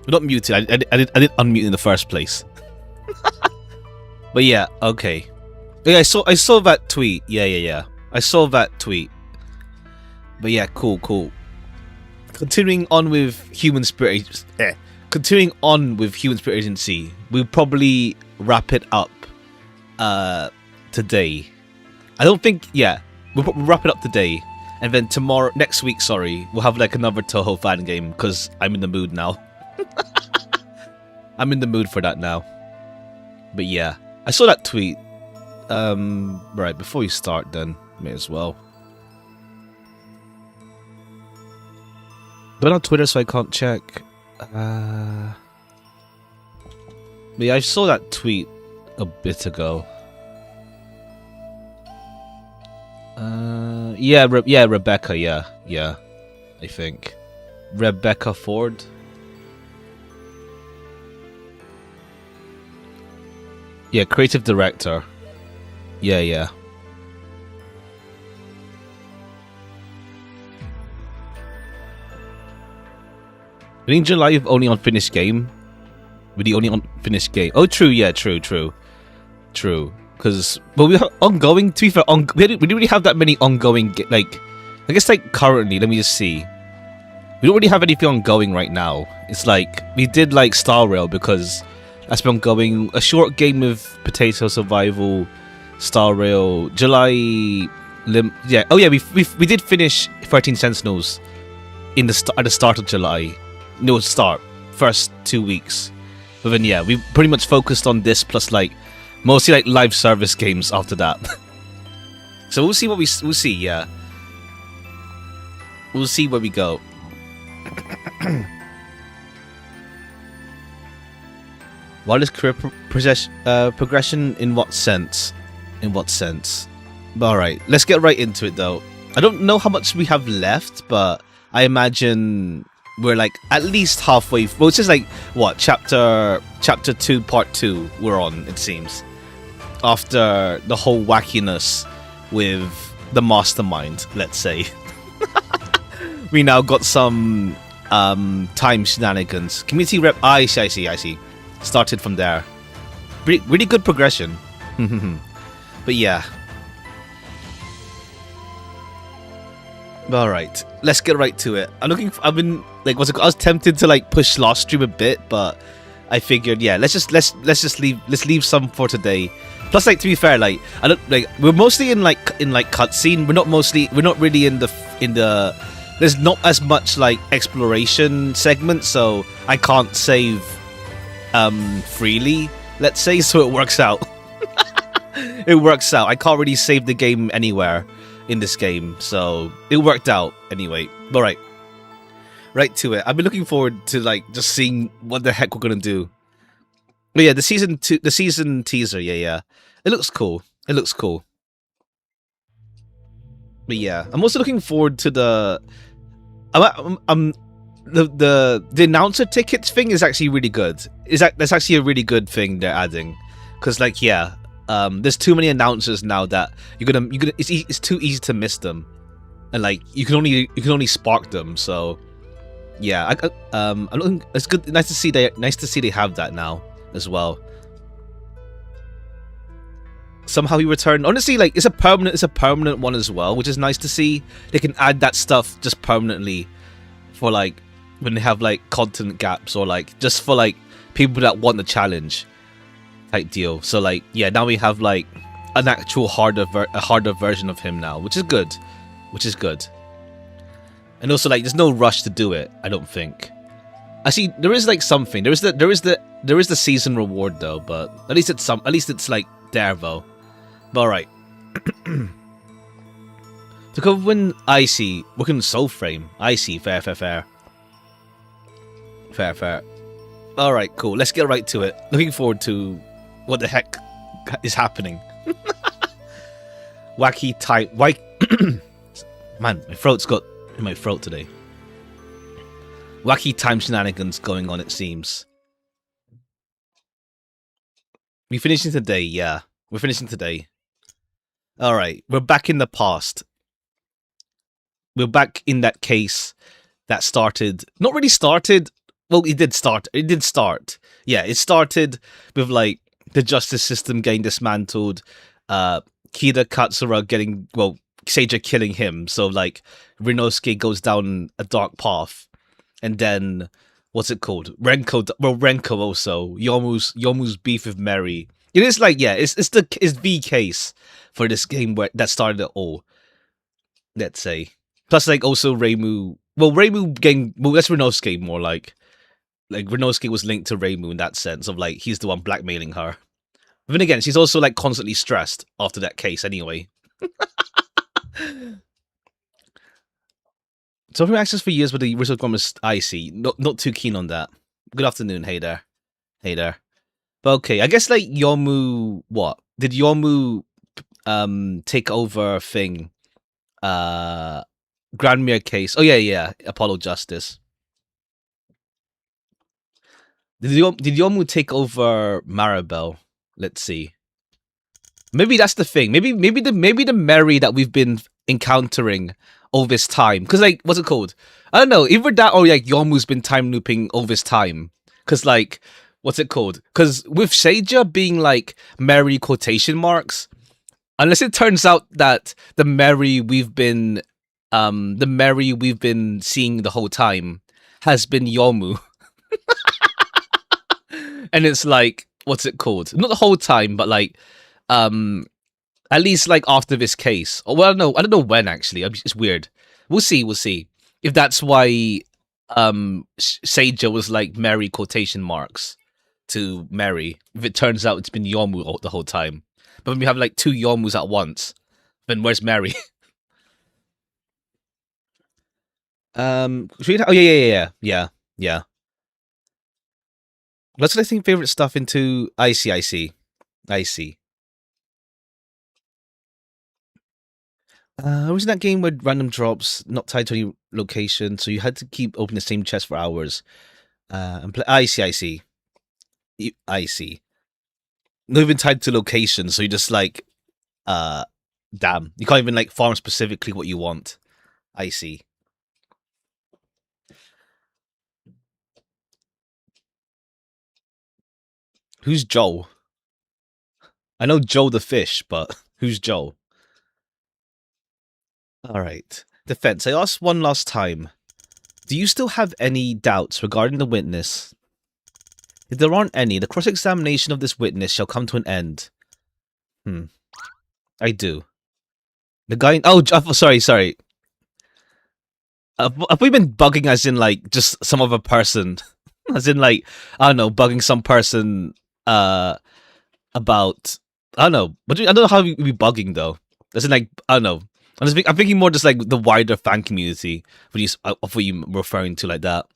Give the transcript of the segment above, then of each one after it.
Not muted. I didn't unmute in the first place. But yeah, okay. Yeah, I saw that tweet. Yeah. I saw that tweet. But yeah, cool. Continuing on with Human Spirit Agency, we'll probably wrap it up today. I don't think, yeah, we'll wrap it up today, and then next week, we'll have like another Touhou fan game, because I'm in the mood now. I'm in the mood for that now. But yeah, I saw that tweet. Right, before we start then, may as well. But on Twitter, so I can't check. Yeah, I saw that tweet a bit ago. Yeah, Rebecca, yeah, I think. Rebecca Ford. Yeah, creative director. Yeah. I think July you've only on finished game. With the only on finished game. Oh, true. Yeah, true. Because, but we have ongoing. To be fair, we don't really have that many ongoing. Like, I guess like currently, let me just see. We don't really have anything ongoing right now. It's like we did like Star Rail because that's been ongoing. A short game of Potato Survival, Star Rail, July. Yeah. Oh yeah, we did finish 13 Sentinels in at the start of July. No, first 2 weeks. But then yeah, we pretty much focused on this plus like mostly like live service games after that. So we'll see we'll see, yeah. We'll see where we go. What is career progression in what sense? In what sense? Alright, let's get right into it though. I don't know how much we have left, but I imagine we're like at least halfway. Well, it's just like what chapter 2 part 2 we're on, it seems, after the whole wackiness with the mastermind, let's say. We now got some time shenanigans. Community rep. I see. Started from there. Really good progression. But yeah. All right, let's get right to it. I've been like, I was tempted to like push last stream a bit, but I figured, yeah, let's just leave some for today. Plus, like, to be fair, like, I don't like, we're mostly in cutscene. We're not really in the. There's not as much like exploration segment, so I can't save freely, let's say. So it works out. It works out. I can't really save the game anywhere in this game, so it worked out anyway. All right, right to it. I've been looking forward to like just seeing what the heck we're gonna do. But yeah, the season teaser. Yeah, it looks cool. But yeah, I'm also looking forward to the announcer tickets thing is actually really good. That's actually a really good thing they're adding, because like yeah. There's too many announcers now that you're gonna it's too easy to miss them, and like you can only spark them. So yeah, it's good. Nice to see they have that now as well. Somehow he returned. Honestly, like it's a permanent one as well, which is nice to see. They can add that stuff just permanently for like when they have like content gaps, or like just for like people that want the challenge type deal. So like yeah, now we have like an actual harder version of him now, which is good. And also like there's no rush to do it, I don't think. Actually, there is like something. There is the season reward though, but at least it's like there though. But all right. To cover when I see working Soul Frame. I see fair. All right, cool. Let's get right to it. Looking forward to what the heck is happening. Wacky type. Man, my throat's got in my throat today. Wacky time shenanigans going on, it seems. We finishing today, yeah. We're finishing today. Alright, we're back in the past. We're back in that case that started, not really started, well, it did start. It did start. Yeah, it started with like the justice system getting dismantled, Kida Katsura getting, well, Seija killing him. So like Rinosuke goes down a dark path, and then what's it called? Renko. Well, Renko also Yomu's beef with Mary. It is like, yeah, it's the case for this game where that started it all. Let's say. Plus, like also Reimu. Well, Reimu getting, well, that's Rinosuke more like Rinosuke was linked to Reimu in that sense of like he's the one blackmailing her. But then again, she's also like constantly stressed after that case anyway. So who access for years with the original Promise I see. Not too keen on that. Good afternoon, hey there. Hey there. But okay, I guess like Yomu, what? Did Yomu take over thing? Grandmere case. Oh yeah, Apollo Justice. Did Yomu take over Maribel? Let's see. Maybe that's the thing. Maybe the Mary that we've been encountering all this time. Because like, what's it called? I don't know. Either that or like Yomu's been time looping all this time. Because like, what's it called? Because with Seija being like Mary quotation marks, unless it turns out that the Mary we've been seeing the whole time has been Yomu. And it's like, what's it called? Not the whole time, but like, at least like after this case. Or well, I don't know when actually. It's weird. We'll see if that's why Seija was like Mary quotation marks to Mary. If it turns out it's been Yomu the whole time, but when we have like two Yomus at once, then where's Mary? Oh yeah. Let's let think favorite stuff into. I see. Wasn't that game with random drops, not tied to any location, so you had to keep opening the same chest for hours? And play. I see. I see. Not even tied to location, so you just like, damn, you can't even like farm specifically what you want. I see. Who's Joel? I know Joel the fish, but who's Joel? All right. Defense. I asked one last time. Do you still have any doubts regarding the witness? If there aren't any, the cross-examination of this witness shall come to an end. I do. The guy. Oh, sorry. Have we been bugging as in like just some other person? As in like, I don't know, bugging some person about, I don't know. But I don't know how we be bugging though. As in like, I don't know. I'm thinking more just like the wider fan community. Of what you referring to like that.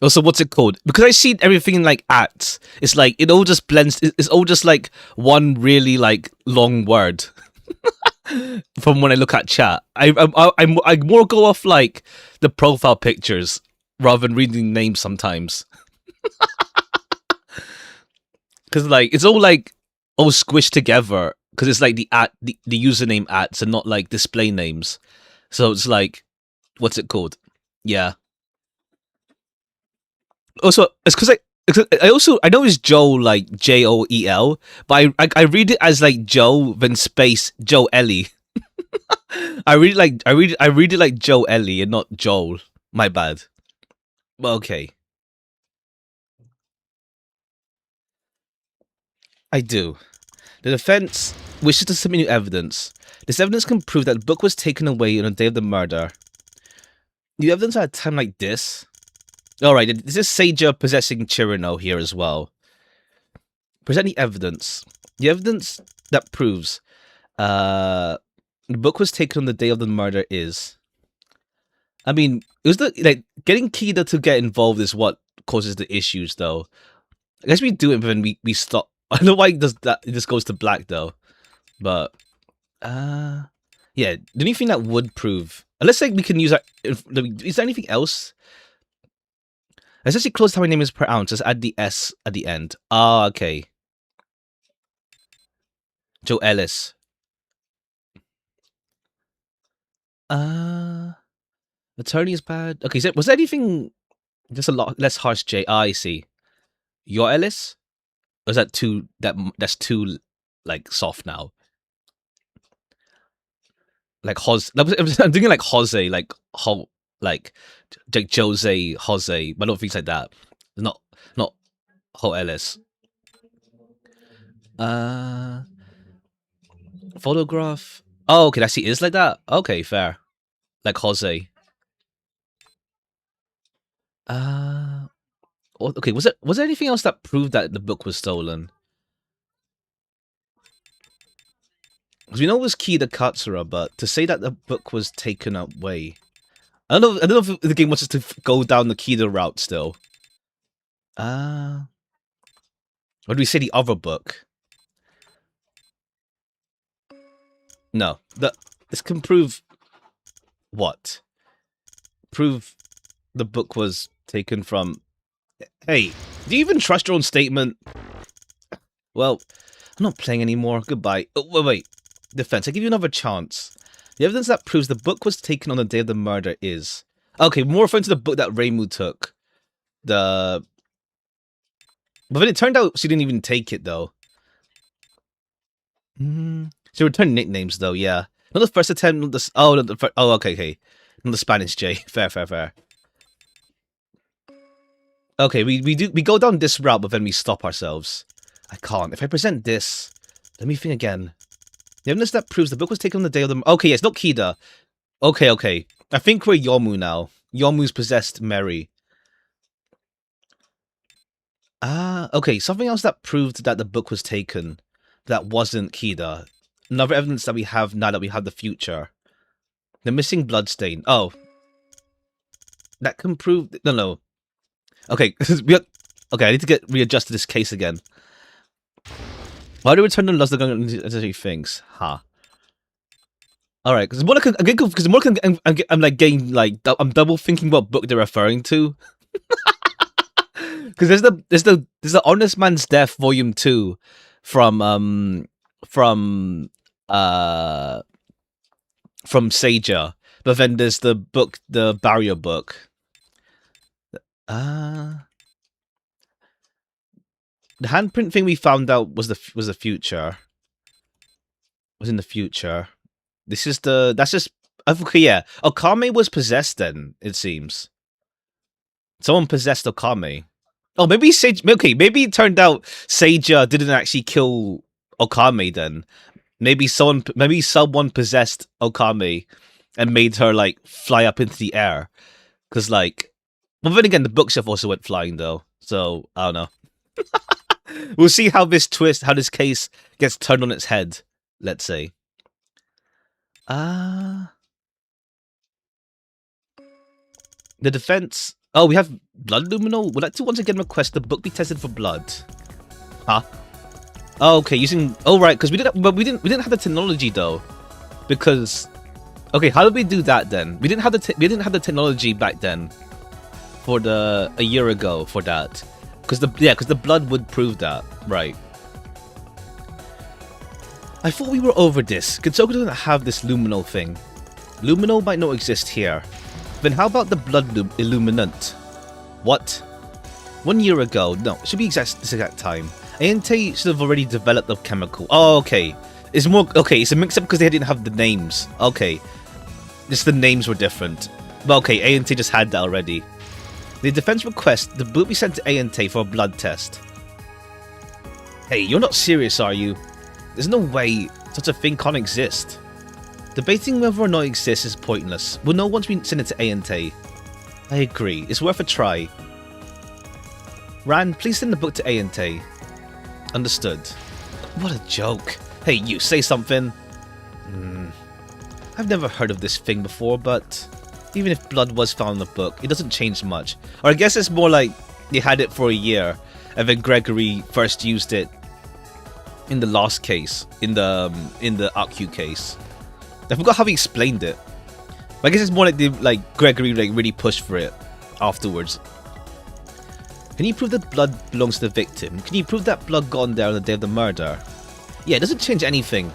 Also, what's it called? Because I see everything in like ats. It's like it all just blends. It's all just like one really like long word. From when I look at chat, I more go off like the profile pictures rather than reading names sometimes. Because like it's all squished together. Because it's like the username ats and not like display names. So it's like, what's it called? Yeah. Also, it's because I know it's Joe like Joel, but I read it as like Joe then space Joe Ellie. I read it like Joe Ellie and not Joel. My bad. Well, okay. I do. The defense wishes to submit new evidence. This evidence can prove that the book was taken away on the day of the murder. New evidence at a time like this? Alright, this is Seija possessing Chirino here as well. Present the evidence. The evidence that proves the book was taken on the day of the murder is... I mean, it was like getting Kida to get involved is what causes the issues though. I guess we do it, but then we stop. I don't know why it does that. It just goes to black though. But yeah, the only thing that would prove, unless like we can use that. Is there anything else? Essentially, close to how many names per ounce. Just add the S at the end. Ah, okay. Joe Ellis. Attorney is bad. Okay, so was there anything just a lot less harsh? J. I see. Your Ellis? Or is that too that's too like soft now? Like Jose. I'm thinking like Jose, like like Jose, Jose, but not things like that. Not Ho Ellis. Uh, photograph. Oh, okay, I see. It's like that. Okay, fair. Like Jose. Uh, okay. Was there anything else that proved that the book was stolen? Because we know it was key to Katsura, but to say that the book was taken away, I don't know if the game wants us to go down the Kida route still. Or do we say the other book? No. This can prove what? Prove the book was taken from. Hey, do you even trust your own statement? Well, I'm not playing anymore. Goodbye. Oh, wait. Defense, I give you another chance. The evidence that proves the book was taken on the day of the murder is... Okay, more referring to the book that Reimu took. But then it turned out she didn't even take it, though. She returned nicknames, though, yeah. Not the first attempt, not the... Oh, not the first... Oh, okay. Not the Spanish J. Fair. Okay, we go down this route, but then we stop ourselves. I can't. If I present this... Let me think again. The evidence that proves the book was taken on the day of the... Okay, yes, not Kida. Okay. I think we're Yomu now. Yomu's possessed Mary. Okay, something else that proved that the book was taken that wasn't Kida. Another evidence that we have now that we have the future. The missing bloodstain. Oh. That can prove... No. Okay, okay, I need to get readjusted to this case again. Why do we return to lost the gun and things? Huh. Alright, because I'm like getting like I'm double thinking what book they're referring to. Because there's the Honest Man's Death Volume 2 from Seiya. But then there's the book, the Barrier book. The handprint thing we found out was the future. Was in the future. That's just okay, yeah. Okame was possessed then, it seems. Someone possessed Okame. Oh, maybe maybe it turned out Seiya didn't actually kill Okame then. Maybe someone possessed Okame and made her like fly up into the air. Cause like, well, then again, the bookshelf also went flying though. So I don't know. We'll see how this case gets turned on its head. Let's say. The defense. Oh, we have blood luminol. Would like to once again request the book be tested for blood. Huh? Oh, okay, using. Oh, right, because we didn't have the technology though. Because, okay, how did we do that then? We didn't have the technology back then. For a year ago for that. Because the blood would prove that, right? I thought we were over this. Gensoko doesn't have this luminol thing. Luminol might not exist here. Then how about the blood illuminant? What? 1 year ago? No, it should be this exact time. Ayante should have already developed the chemical. Oh, okay. It's more okay. It's a mix-up because they didn't have the names. Okay, just the names were different. But okay, Ayante just had that already. The defense request the book be sent to Ayante for a blood test. Hey, you're not serious, are you? There's no way such a thing can't exist. Debating whether or not it exists is pointless. We'll know once we send it to Ayante. I agree. It's worth a try. Ran, please send the book to Ayante. Understood. What a joke. Hey, you, say something. I've never heard of this thing before, but even if blood was found in the book, it doesn't change much. Or I guess it's more like they had it for a year, and then Gregory first used it in the last case, in the Akyu case. I forgot how he explained it. But I guess it's more like Gregory really pushed for it afterwards. Can you prove that blood belongs to the victim? Can you prove that blood got on there on the day of the murder? Yeah, it doesn't change anything.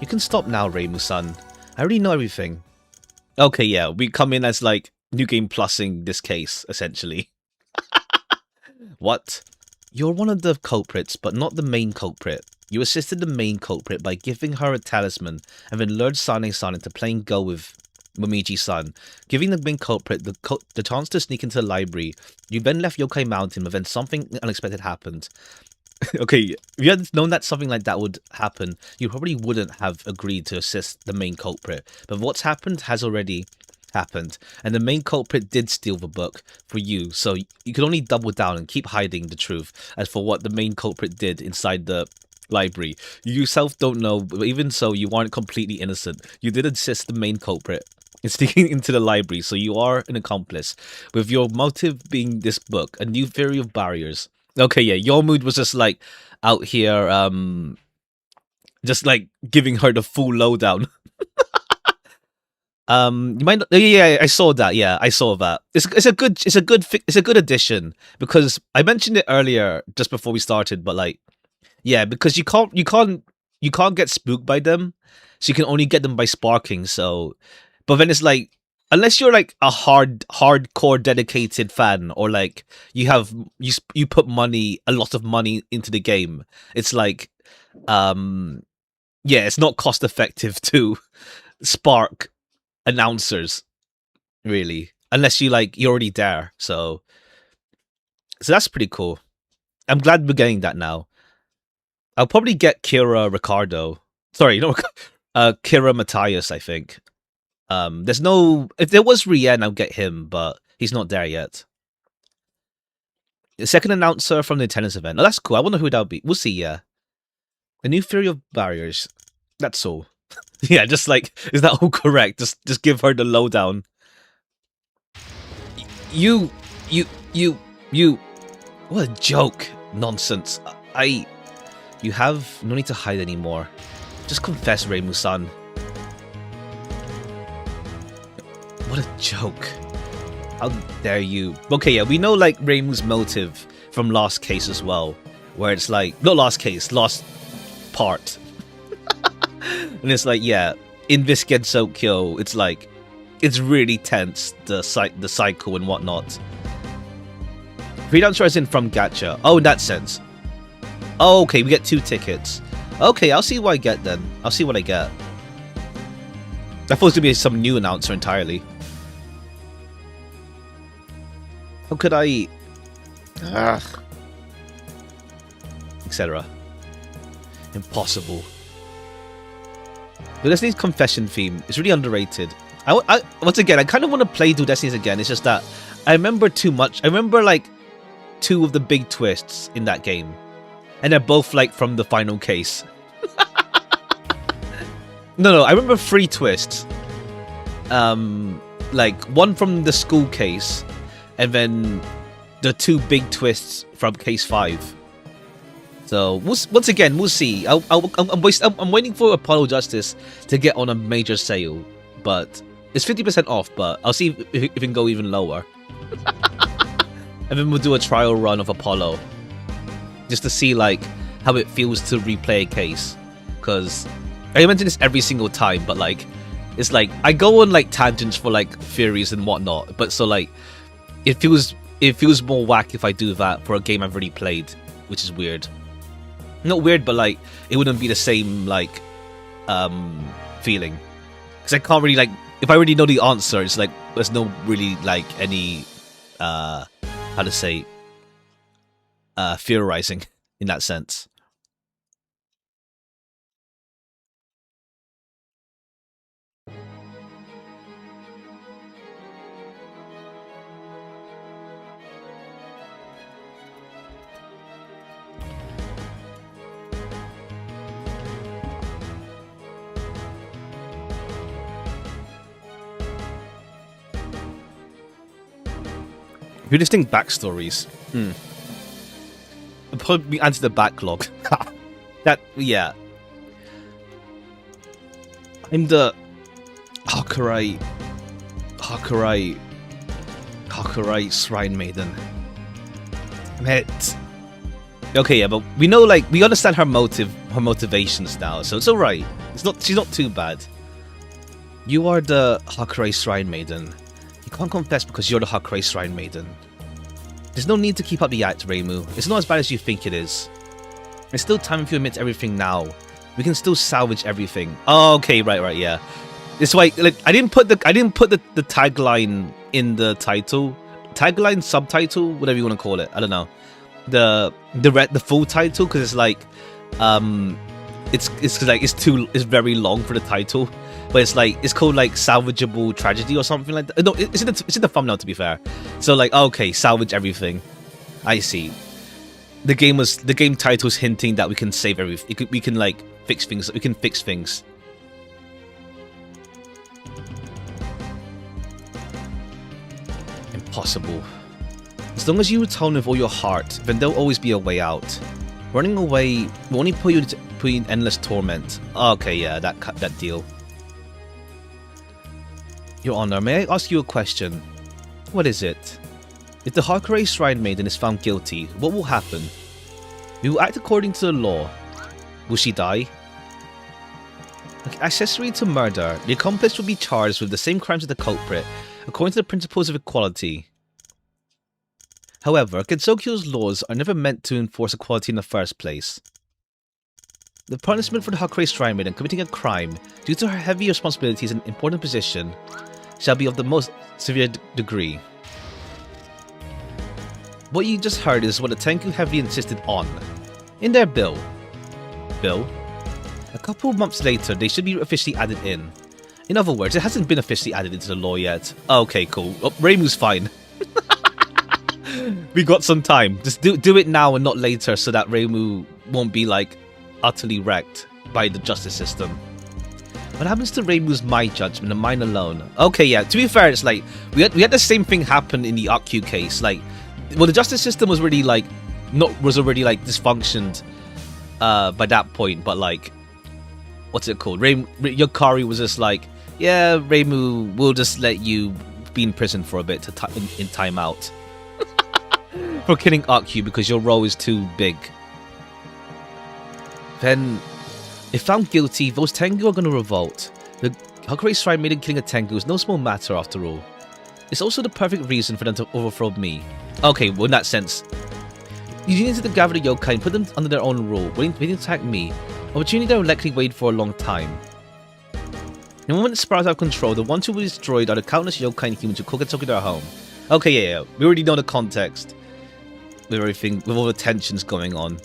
You can stop now, Reimu-san. I already know everything. Okay, yeah, we come in as like new game plusing this case essentially. What? You're one of the culprits, but not the main culprit. You assisted the main culprit by giving her a talisman and then lured Sane-san into playing Go with Momiji-san, giving the main culprit the chance to sneak into the library. You then left Yokai Mountain, but then something unexpected happened. Okay, if you had known that something like that would happen, you probably wouldn't have agreed to assist the main culprit. But what's happened has already happened, and the main culprit did steal the book for you, so you can only double down and keep hiding the truth as for what the main culprit did inside the library. You yourself don't know, but even so, you aren't completely innocent. You did assist the main culprit in sneaking into the library, so you are an accomplice, with your motive being this book, a new theory of barriers. Okay, yeah, your mood was just like out here, just like giving her the full lowdown. You might not, yeah, I saw that. Yeah, I saw that. It's a good addition, because I mentioned it earlier just before we started, but like, yeah, because you can't get spooked by them, so you can only get them by sparking. So, but then it's like, unless you're like a hardcore dedicated fan, or like you put a lot of money into the game, it's like, yeah, it's not cost effective to spark announcers, really, unless you're already there. So that's pretty cool. I'm glad we're getting that now. I'll probably get Kira Ricardo. Sorry, no, Kira Matthias, I think. There's no, if there was Rien, I'll get him, but he's not there yet. The second announcer from the tennis event. Oh, that's cool. I wonder who that'll be. We'll see. Yeah, a new theory of barriers. That's all. Yeah, just like, is that all correct? Just give her the lowdown. You. What a joke! Nonsense. You have no need to hide anymore. Just confess, Reimu-san. What a joke. How dare you? Okay, yeah, we know like Reimu's motive from last case as well, where it's like, not last case, last part. And it's like, yeah, in this Gensokyo, it's like, it's really tense, the cycle and whatnot. Freedom is in from Gacha. Oh, in that sense. Oh, okay, we get 2 tickets. Okay, I'll see what I get then. I'll see what I get. I thought it was going to be some new announcer entirely. How could I... etc. Impossible. The Destiny's confession theme is really underrated. Once again, I kind of want to play Dual Destinies again. It's just that I remember too much. I remember like 2 of the big twists in that game, and they're both like from the final case. No, I remember 3 twists. Like 1 from the school case, and then the 2 big twists from case 5. So once again, we'll see. I'm waiting for Apollo Justice to get on a major sale, but it's 50% off. But I'll see if it can go even lower. And then we'll do a trial run of Apollo, just to see like how it feels to replay a case. Because I mention this every single time, but like, it's like I go on like tangents for like theories and whatnot. But so like, it feels more whack if I do that for a game I've already played, which is weird. Not weird, but like it wouldn't be the same like feeling, because I can't really like, if I already know the answer, it's like there's no really like any how to say theorizing in that sense. Interesting backstories. It'll probably answer the backlog. That, yeah. I'm the Hakurai Shrine Maiden. Met. Okay, yeah, but we know, like, we understand her motivations now, so it's alright. She's not too bad. You are the Hakurei Shrine Maiden. You can't confess because you're the Hakurei Shrine Maiden. There's no need to keep up the act, Reimu. It's not as bad as you think it is. It's still time if you admit everything now. We can still salvage everything. Oh, okay, right, yeah. It's like I didn't put the tagline in the title. Tagline, subtitle, whatever you want to call it. I don't know. The full title, because it's like it's very long for the title. But it's called like Salvageable Tragedy or something like that. No, it's in the thumbnail, to be fair. So like, okay, salvage everything. I see. The game title's hinting that we can save everything. We can like fix things. We can fix things. Impossible. As long as you atone with all your heart, then there'll always be a way out. Running away will only put you in endless torment. Okay, yeah, that deal. Your Honor, may I ask you a question? What is it? If the Hakurei Shrine Maiden is found guilty, what will happen? We will act according to the law. Will she die? Like accessory to murder, the accomplice will be charged with the same crimes as the culprit, according to the principles of equality. However, Gensokyo's laws are never meant to enforce equality in the first place. The punishment for the Hakurei Shrine Maiden committing a crime, due to her heavy responsibilities and important position, shall be of the most severe degree. What you just heard is what the Tengu heavily insisted on. In their bill. A couple of months later, they should be officially added in. In other words, it hasn't been officially added into the law yet. Okay, cool. Oh, Reimu's fine. We got some time. Just do it now and not later, so that Reimu won't be like utterly wrecked by the justice system. What happens to Reimu's mind judgment and mine alone? Okay, yeah. To be fair, it's like we had the same thing happen in the Akyu case. Like, well, the justice system was already like dysfunctioned by that point. But like, what's it called? Yukari was just like, yeah, Reimu, we'll just let you be in prison for a bit in time out for killing Akyu because your role is too big. Then, if found guilty, those Tengu are going to revolt. The Hakurei Shrine Maiden killing a Tengu is no small matter after all. It's also the perfect reason for them to overthrow me. Okay, well in that sense. You need to gather the yokai and put them under their own rule, waiting to attack me. Opportunity that will likely wait for a long time. The moment it spirals out of control, the ones who will be destroyed are the countless yokai and humans who call Gensokyo their home. Okay, yeah, we already know the context. With everything, with all the tensions going on.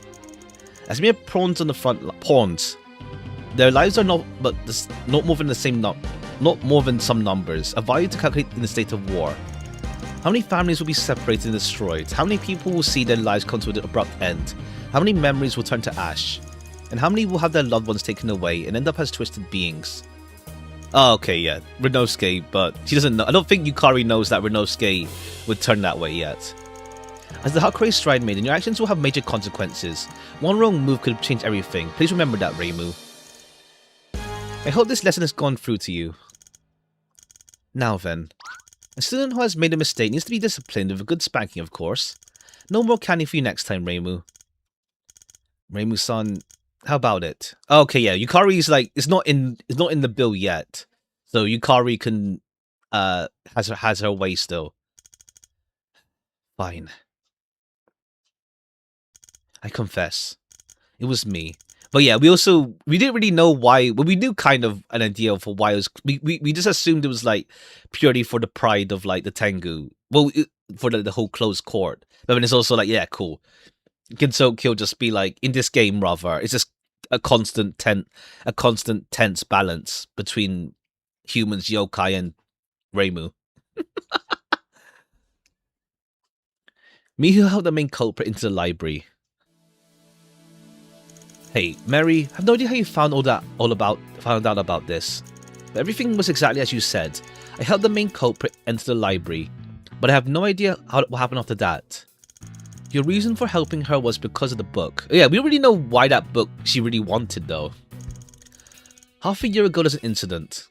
As mere pawns on the front, pawns. Their lives are not more than some numbers, a value to calculate in the state of war. How many families will be separated and destroyed? How many people will see their lives come to an abrupt end? How many memories will turn to ash? And how many will have their loved ones taken away and end up as twisted beings? Oh, okay, yeah, Renosuke, but she doesn't know. I don't think Yukari knows that Renosuke would turn that way yet. As the Hakurei Shrine Maiden, your actions will have major consequences. One wrong move could change everything. Please remember that, Reimu. I hope this lesson has gone through to you. Now then. A student who has made a mistake needs to be disciplined with a good spanking, of course. No more candy for you next time, Reimu. Reimu-san, how about it? Okay, yeah, Yukari's like it's not in the bill yet. So Yukari can has her way still. Fine. I confess. It was me. But yeah, we didn't really know why. Well, we knew kind of an idea for why it was. We just assumed it was like purely for the pride of like the Tengu. Well, for the whole closed court. But then it's also like, yeah, cool. Gensokyo just be like in this game rather. It's just a constant tense balance between humans, yokai, and Reimu. Me who held the main culprit into the library. Hey, Mary, I have no idea how you found out about this. But everything was exactly as you said. I helped the main culprit enter the library, but I have no idea what happened after that. Your reason for helping her was because of the book. Yeah, we already know why that book she really wanted though. Half a year ago there's an incident.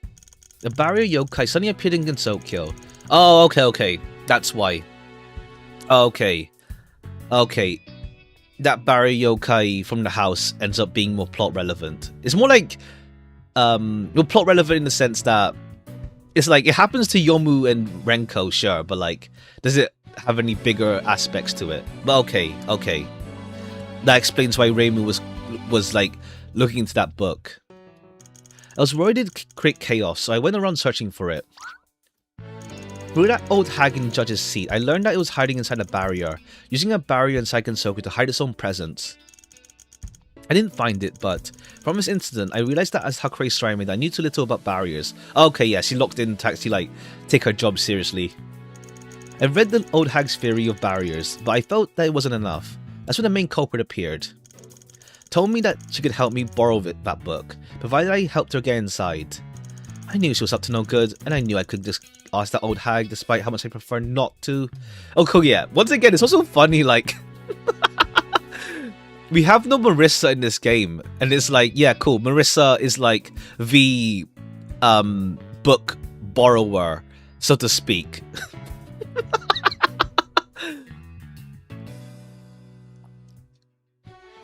The barrier yokai suddenly appeared in Gensokyo. Oh, okay. That's why. Okay. That barrier yokai from the house ends up being more plot relevant. It's more like, well, plot relevant in the sense that it's like it happens to Yomu and Renko, sure, but like, does it have any bigger aspects to it? But okay, that explains why Reimu was like looking into that book. I was worried it'd create chaos, so I went around searching for it. Through that old hag in Judge's seat, I learned that it was hiding inside a barrier, using a barrier in Seikensoku to hide its own presence. I didn't find it, but from this incident, I realized that as Hakurei Srime, I knew too little about barriers. Okay, yeah, she locked in to actually, like, take her job seriously. I read the old hag's theory of barriers, but I felt that it wasn't enough. That's when the main culprit appeared. Told me that she could help me borrow that book, provided I helped her get inside. I knew she was up to no good, and I knew I could just ask that old hag, despite how much I prefer not to. Oh, cool, yeah. Once again, it's also funny, like... we have no Marissa in this game, and it's like, yeah, cool. Marissa is like the book borrower, so to speak.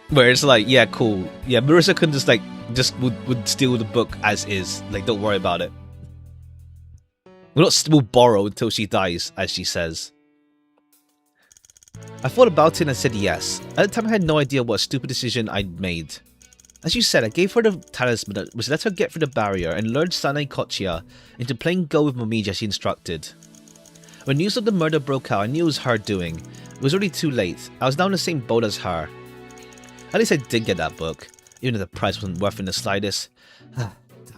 Where it's like, yeah, cool. Yeah, Marissa can just like would steal the book as is. Like, don't worry about it. We'll borrow until she dies, as she says. I thought about it and I said yes. At the time I had no idea what a stupid decision I'd made. As you said, I gave her the talisman which let her get through the barrier and lured Sanai Kochiya into playing Go with Momiji as she instructed. When news of the murder broke out, I knew it was her doing. It was already too late. I was now in the same boat as her. At least I did get that book, even if the price wasn't worth it in the slightest. I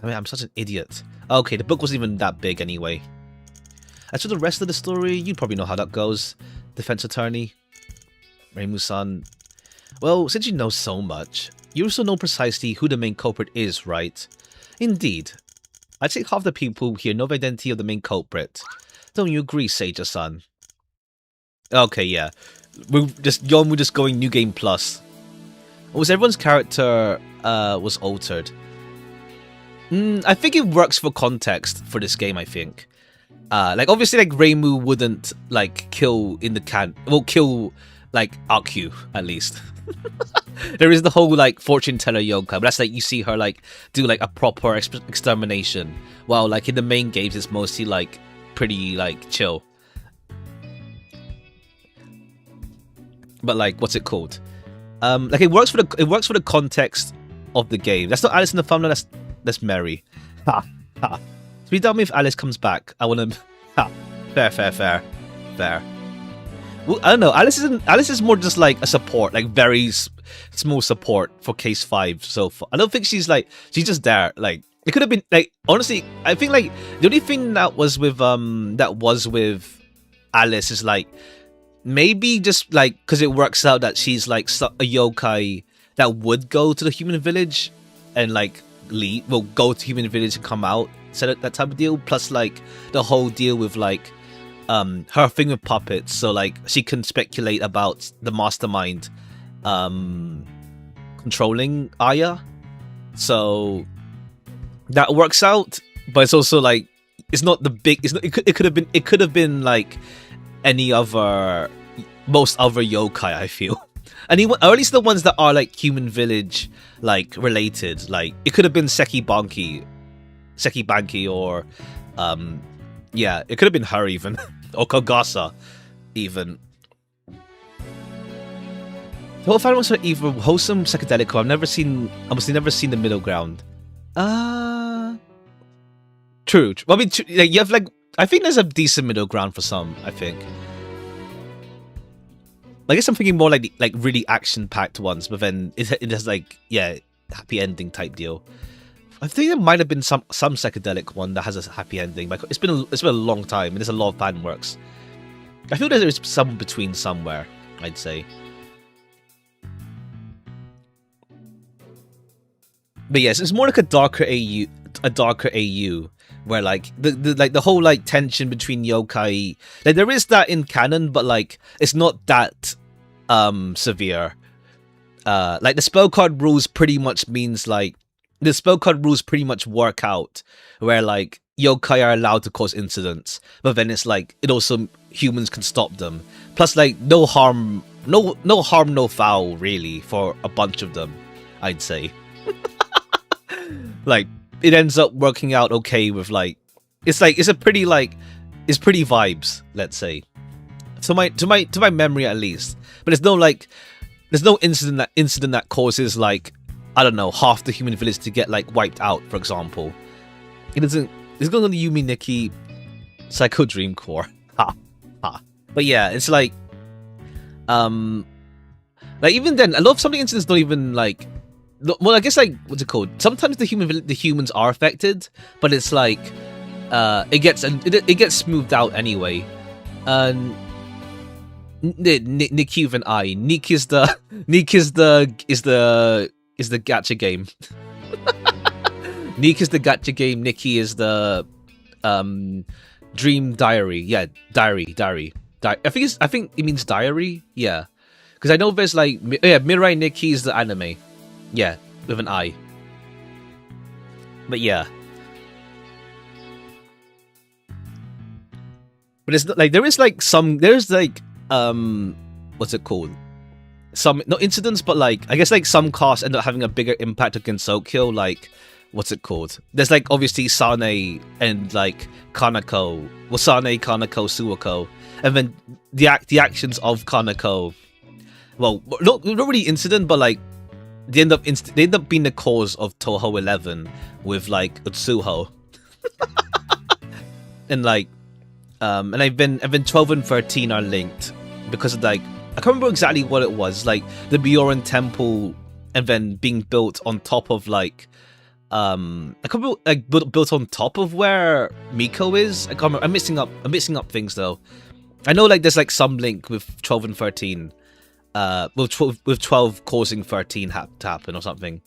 mean, I'm such an idiot. Okay, the book wasn't even that big anyway. As for the rest of the story, you probably know how that goes. Defense attorney. Reimu-san. Well, since you know so much, you also know precisely who the main culprit is, right? Indeed. I'd say half the people here know the identity of the main culprit. Don't you agree, Seija-san? Okay, yeah. We're just going New Game Plus. Was everyone's character was altered? I think it works for context for this game, I think. Like, obviously, like, Reimu wouldn't, like, kill in the kill, like, Akyu, at least. There is the whole, like, fortune teller yokai, but that's, like, you see her, like, do, like, a proper extermination. While, like, in the main games, it's mostly, like, pretty, like, chill. But, like, what's it called? Like, it works for the context of the game. That's not Alice in the thumbnail, that's Mary. Ha, ha. So you tell me if Alice comes back. I want to... Ha. Fair. Well, I don't know. Alice is more just like a support, like very small support for Case 5 so far. I don't think she's just there. Like, it could have been, like, honestly, I think, like, the only thing that was with Alice is, like, maybe just, like, because it works out that she's, like, a yokai that would go to the human village and, like, go to human village and come out. That type of deal, plus like the whole deal with like her thing with puppets, so like she can speculate about the mastermind controlling Aya, so that works out. But it's also like it's not the big. It's not. It could have been like any other, most other yokai. I feel. And or at least the ones that are like human village like related. Like it could have been Seki Banki, or yeah, it could have been her even, or Kogasa even. The whole family was either wholesome, psychedelic. I've obviously never seen the middle ground. True. I mean, like, you have like, I think there's a decent middle ground for some. I think. I guess I'm thinking more like really action-packed ones, but then it has like, yeah, happy ending type deal. I think there might have been some psychedelic one that has a happy ending, but it's been a long time, and there's a lot of fan works. I feel that there's some between somewhere, I'd say. But yes, it's more like a darker AU, where like the whole like tension between yokai, like there is that in canon, but like it's not that severe. Like the spell card rules pretty much means like the spell card rules pretty much work out where like yokai are allowed to cause incidents, but then it's like it also humans can stop them. Plus like no harm, no foul really for a bunch of them, I'd say. Like it ends up working out okay with like it's like it's pretty vibes, let's say. To my memory at least. But there's no incident that causes like, I don't know, half the human village to get like wiped out, for example. It doesn't. It's going on the Yumi Nikki Psycho Dream Core. Ha ha. But yeah, it's like even then, a lot of some of the incidents don't even like. Well, I guess like what's it called? Sometimes the humans are affected, but it's like it gets smoothed out anyway. Nick and I. Nick is the gacha game. Nick is the gacha game. Nikki is the dream diary. Yeah, diary. I think it means diary. Yeah, because I know there's like Mirai Nikki is the anime. Yeah, with an I. But yeah. But it's not like there's like what's it called? Some not incidents, but like I guess like some casts end up having a bigger impact against Sokyo, like what's it called? There's like obviously Sane and like Kanako. Well, Sane, Kanako, Suwako. And then the actions of Kanako. Well, not really incident, but like they end up being the cause of Touhou 11 with like Utsuho. And like and I've been 12 and 13 are linked because of like I can't remember exactly what it was, like the Bjorn temple and then being built on top of like I can't remember, like built on top of where Miko is. I can't remember. I'm mixing up things though. I know like there's like some link with 12 and 13 with 12 causing 13 to happen or something.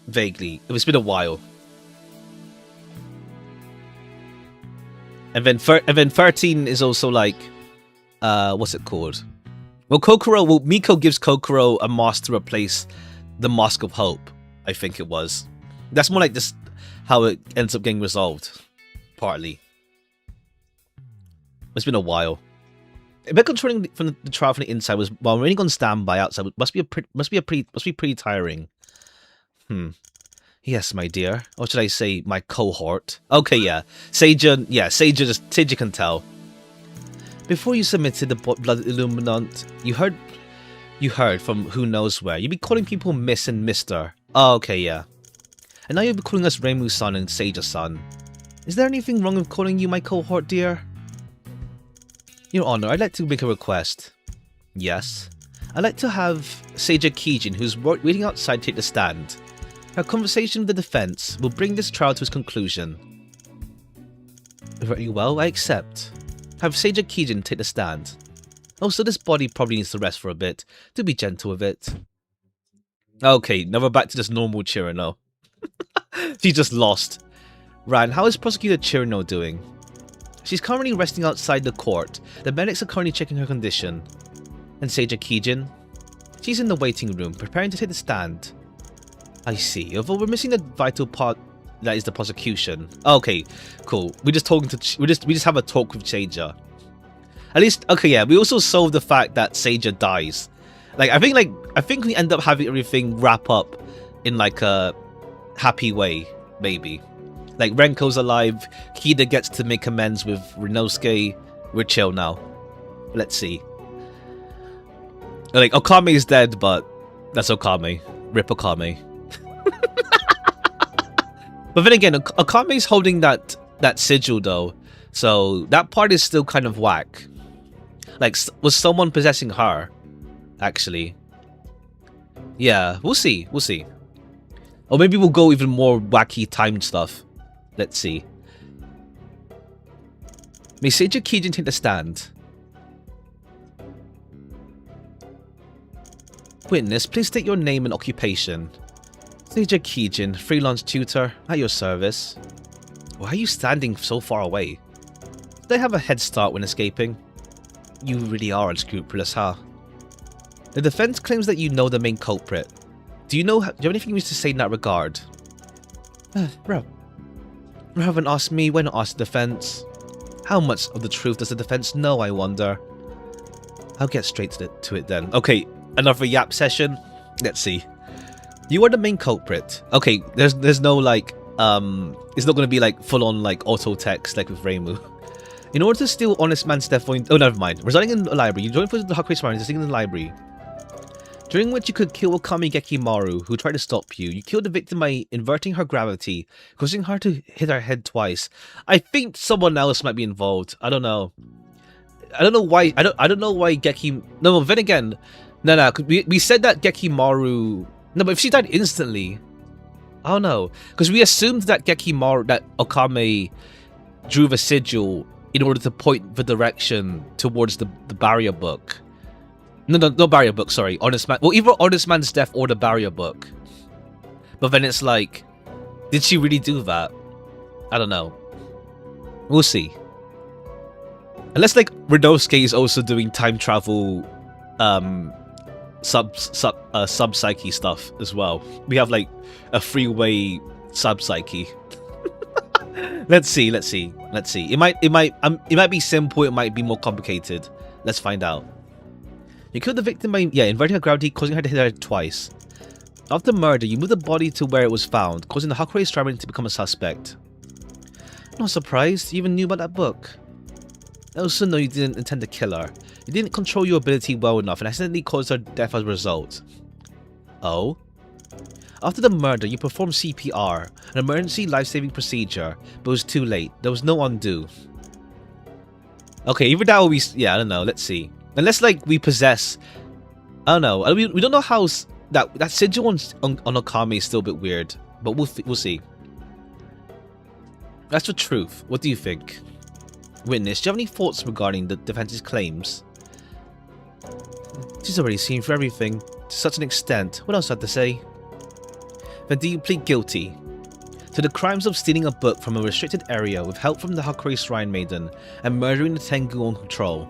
Vaguely. It's been a while. And then 13 is also like what's it called? Well, Miko gives Kokoro a mask to replace the Mask of Hope, I think it was. That's more like this how it ends up getting resolved. Partly. It's been a while. But controlling from the trial from the inside was while remaining on standby outside must be pretty tiring. Yes, my dear. Or should I say my cohort? Okay, yeah. Seija can tell. Before you submitted the Blood Illuminant, you heard from who knows where. You'd be calling people Miss and Mister. Oh, okay, yeah. And now you'll be calling us Reimu-san and Seija-san. Is there anything wrong with calling you my cohort, dear? Your Honor, I'd like to make a request. Yes? I'd like to have Seija Kijin, who's waiting outside, take the stand. Her conversation with the defense will bring this trial to its conclusion. Very well, I accept. Have Seija Kijin take the stand. Also, this body probably needs to rest for a bit. Do be gentle with it. Okay, now we're back to just normal Chirino. She just lost. Ran, how is Prosecutor Chirino doing? She's currently resting outside the court. The medics are currently checking her condition. And Seija Kijin? She's in the waiting room, preparing to take the stand. I see. Although we're missing the vital part that is the prosecution. Okay, cool. We just have a talk with Seija. At least, okay, yeah. We also solved the fact that Seija dies. I think we end up having everything wrap up in like a happy way, maybe. Like Renko's alive, Kida gets to make amends with Rinosuke. We're chill now. Let's see. Like Okame is dead, but that's Okame. Rip Okame. But then again, Okame's holding that sigil though, so that part is still kind of whack. Like, was someone possessing her? Actually, yeah, we'll see. Or maybe we'll go even more wacky timed stuff. Let's see. May Seija Kijin take the stand. Witness, please state your name and occupation. Seija Kijin, freelance tutor, at your service. Why are you standing so far away? Did I have a head start when escaping? You really are unscrupulous, huh? The defense claims that you know the main culprit. Do you have anything you wish to say in that regard? Rather than ask me, why not ask the defense? How much of the truth does the defense know, I wonder? I'll get straight to it then. Okay, another yap session. Let's see. You are the main culprit. Okay, there's no like it's not going to be like full on like auto text like with Reimu. In order to steal Honest Man's Death Point, oh never mind. Residing in a library, you join forces with the Hakurei Shrine, sitting in the library, during which you could kill Okami Gekimaru, who tried to stop you. You killed the victim by inverting her gravity, causing her to hit her head twice. I think someone else might be involved. I don't know. I don't know why. I don't know why Geki. No, then again, no. We said that Gekimaru. No, but if she died instantly, I don't know, because we assumed that that Okame drew the sigil in order to point the direction towards the barrier book. No barrier book. Sorry, Honest Man. Well, either Honest Man's Death or the barrier book. But then it's like, did she really do that? I don't know. We'll see. Unless like Rinosuke is also doing time travel, sub psyche stuff as well. We have like a freeway sub psyche. Let's see. It might be simple. It might be more complicated. Let's find out. You killed the victim by inverting her gravity, causing her to hit her twice. After murder, you moved the body to where it was found, causing the Hakurei Shrine to become a suspect. Not surprised. You even knew about that book. I also know you didn't intend to kill her. You didn't control your ability well enough and accidentally caused her death as a result. Oh? After the murder, you performed CPR, an emergency life-saving procedure, but it was too late. There was no undo. Okay, either that or we... Yeah, I don't know. Let's see. Unless, like, we possess... I don't know. We don't know how... That sigil on Okami is still a bit weird, but we'll see. That's the truth. What do you think? Witness, do you have any thoughts regarding the defense's claims? She's already seen through everything, to such an extent. What else do I have to say? Then do you plead guilty to the crimes of stealing a book from a restricted area with help from the Hakurei Shrine Maiden and murdering the Tengu on control?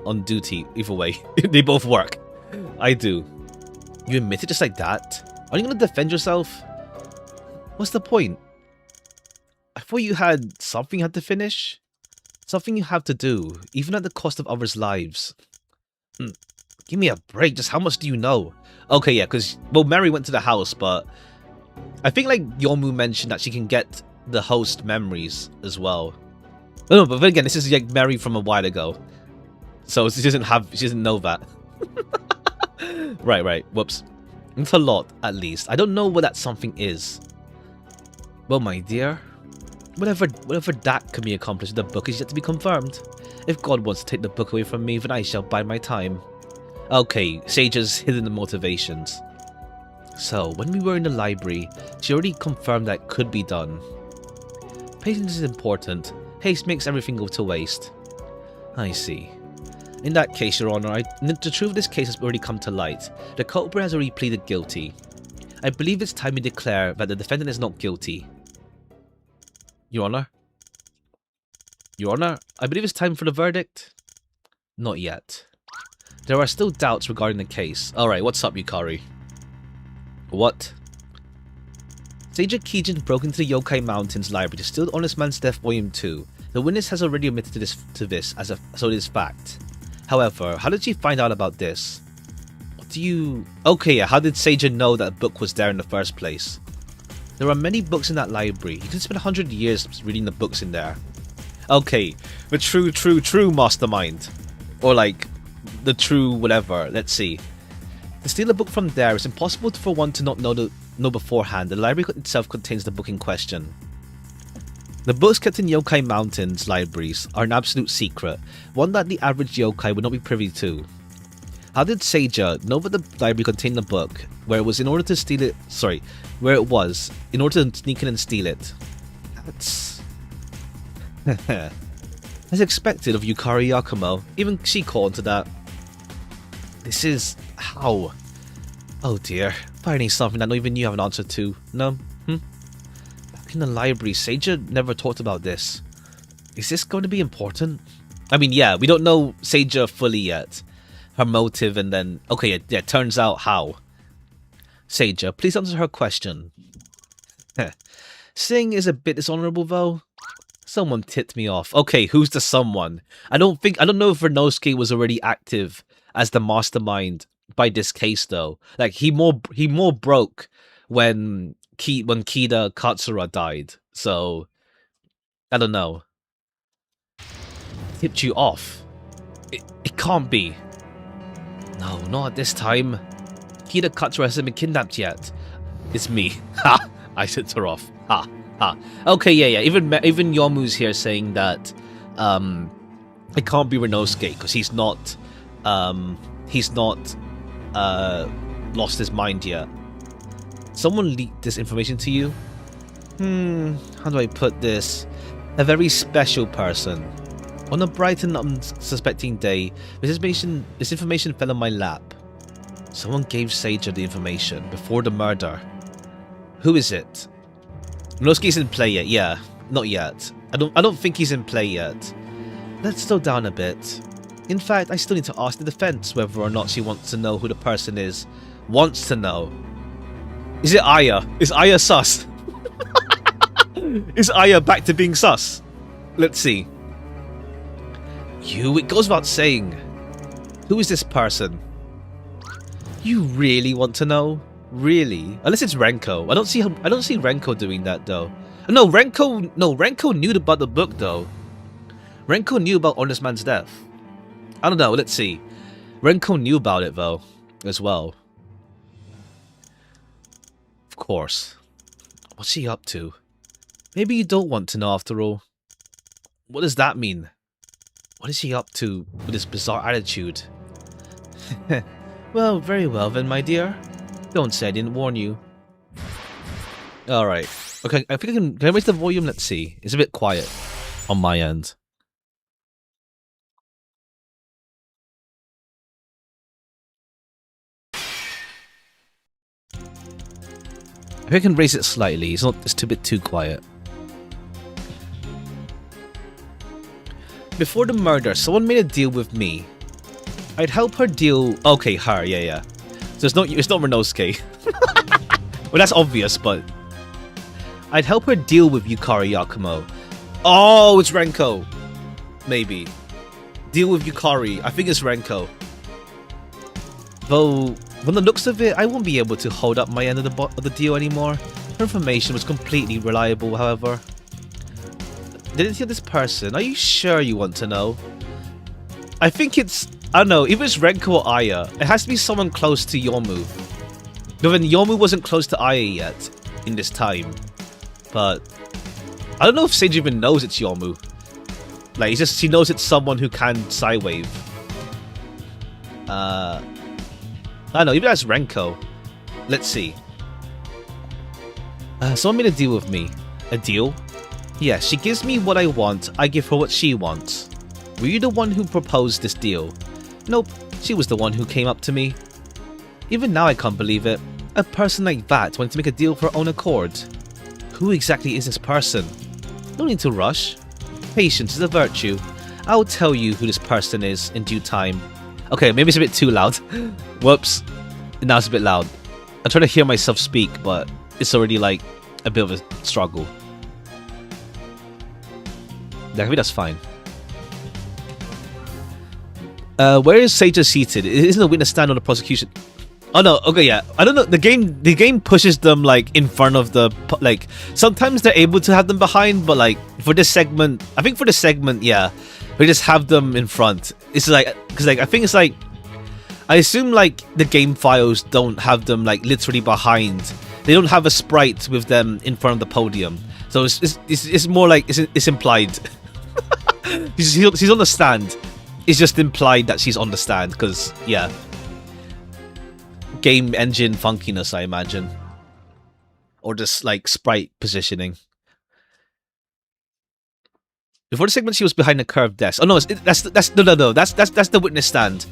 On duty, either way. They both work. I do. You admit it just like that? Are you going to defend yourself? What's the point? I thought you had something you had to finish? Something you have to do, even at the cost of others' lives. Give me a break, just how much do you know? Okay, yeah, because, well, Mary went to the house, but I think, like, Yomu mentioned that she can get the host memories as well. No, but then again, this is, like, Mary from a while ago. So she doesn't know that. Right, whoops. It's a lot, at least. I don't know what that something is. Well, my dear, whatever that can be accomplished, the book is yet to be confirmed. If God wants to take the book away from me, then I shall bide my time. Okay, Sage's hidden the motivations. So, when we were in the library, she already confirmed that it could be done. Patience is important. Haste makes everything go to waste. I see. In that case, Your Honor, the truth of this case has already come to light. The culprit has already pleaded guilty. I believe it's time we declare that the defendant is not guilty. Your Honor? Your Honor, I believe it's time for the verdict. Not yet. There are still doubts regarding the case. Alright, what's up, Yukari? What? Sage Kijin broke into the Yokai Mountains library to steal Honest Man's Death Volume 2. The witness has already admitted to this so it is fact. However, how did she find out about this? What do you... Okay, yeah, how did Seija know that a book was there in the first place? There are many books in that library. You can spend 100 years reading the books in there. Okay, the true mastermind. Or like, the true whatever. Let's see. To steal a book from there, it's impossible for one to not know beforehand. The library itself contains the book in question. The books kept in Yokai Mountains libraries are an absolute secret, one that the average yokai would not be privy to. How did Seija know that the library contained the book, where it was in order to steal it? Sorry, where it was in order to sneak in and steal it? That's as expected of Yukari Yakumo. Even she caught onto that. This is how. Oh dear, finding something that not even you have an answer to. No. In the library, Seija never talked about this. Is this going to be important? I mean, yeah, we don't know Seija fully yet. Her motive and then... Okay, yeah, turns out how. Seija, please answer her question. Sing is a bit dishonorable though. Someone tipped me off. Okay, who's the someone? I don't know if Rinosuke was already active as the mastermind by this case though. Like, he more broke when Kida Katsura died. So I don't know. Tipped you off. It can't be. No, not at this time. Kida Katsura hasn't been kidnapped yet. It's me. Ha! I tipped her off. Ha! Ha! Okay, yeah. Even Yomu's here saying that it can't be Renosuke because he's not lost his mind yet. Someone leaked this information to you? How do I put this? A very special person. On a bright and unsuspecting day, this information fell on my lap. Someone gave Seija the information before the murder. Who is it? Renosuke's in play yet? Yeah, not yet. I don't think he's in play yet. Let's slow down a bit. In fact, I still need to ask the defense whether or not she wants to know who the person is. Wants to know. Is it Aya? Is Aya sus? Is Aya back to being sus? Let's see. It goes without saying. Who is this person? You really want to know? Really? Unless it's Renko. I don't see Renko doing that though. No, Renko knew about the book though. Renko knew about Honest Man's death. I don't know, let's see. Renko knew about it though, as well. Of course. What's he up to? Maybe you don't want to know after all. What does that mean? What is he up to with this bizarre attitude? Well, very well then, my dear. Don't say I didn't warn you. Alright. Okay, I think can I raise the volume? Let's see. It's a bit quiet on my end. I think I can raise it slightly. It's a bit too quiet. Before the murder, someone made a deal with me. I'd help her deal. Okay, her, yeah. So it's not Renosuke. Well, that's obvious, but I'd help her deal with Yukari Yakumo. Oh, it's Renko. Maybe. Deal with Yukari. I think it's Renko. Though, from the looks of it, I won't be able to hold up my end of the deal anymore. Her information was completely reliable, however. Didn't hear this person. Are you sure you want to know? I think it's... I don't know. If it's Renko or Aya, it has to be someone close to Yomu. But then Yomu wasn't close to Aya yet in this time. But I don't know if Seiji even knows it's Yomu. Like, she knows it's someone who can Psywave. I don't know. Maybe that's Renko. Let's see. Someone made a deal with me. A deal? Yes, she gives me what I want. I give her what she wants. Were you the one who proposed this deal? Nope, she was the one who came up to me. Even now I can't believe it. A person like that wanted to make a deal for her own accord. Who exactly is this person? No need to rush. Patience is a virtue. I'll tell you who this person is in due time. Okay, maybe it's a bit too loud. Whoops. Now it's a bit loud. I'm trying to hear myself speak, but it's already like a bit of a struggle. Yeah, I think that's fine. Where is Seija seated? Isn't the witness stand on the prosecution? Oh no, okay, yeah. I don't know. The game pushes them like in front of the like. Sometimes they're able to have them behind, but like for this segment, I think for this segment, yeah, we just have them in front. It's like because like I think it's like I assume like the game files don't have them like literally behind. They don't have a sprite with them in front of the podium, so it's more like it's implied. She's on the stand. It's just implied that she's on the stand because, yeah. Game engine funkiness, I imagine. Or just, like, sprite positioning. Before the segment, she was behind a curved desk. Oh, no, that's the witness stand.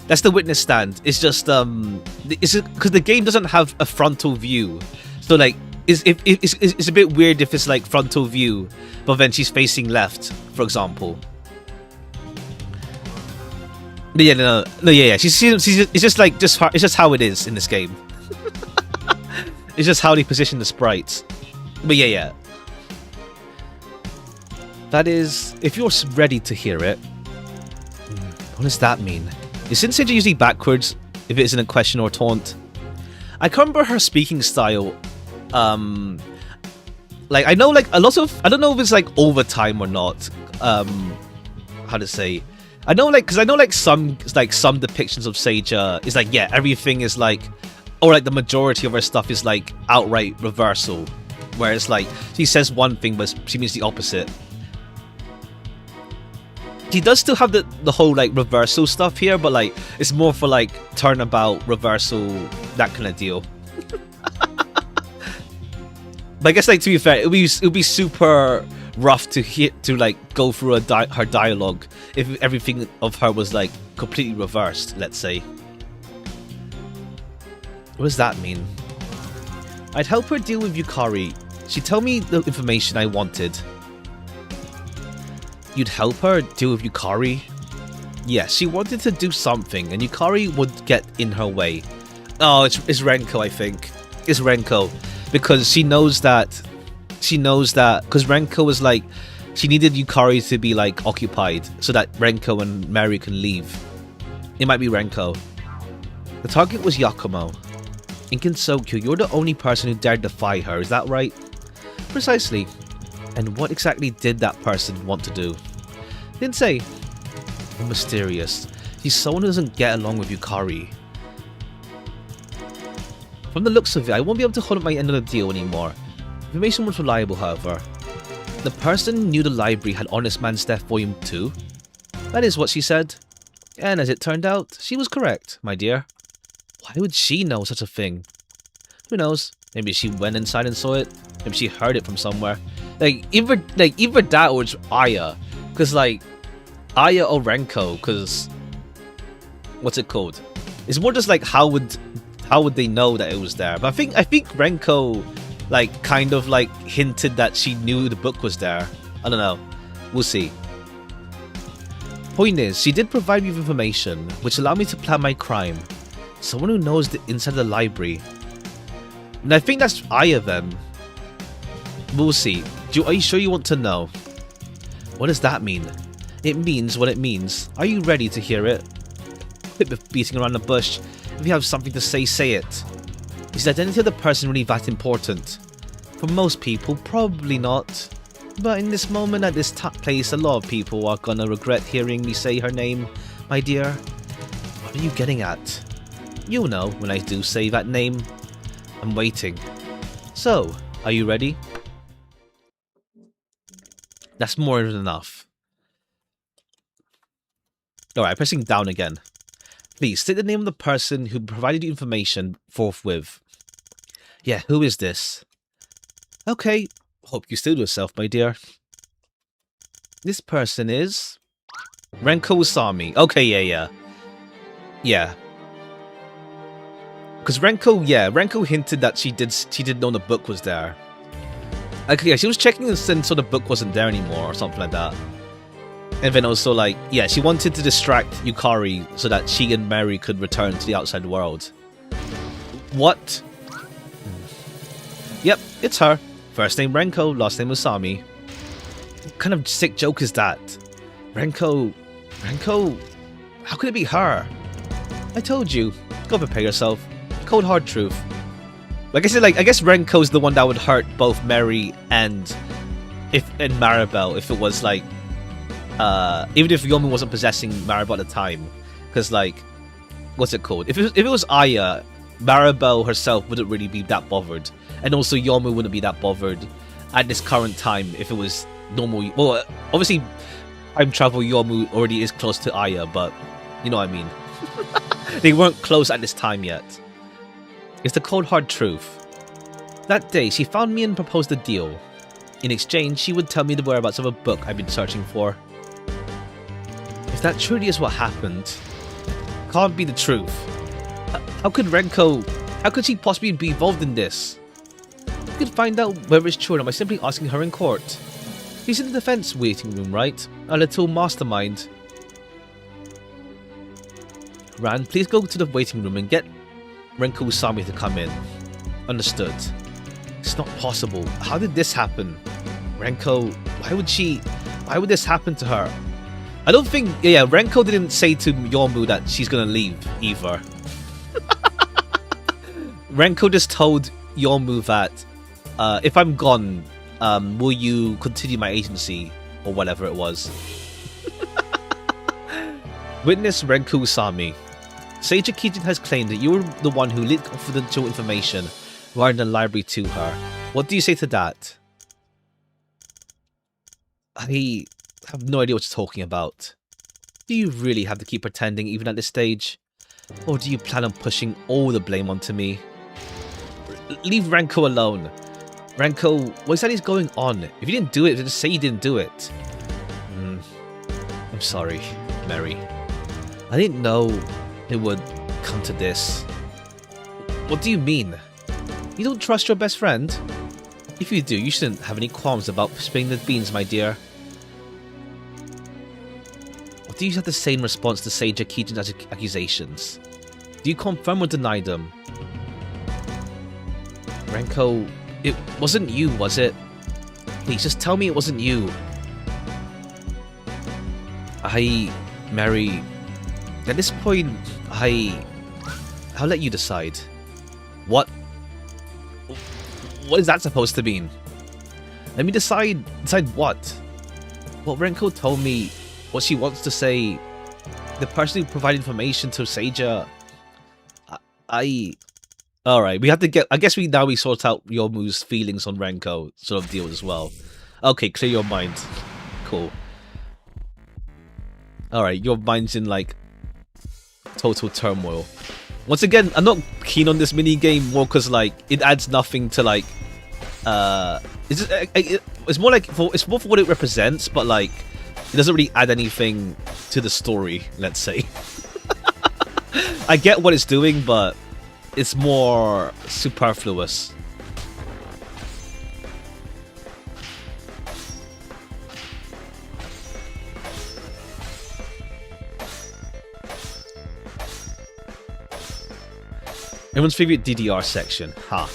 That's the witness stand. It's just, it's because the game doesn't have a frontal view. So, like, it's a bit weird if it's, like, frontal view, but then she's facing left, for example. But yeah, no, yeah. It's just like it's just how it is in this game. It's just how they position the sprites. But yeah. That is, if you're ready to hear it. What does that mean? Is Sensei usually backwards if it isn't a question or taunt? I can't remember her speaking style Like I know like a lot of, I don't know if it's like overtime or not. How to say? I know like, because I know like some depictions of Seiya is like, yeah, everything is like, or like the majority of her stuff is like outright reversal, where it's like she says one thing but she means the opposite. He does still have the whole like reversal stuff here, but like it's more for like turnabout, reversal, that kind of deal. But I guess like, to be fair, it would be super rough to like go through her dialogue if everything of her was like completely reversed, let's say. What does that mean? I'd help her deal with Yukari. She'd tell me the information I wanted. You'd help her deal with Yukari? Yes, she wanted to do something, and Yukari would get in her way. Oh, it's Renko, I think. It's Renko. Because she knows that, because Renko was like, she needed Yukari to be like occupied, so that Renko and Mary can leave. It might be Renko. The target was Yakumo. In Kinsokyo, you're the only person who dared defy her, is that right? Precisely. And what exactly did that person want to do? Didn't say. Mysterious. He's someone who doesn't get along with Yukari. From the looks of it, I won't be able to hold up my end of the deal anymore. Information was reliable, however. The person knew the library had Honest Man's Death Volume 2. That is what she said. And as it turned out, she was correct, my dear. Why would she know such a thing? Who knows? Maybe she went inside and saw it. Maybe she heard it from somewhere. Either that or it's Aya. Because like, Aya or Renko, because what's it called? It's more just like how would they know that it was there? But I think Renko like kind of like hinted that she knew the book was there. I don't know. We'll see. Point is, she did provide me with information which allowed me to plan my crime. Someone who knows the inside of the library. And I think that's Aya then. We'll see. Are you sure you want to know? What does that mean? It means what it means. Are you ready to hear it? Quit beating around the bush. If you have something to say, say it. Is the identity of the person really that important? For most people, probably not. But in this moment, at this place, a lot of people are gonna regret hearing me say her name, my dear. What are you getting at? You'll know when I do say that name. I'm waiting. So, are you ready? That's more than enough. Alright, pressing down again. Please, state the name of the person who provided you information forthwith. Yeah, who is this? Okay, hope you still yourself, my dear. This person is... Renko Usami. Okay, yeah. Because Renko hinted that she did know the book was there. Okay, yeah, she was checking and so the book wasn't there anymore or something like that. And then also like, yeah, she wanted to distract Yukari so that she and Mary could return to the outside world. What? Yep, it's her. First name Renko, last name Usami. What kind of sick joke is that? Renko, how could it be her? I told you, go prepare yourself. Cold hard truth. Like I said, I guess Renko's the one that would hurt both Mary and Maribel if it was like, even if Yomu wasn't possessing Maribel at the time, because like, what's it called? If it was Aya, Maribel herself wouldn't really be that bothered, and also Yomu wouldn't be that bothered at this current time if it was normal. Well, obviously, time travel Yomu already is close to Aya, but you know what I mean. They weren't close at this time yet. It's the cold hard truth. That day, she found me and proposed a deal. In exchange, she would tell me the whereabouts of a book I've been searching for. If that truly is what happened, can't be the truth. How could she possibly be involved in this? You could find out whether it's true or not by simply asking her in court. She's in the defense waiting room, right? A little mastermind. Ran, please go to the waiting room and get Renko Usami to come in. Understood. It's not possible. How did this happen? Renko, why would this happen to her? I don't think, yeah, Renko didn't say to Yomu that she's gonna leave either. Renko just told Yomu that if I'm gone, will you continue my agency or whatever it was? Witness Renku Usami. Sage Kijin has claimed that you were the one who leaked confidential information regarding the library to her. What do you say to that? I have no idea what you're talking about. Do you really have to keep pretending even at this stage? Or do you plan on pushing all the blame onto me? Leave Renko alone. Renko, what exactly is going on? If you didn't do it, just say you didn't do it. I'm sorry, Mary. I didn't know it would come to this. What do you mean? You don't trust your best friend? If you do, you shouldn't have any qualms about spilling the beans, my dear. What do you have to say in response to Sage Kijin's accusations? Do you confirm or deny them? Renko, it wasn't you, was it? Please, just tell me it wasn't you. Mary... At this point, I'll let you decide. What? What is that supposed to mean? Let me decide... Decide what? Well, Renko told me what she wants to say. The person who provided information to Seija... Alright, we have to get... I guess we sort out Yomu's feelings on Renko sort of deal as well. Okay, clear your mind. Cool. Alright, your mind's in, like, total turmoil. Once again, I'm not keen on this mini game more because, like, it adds nothing to, like, it's more like it's more for what it represents, but like it doesn't really add anything to the story, let's say. I get what it's doing, but it's more superfluous. Everyone's favorite DDR section. Ha.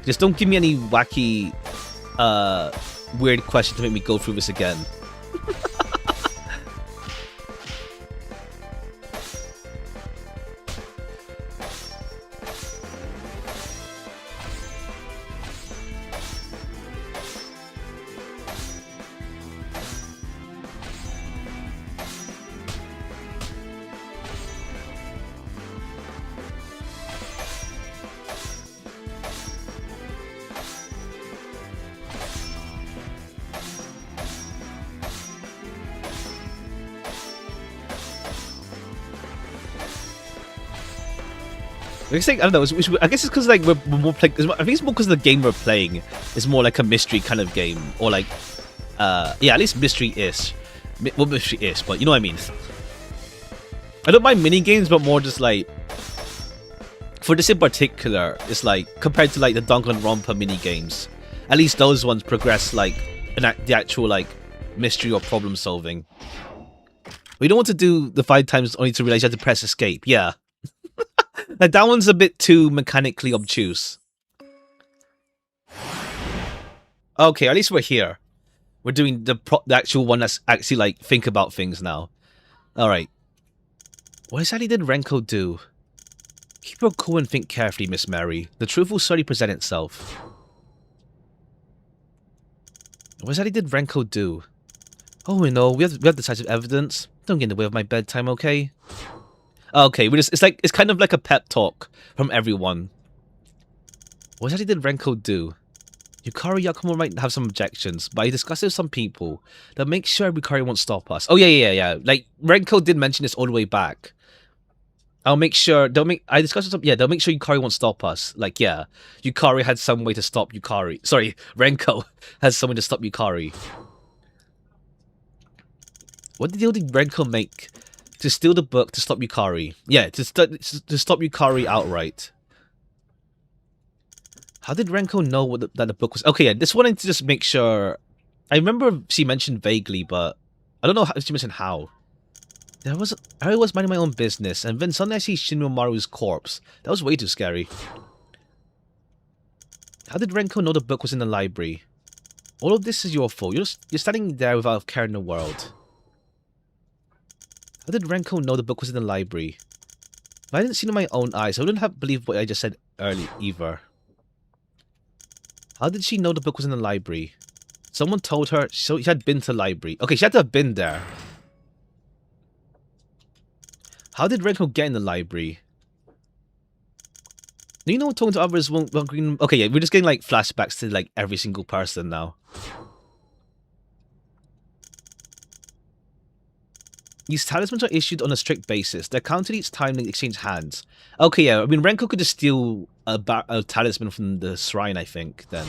Just don't give me any wacky, weird question to make me go through this again. I don't know. I guess it's because like we're more playing. I think it's more because the game we're playing is more like a mystery kind of game, or like, yeah, at least mystery-ish. Well, mystery-ish, but you know what I mean. I don't mind mini games, but more just like for this in particular, it's like compared to like the Danganronpa mini games. At least those ones progress like the actual like mystery or problem solving. We don't want to do the 5 times only to realize you have to press escape. Yeah. Like, that one's a bit too mechanically obtuse. Okay, at least we're here. We're doing the actual one that's actually, like, think about things now. Alright. What exactly did Renko do? Keep your cool and think carefully, Miss Mary. The truth will surely present itself. What exactly did Renko do? Oh, we know. We have decisive evidence. Don't get in the way of my bedtime, okay? Okay, it's kind of like a pep talk from everyone. What exactly did Renko do? Yukari Yakumo might have some objections, but I discussed it with some people. They'll make sure Yukari won't stop us. Oh yeah. Like Renko did mention this all the way back. I'll make sure they'll make sure Yukari won't stop us. Like, yeah. Yukari had some way to stop Yukari. Sorry, Renko has some way to stop Yukari. What deal did Renko make? To steal the book to stop Yukari. Yeah, to stop Yukari outright. How did Renko know that the book was... Okay, yeah, this one I need to just make sure... I remember she mentioned vaguely, but... I don't know if she mentioned how. I was minding my own business, and then suddenly I see Shinnomaru's corpse. That was way too scary. How did Renko know the book was in the library? All of this is your fault. You're standing there without a care in the world. How did Renko know the book was in the library? If I didn't see it in my own eyes, I wouldn't have believed what I just said earlier either. How did she know the book was in the library? Someone told her she had been to the library. Okay, she had to have been there. How did Renko get in the library? You know, talking to others won't... Okay, yeah, we're just getting like flashbacks to like every single person now. These talismans are issued on a strict basis. They're counted each time they exchange hands. Okay, yeah, I mean, Renko could just steal a talisman from the shrine, I think, then.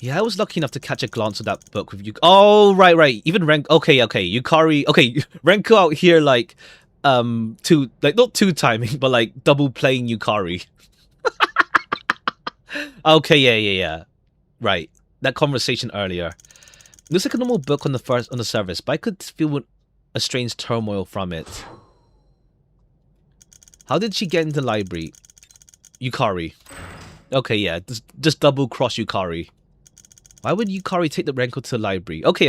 Yeah, I was lucky enough to catch a glance of that book with you. Oh, right. Even Renko... Okay. Yukari... Okay, Renko out here, like, not two-timing, but, like, double playing Yukari. Okay, yeah. Right. That conversation earlier. Looks like a normal book on the surface, but I could feel a strange turmoil from it. How did she get into the library? Yukari. Okay, yeah, just double cross Yukari. Why would Yukari take the Renko to the library? Okay,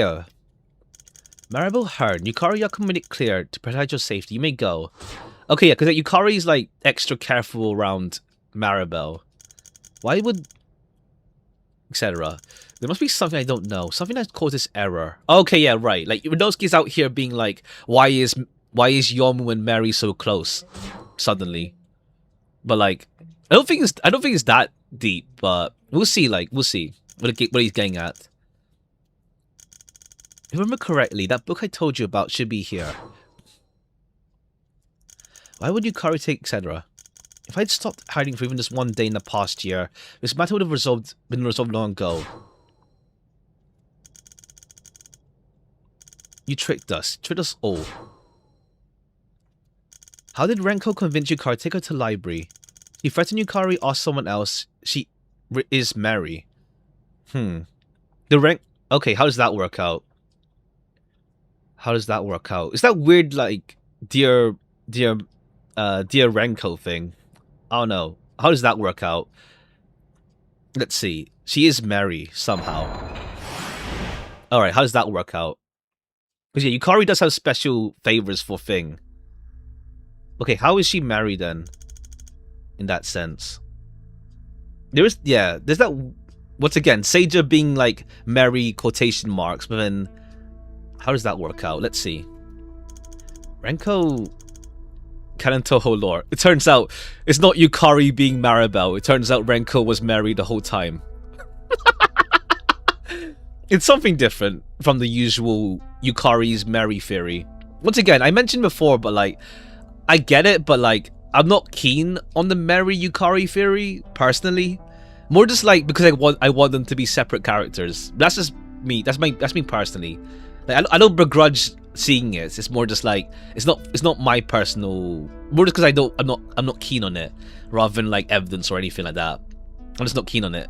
Maribel Hearn, Yukari, I can make it clear to protect your safety. You may go. Okay, yeah, because Yukari is like extra careful around Maribel. Why would... etc. There must be something I don't know. Something that caused this error. Okay, yeah, right. Like, Inosuke's out here being like, why is Yomu and Mary so close? Suddenly. But like, I don't think it's that deep, but we'll see, we'll see what he's getting at. If I remember correctly, that book I told you about should be here. Why would Yukari take etc.? If I'd stopped hiding for even just one day in the past year, this matter would have been resolved long ago. You tricked us all. How did Renko convince Yukari to take her to the library? He threatened Yukari or someone else. She is Mary. Okay, how does that work out? Is that weird, like, dear Renko thing? I don't know. How does that work out? Let's see. She is Mary somehow. Alright, how does that work out? Because yeah, Yukari does have special favors for Thing. Okay, how is she Mary then? In that sense. There's that... Once again, Seija being like Mary quotation marks, but then... How does that work out? Let's see. Renko... Canon Touhou lore. It turns out it's not Yukari being Maribel. It turns out Renko was Mary the whole time. It's something different from the usual Yukari's Mary theory. Once again, I mentioned before, but like, I get it, but like, I'm not keen on the Mary Yukari theory, personally. More just like, because I want them to be separate characters. That's just me. That's me personally. Like, I don't begrudge seeing it. It's more just like, it's not my personal... More just because I'm not keen on it, rather than like evidence or anything like that. I'm just not keen on it.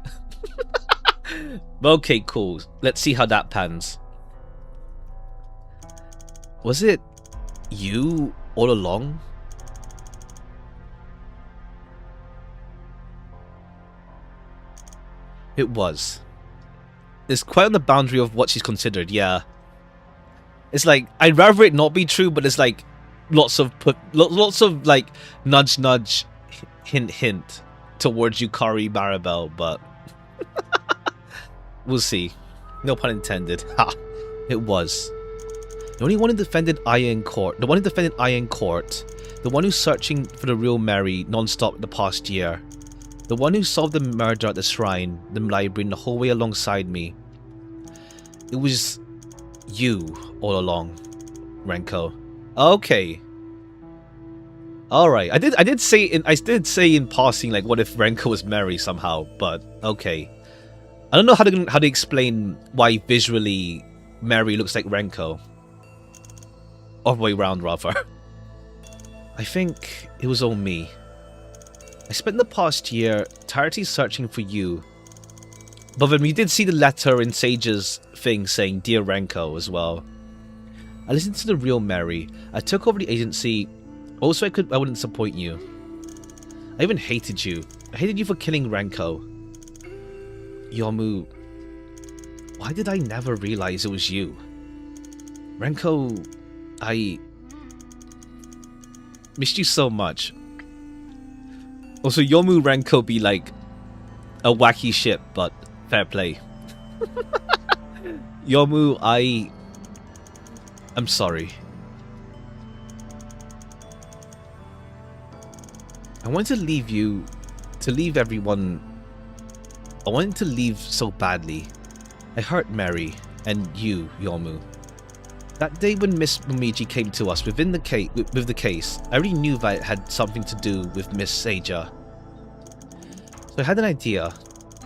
But okay, cool. Let's see how that pans. Was it you all along? It was. It's quite on the boundary of what she's considered, yeah. It's like, I'd rather it not be true, but it's like lots of like nudge, hint towards Yukari Maribel, but we'll see. No pun intended. Ha! It was. The only one who defended Aya in court. The one who defended Aya in court. The one who's searching for the real Mary non-stop the past year. The one who solved the murder at the shrine, the library, and the whole way alongside me. It was you all along, Renko. Okay. Alright. I did say in passing, like, what if Renko was Mary somehow, but okay. I don't know how to explain why visually Mary looks like Renko. Or the way around, rather. I think it was all me. I spent the past year entirely searching for you. But then we did see the letter in Sage's thing saying Dear Renko as well. I listened to the real Mary. I took over the agency. Also, I wouldn't disappoint you. I even hated you. I hated you for killing Renko. Yomu, why did I never realize it was you? Renko I missed you so much. Also, Yomu Renko be like a wacky ship, but fair play. Yomu, I'm sorry. I wanted to leave you, to leave everyone. I wanted to leave so badly. I hurt Mary and you, Yomu. That day when Miss Momiji came to us with the case, I already knew that it had something to do with Miss Seija. So I had an idea.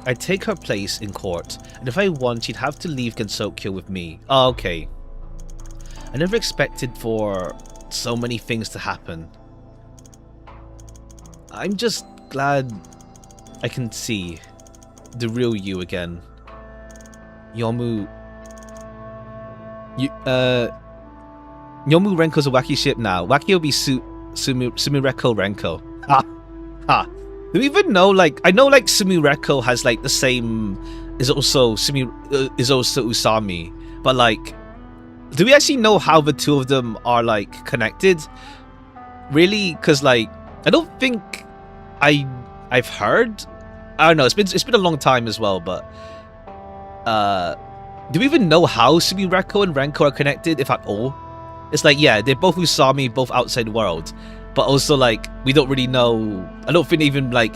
I'd take her place in court, and if I won, she'd have to leave Gensokyo with me. Oh, okay. I never expected for so many things to happen. I'm just glad I can see the real you again. Yomu... Yomu Renko's a wacky ship now. Wacky will be Sumireko Renko. Ha! Ha! Do we even know, like... I know, like, Sumireko has, like, the same... Is also Usami. But, like... Do we actually know how the two of them are, like, connected? Really? Because, like... I don't think I've heard... I don't know, it's been a long time as well, but... do we even know how Sumireko and Renko are connected, if at all? It's like, yeah, they're both Usami, both outside world. But also, like, we don't really know... I don't think they even, like,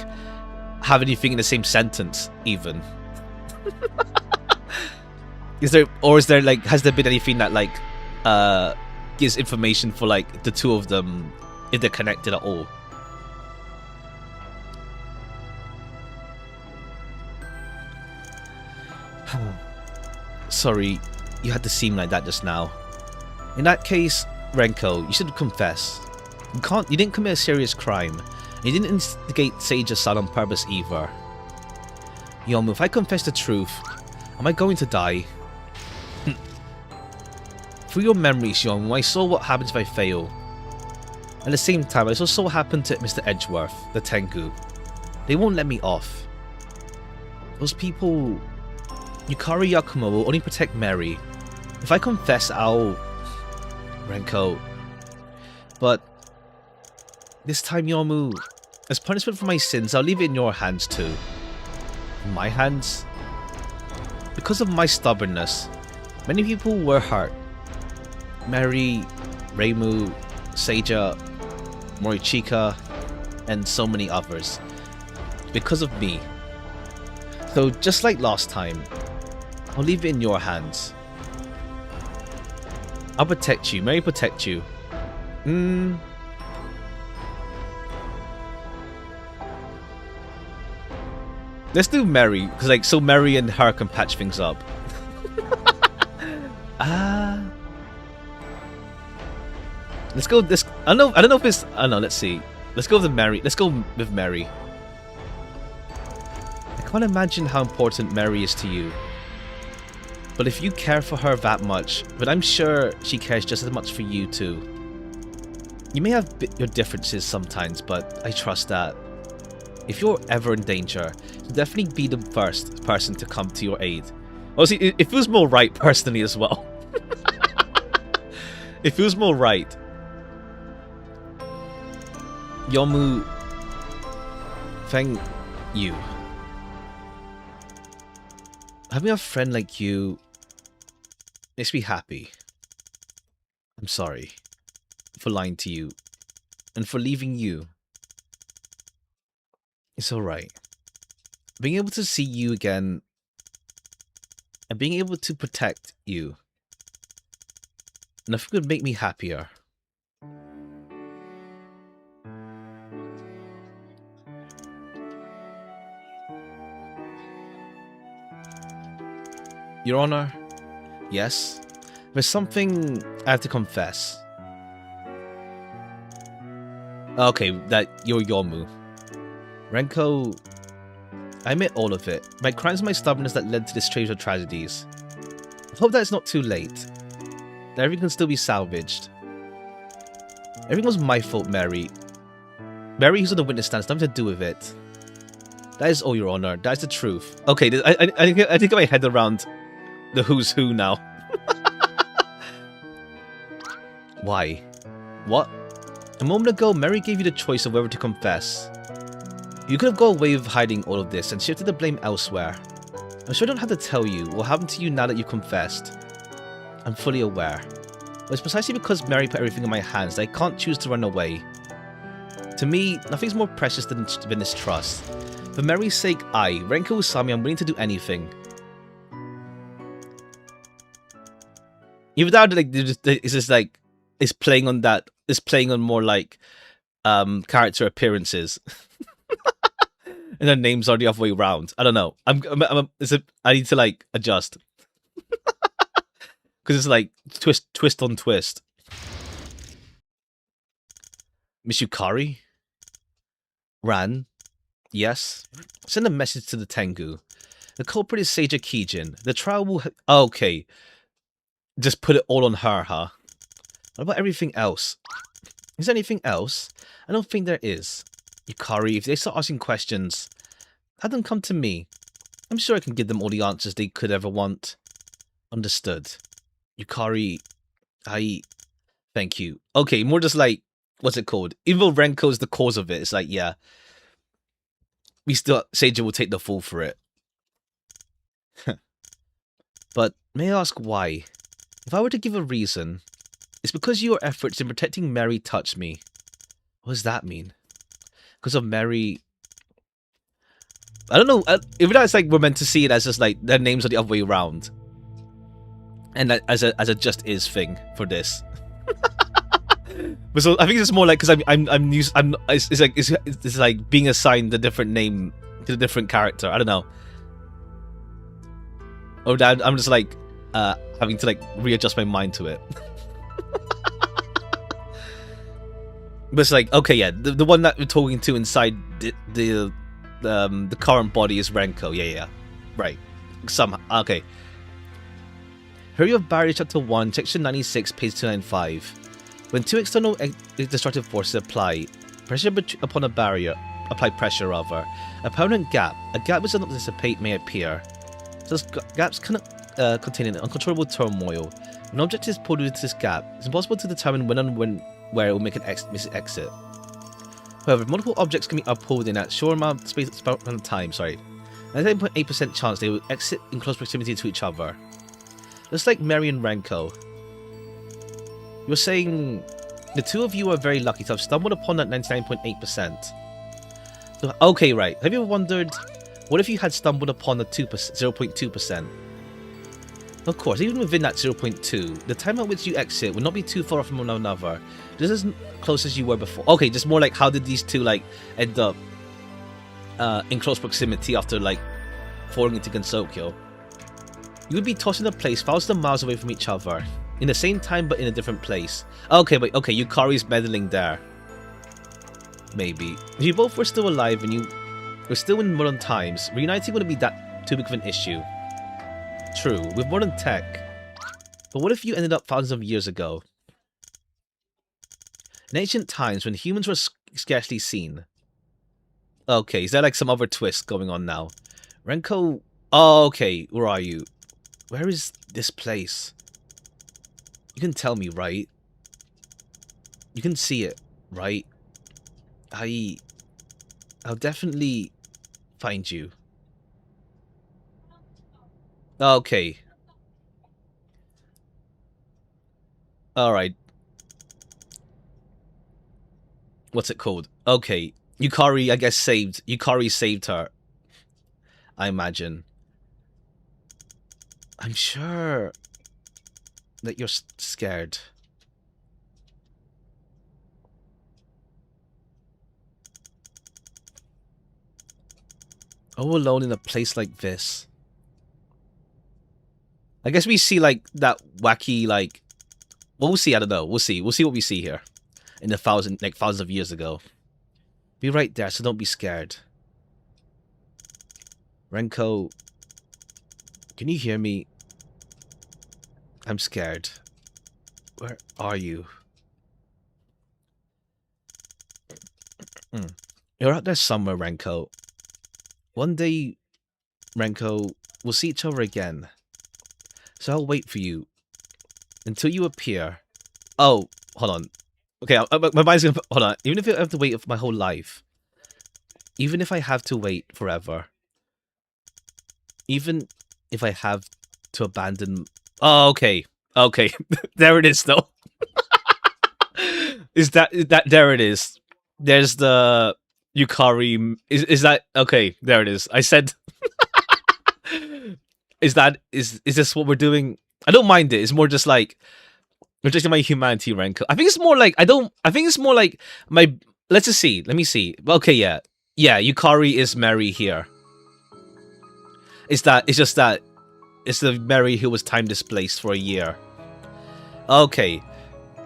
have anything in the same sentence, even. Is there... Or is there, like... Has there been anything that, like... gives information for, like, the two of them, if they're connected at all? Sorry, you had to seem like that just now. In that case, Renko, you should confess. You didn't commit a serious crime. And you didn't instigate Seija-san on purpose either. Yomu, if I confess the truth, am I going to die? Through your memories, Yomu, I saw what happens if I fail. At the same time, I saw what happened to Mr. Edgeworth, the Tengu. They won't let me off. Those people... Yukari Yakumo will only protect Mary. If I confess, I'll... Renko. But... This time, Yomu, as punishment for my sins, I'll leave it in your hands too. In my hands? Because of my stubbornness, many people were hurt. Mary, Reimu, Seija, Morichika, and so many others. Because of me. So just like last time, I'll leave it in your hands. I'll protect you. Mary protect you. Let's do Mary, because like so Mary and her can patch things up. Let's go this I don't know if it's I don't know, let's see. Let's go with Mary. Let's go with Mary. I can't imagine how important Mary is to you. But if you care for her that much, but I'm sure she cares just as much for you too. You may have your differences sometimes, but I trust that if you're ever in danger, you'll definitely be the first person to come to your aid. Honestly, it feels more right personally as well. It feels more right. Yomu, thank you. Having a friend like you makes me happy. I'm sorry for lying to you and for leaving you. It's alright. Being able to see you again and being able to protect you, nothing could make me happier. Your Honor, yes, there's something I have to confess. Okay, that you're Yomu. Renko, I admit all of it. My crimes and my stubbornness that led to this strange of tragedies. I hope that it's not too late. That everything can still be salvaged. Everything was my fault, Mary. Mary, who's on the witness stand, has nothing to do with it. That is all, Your Honor. That is the truth. Okay, I think my head around the who's who now. Why? What? A moment ago, Mary gave you the choice of whether to confess. You could have gone away with hiding all of this and shifted the blame elsewhere. I'm sure I don't have to tell you what happened to you now that you confessed. I'm fully aware. But it's precisely because Mary put everything in my hands that I can't choose to run away. To me, nothing's more precious than this trust. For Mary's sake, Renko Usami, I'm willing to do anything. Even though like it's just like it's playing on that, it's playing on more like character appearances. And their names are the other way around. I don't know. I need to like adjust. Because it's like twist on twist. Miss Yukari? Ran? Yes? Send a message to the Tengu. The culprit is Seija Kijin. The trial will... okay. Just put it all on her, huh? What about everything else? Is there anything else? I don't think there is. Yukari, if they start asking questions, have them come to me. I'm sure I can give them all the answers they could ever want. Understood. Yukari, thank you. Okay, more just like, what's it called? Even though Renko's the cause of it, it's like, yeah. Seija will take the fall for it. But may I ask why? If I were to give a reason, it's because your efforts in protecting Mary touched me. What does that mean? Because of Mary... I don't know, even though it's like we're meant to see it as just like their names are the other way around. And that as a just is thing for this. But so I think it's more like because it's like being assigned a different name to a different character. I don't know. Or that I'm just like having to like readjust my mind to it. But it's like, okay, yeah, the one that we're talking to inside the current body is Renko. Yeah, right. Somehow, okay. Hurry of Barrier Chapter 1, Section 96, page 295. When two external destructive forces apply pressure upon a barrier, a permanent gap, a gap which does not dissipate, may appear. Those gaps contain an uncontrollable turmoil. When an object is pulled into this gap, it's impossible to determine when and where it will make an exit. However, multiple objects can be pulled in at short amount of space of time. 99.8% chance they will exit in close proximity to each other. Just like Mary and Renko. You're saying the two of you are very lucky to have stumbled upon that 99.8%. So, okay, right. Have you ever wondered, what if you had stumbled upon the 0.2%? Of course, even within that 0.2, the time at which you exit will not be too far from one another. Just as close as you were before. Okay, just more like how did these two like end up in close proximity after like falling into Gensokyo? You would be tossed in a place thousands of miles away from each other. In the same time, but in a different place. Okay, wait, okay, Yukari's meddling there. Maybe. If you both were still alive and you were still in modern times, reuniting wouldn't be that too big of an issue. True, with modern tech. But what if you ended up thousands of years ago? In ancient times, when humans were scarcely seen. Okay, is there like some other twist going on now? Renko... Oh, okay, where are you? Where is this place? You can tell me, right? You can see it, right? I'll definitely find you. Okay. Alright. What's it called? Okay. Yukari, I guess, Yukari saved her. I imagine. I'm sure that you're scared. All alone in a place like this. I guess we see like that wacky like... Well, we'll see, I don't know. We'll see. We'll see what we see here. In the thousands of years ago. Be right there, so don't be scared. Renko... Can you hear me? I'm scared. Where are you? You're out there somewhere, Renko. One day, Renko, we'll see each other again. So I'll wait for you. Until you appear. Oh, hold on. Okay, my mind's gonna... Hold on. Even if I have to wait my whole life. Even if I have to wait forever. Even if I have to abandon... Oh, okay. Okay. There it is, though. Is that... There it is. There's the... Yukari... Is that... Okay, there it is. I said... Is this what we're doing? I don't mind it. It's more just like... Rejecting my humanity rank. I think it's more like... I think it's more like... my... Let's just see. Let me see. Okay, yeah. Yeah, Yukari is Mary here. It's just that it's the Mary who was time displaced for a year. Okay,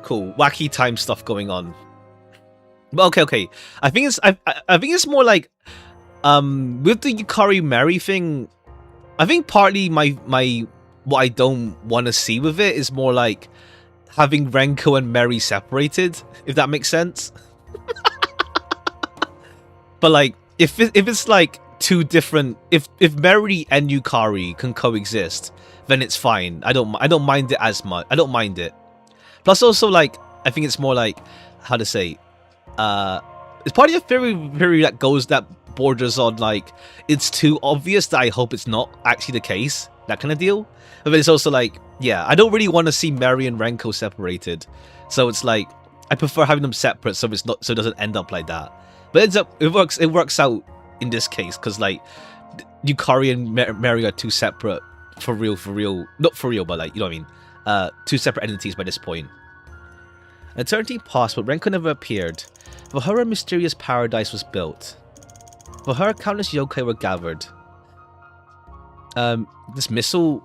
cool. Wacky time stuff going on. But okay. I think it's more like with the Yukari Mary thing. I think partly my what I don't want to see with it is more like having Renko and Mary separated, if that makes sense. But like if it's like two different, if Mary and Yukari can coexist, then it's fine. I don't mind it as much. I don't mind it. Plus also like I think it's more like, how to say, it's part of a theory that borders on like it's too obvious that I hope it's not actually the case, that kind of deal. But it's also like, yeah, I don't really want to see Mary and Renko separated, so it's like I prefer having them separate so it doesn't end up like that. But it works out in this case because like Yukari and Mary are two separate for real, not for real, but like, you know what I mean, two separate entities by this point. An eternity passed, but Renko never appeared. For her, a mysterious paradise was built. For her, countless yokai were gathered. This missile...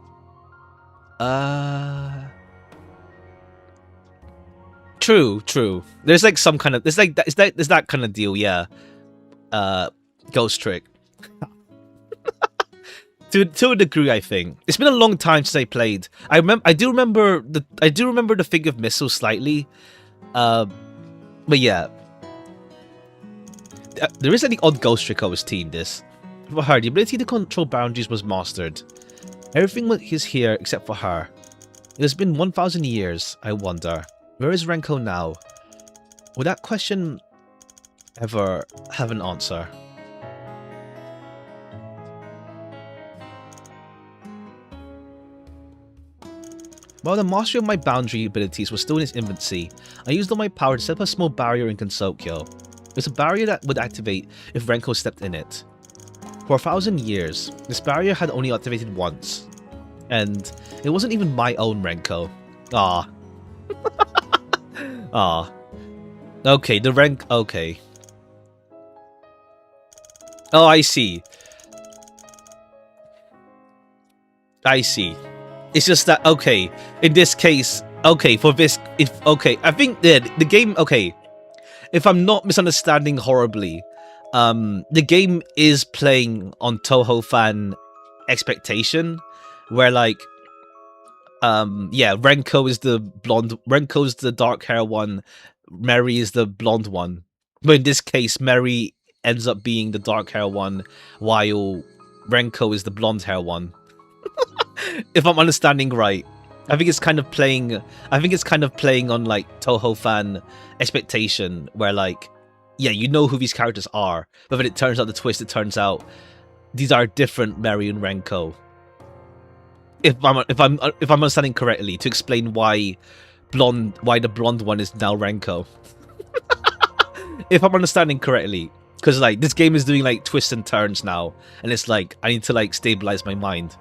True. There's like some kind of... There's that kind of deal, yeah. Ghost trick. To a degree, I think. It's been a long time since I played. I do remember the thing of missile slightly. But yeah. There is any odd ghost trick I was teeing this. For her, the ability to control boundaries was mastered. Everything is here except for her. It has been 1,000 years, I wonder. Where is Renko now? Will that question ever have an answer? While the mastery of my boundary abilities was still in its infancy, I used all my power to set up a small barrier in Kensokyo. It's a barrier that would activate if Renko stepped in it. For 1,000 years, this barrier had only activated once. And it wasn't even my own Renko. Ah. Ah. Okay, okay. Oh, I see. It's just that, okay, in this case, okay, for this, I think that the game, okay, if I'm not misunderstanding horribly, the game is playing on Touhou fan expectation, where like, yeah, Renko's the dark hair one, Mary is the blonde one, but in this case, Mary ends up being the dark hair one, while Renko is the blonde hair one. If I'm understanding right, I think it's kind of playing on like Touhou fan expectation, where like, yeah, you know who these characters are, but then it turns out it turns out these are different Mary and Renko. If I'm understanding correctly, to explain why the blonde one is now Renko. If I'm understanding correctly, because like this game is doing like twists and turns now, and it's like I need to like stabilize my mind.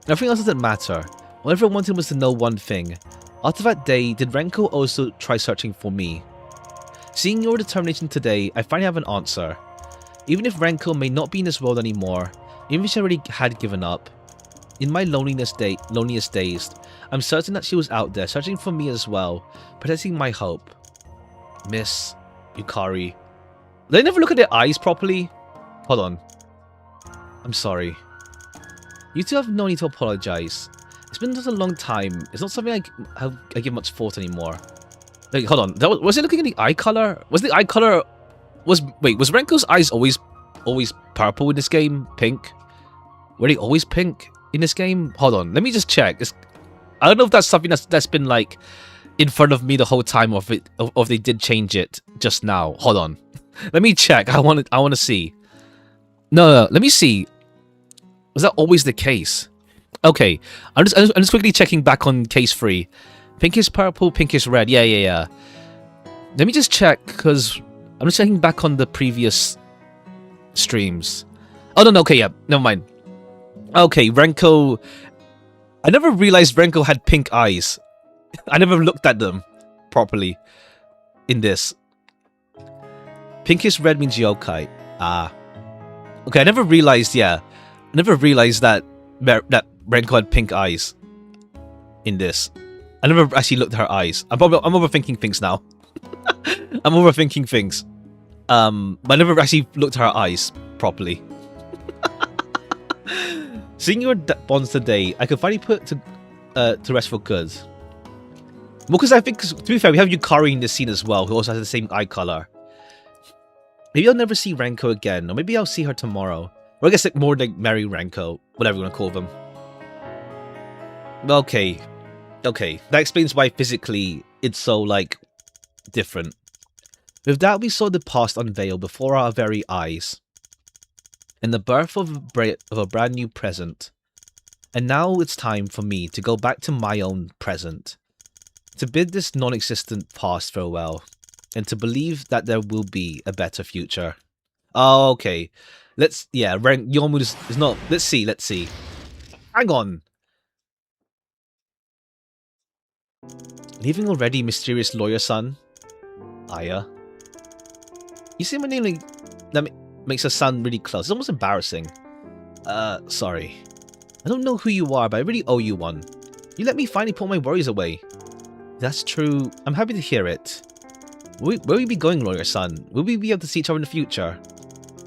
Everything else doesn't matter. All everyone wanted was to know one thing. After that day, did Renko also try searching for me? Seeing your determination today, I finally have an answer. Even if Renko may not be in this world anymore, even if she already had given up, in my loneliest days, I'm certain that she was out there, searching for me as well, protecting my hope. Miss Yukari. Did I never look at their eyes properly? Hold on. I'm sorry. You two have no need to apologize. It's been such a long time. It's not something I give much thought anymore. Like, hold on. Was it looking at the eye color? Was the eye color... was Renko's eyes always purple in this game? Pink? Were they always pink in this game? Hold on. Let me just check. I don't know if that's something that's been like in front of me the whole time, or if they did change it just now. Hold on. Let me check. I want to see. No, let me see. Was that always the case? Okay, I'm just quickly checking back on case 3. Pinkish purple, pinkish red. Yeah. Let me just check, because I'm just checking back on the previous streams. Oh, no, okay, yeah, never mind. Okay, Renko... I never realized Renko had pink eyes. I never looked at them properly in this. Pinkish red means yokai. Ah. Okay, I never realized, yeah. I never realized that Renko had pink eyes in this. I never actually looked at her eyes. I'm overthinking things now. I'm overthinking things. But I never actually looked at her eyes properly. Seeing your bonds today, I could finally put to rest for good. Well, because I think, to be fair, we have Yukari in this scene as well, who also has the same eye color. Maybe I'll never see Renko again, or maybe I'll see her tomorrow. Or I guess like more like Mary Renko, whatever you want to call them. Okay. That explains why physically it's so, like, different. With that, we saw the past unveil before our very eyes. And the birth of a brand new present. And now it's time for me to go back to my own present. To bid this non-existent past farewell. And to believe that there will be a better future. Oh, okay. Your mood is not... Let's see. Hang on. Leaving already, mysterious lawyer son? Aya. You say my name like... That makes us sound really close. It's almost embarrassing. Sorry. I don't know who you are, but I really owe you one. You let me finally put my worries away. That's true. I'm happy to hear it. Where will we be going, lawyer son? Will we be able to see each other in the future?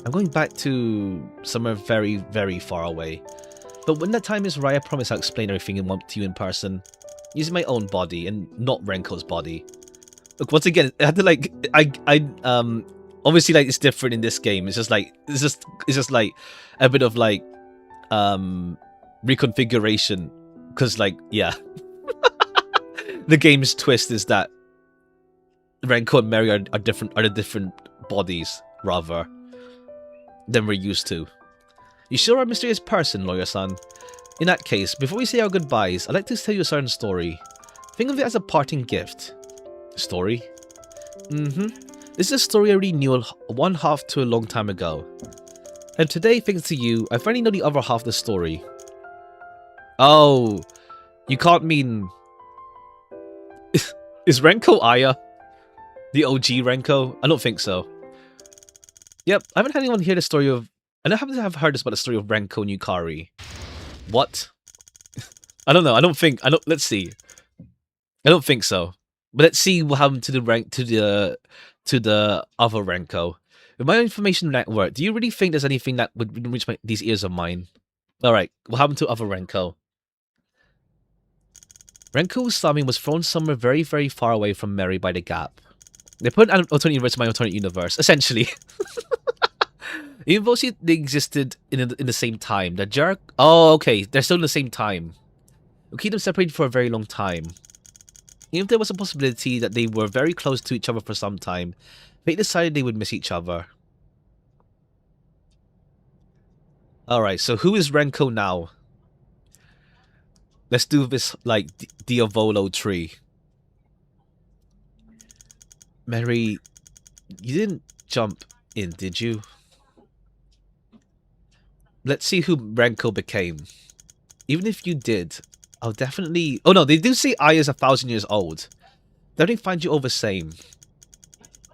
I'm going back to somewhere very, very far away. But when that time is right, I promise I'll explain everything to you in person. Using my own body and not Renko's body. Look, once again, I had to like obviously like it's different in this game. It's just like a bit of like reconfiguration. Because like, yeah. The game's twist is that Renko and Mary are the different bodies, rather, than we're used to. You sure are a mysterious person, lawyer-san. In that case, before we say our goodbyes, I'd like to tell you a certain story. Think of it as a parting gift. Story? This is a story I already knew one half to a long time ago. And today, thanks to you, I finally know the other half of the story. Oh, you can't mean... Is Renko Aya? The OG Renko? I don't think so. Yep, I haven't had anyone hear the story of... I don't happen to have heard this about the story of Renko and Yukari. What? I don't know. Let's see. I don't think so. But let's see what happened to the other Renko. With my information network, do you really think there's anything that would reach these ears of mine? Alright, what happened to other Renko? Renko Usami was thrown somewhere very, very far away from Mary by the gap. They put an alternate universe in my alternate universe, essentially. Even though they existed in the same time, the jerk... Oh, okay, they're still in the same time. We'll keep them separated for a very long time. Even if there was a possibility that they were very close to each other for some time, they decided they would miss each other. Alright, so who is Renko now? Let's do this, like, Diavolo tree. Mary, you didn't jump in, did you? Let's see who Renko became. Even if you did, I'll definitely... Oh no, they do say I is 1,000 years old. They don't find you all the same.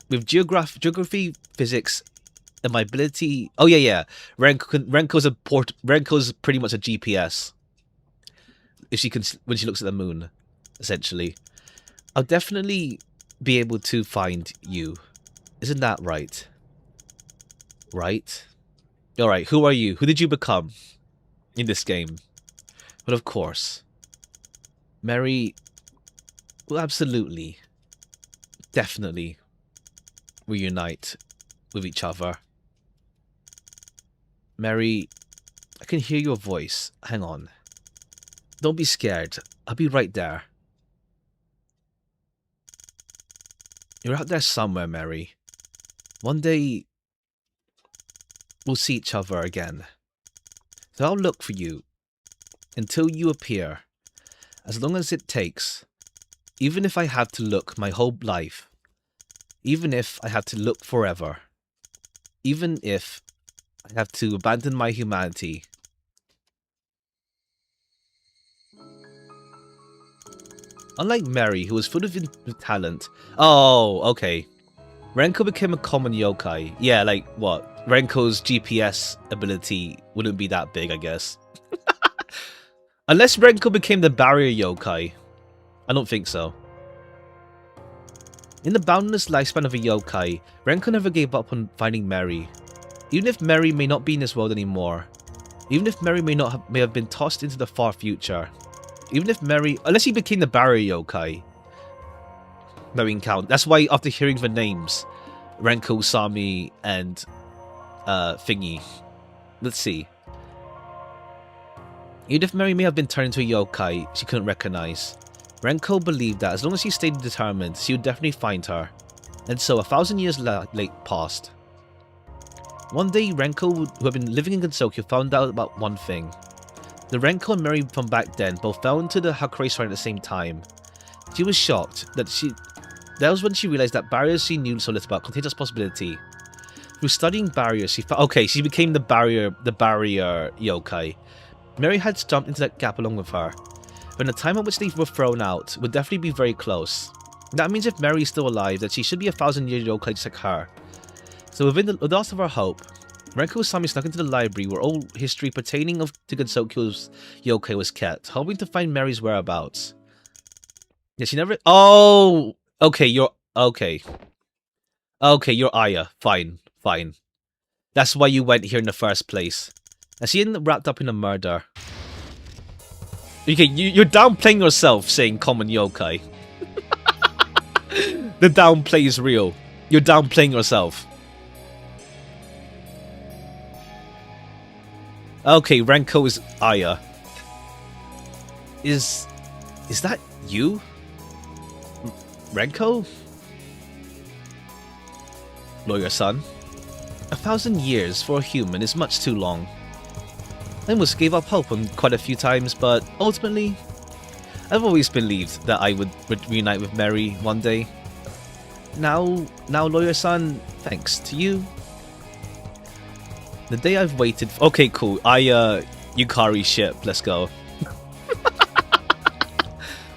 With geography, physics, and my ability... Oh yeah. Renko's pretty much a GPS. If she can, when she looks at the moon, essentially. I'll definitely be able to find you. Isn't that right? Right? Alright, who are you? Who did you become in this game? But of course, Mary will absolutely, definitely reunite with each other. Mary, I can hear your voice. Hang on. Don't be scared. I'll be right there. You're out there somewhere, Mary. One day, we'll see each other again. So I'll look for you until you appear, as long as it takes, even if I have to look my whole life, even if I have to look forever, even if I have to abandon my humanity. Unlike Mary, who was full of talent. Oh, okay. Renko became a common yokai. Yeah, like what? Renko's GPS ability wouldn't be that big, I guess. Unless Renko became the barrier yokai. I don't think so. In the boundless lifespan of a yokai, Renko never gave up on finding Mary. Even if Mary may not be in this world anymore. Even if Mary may have been tossed into the far future. Even if Mary... Unless he became the barrier yokai. That we can count. That's why after hearing the names, Renko, Sami, and Thingy. Let's see. Even if Mary may have been turned into a yokai she couldn't recognize, Renko believed that as long as she stayed determined, she would definitely find her. And so 1,000 years late passed. One day, Renko, who had been living in Gensokyo, found out about one thing. The Renko and Mary from back then both fell into the Hakurei Shrine at the same time. She was shocked that was when she realized that barriers she knew so little about contained this possibility. Through studying barriers, she found... Okay, she became the barrier yokai. Mary had jumped into that gap along with her. But the time at which they were thrown out would definitely be very close. That means if Mary is still alive, that she should be a 1,000-year yokai just like her. So within the last of her hope, Renko and Sami snuck into the library where all history pertaining to Gensokyo's yokai was kept, hoping to find Mary's whereabouts. Yeah, she never... Oh! Okay, you're... Okay. Okay, you're Aya. Fine. Fine. That's why you went here in the first place. And she ended up wrapped up in a murder. Okay, you're downplaying yourself saying common yokai. The downplay is real. You're downplaying yourself. Okay, Renko is Aya. Is that you? Renko? Lawyer son. 1,000 years for a human is much too long. I almost gave up hope on quite a few times, but ultimately, I've always believed that I would reunite with Mary one day. Now, lawyer son, thanks to you. The day I've waited for... Okay, cool. Yukari ship. Let's go.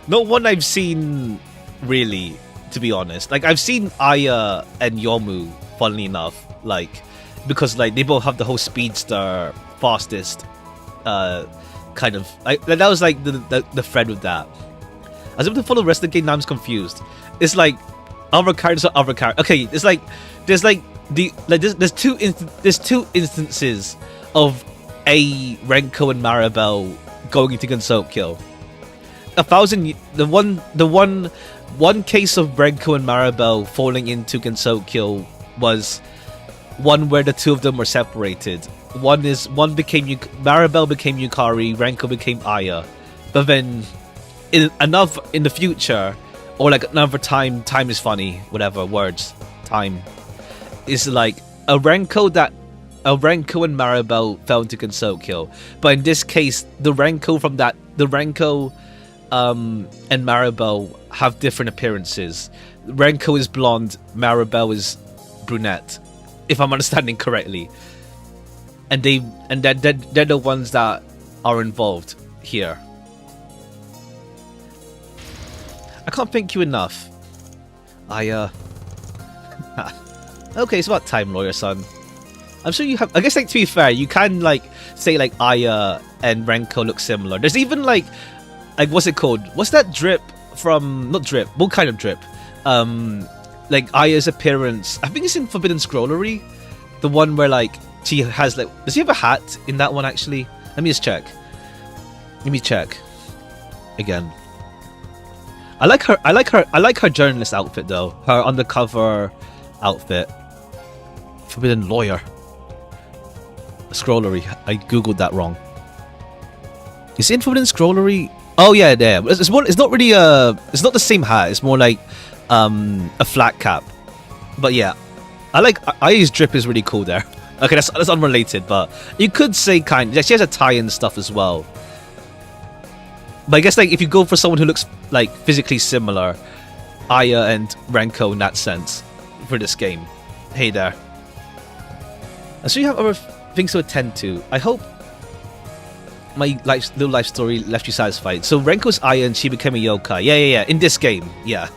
Not one I've seen, really, to be honest. Like, I've seen Aya and Yomu, funnily enough. Like, because, like, they both have the whole speedster, fastest, kind of... that was, like, the thread with that. I was able to follow the rest of the game, now I'm just confused. It's like, other characters are other characters. Okay, it's like, there's, like, there's two instances of a Renko and Maribel going into Gensokyo. 1,000. The one case of Renko and Maribel falling into Gensokyo was one where the two of them were separated. Maribel became Yukari, Renko became Aya. But then in the future, or like another time is funny, whatever words, time. Is like a Renko and Maribel fell into Gensokyo. But in this case, the Renko and Maribel have different appearances. Renko is blonde, Maribel is brunette, if I'm understanding correctly. And they're the ones that are involved here. I can't thank you enough. Okay, it's about time, lawyer son. I'm sure you have... I guess, like, to be fair, you can, like, say, like, Aya and Renko look similar. There's even, like, what's it called? What's that drip from... Not drip. What kind of drip? Like, Aya's appearance. I think it's in Forbidden Scrollery. The one where, like, she has, like... Does she have a hat in that one, actually? Let me just check. Let me check. Again. I like her journalist outfit, though. Her undercover outfit. Forbidden Lawyer. Scrollery. I googled that wrong. Is it in Forbidden Scrollery? Oh yeah, there. It's not really it's not the same hat. It's more like a flat cap. But yeah, I like Aya's drip is really cool there. Okay, that's unrelated, but you could say kind. Yeah, she has a tie and stuff as well. But I guess like if you go for someone who looks like physically similar, Aya and Renko in that sense for this game. Hey there. And so you have other things to attend to. I hope my little life story left you satisfied. So Renko's Aya and she became a yokai. Yeah. In this game, yeah.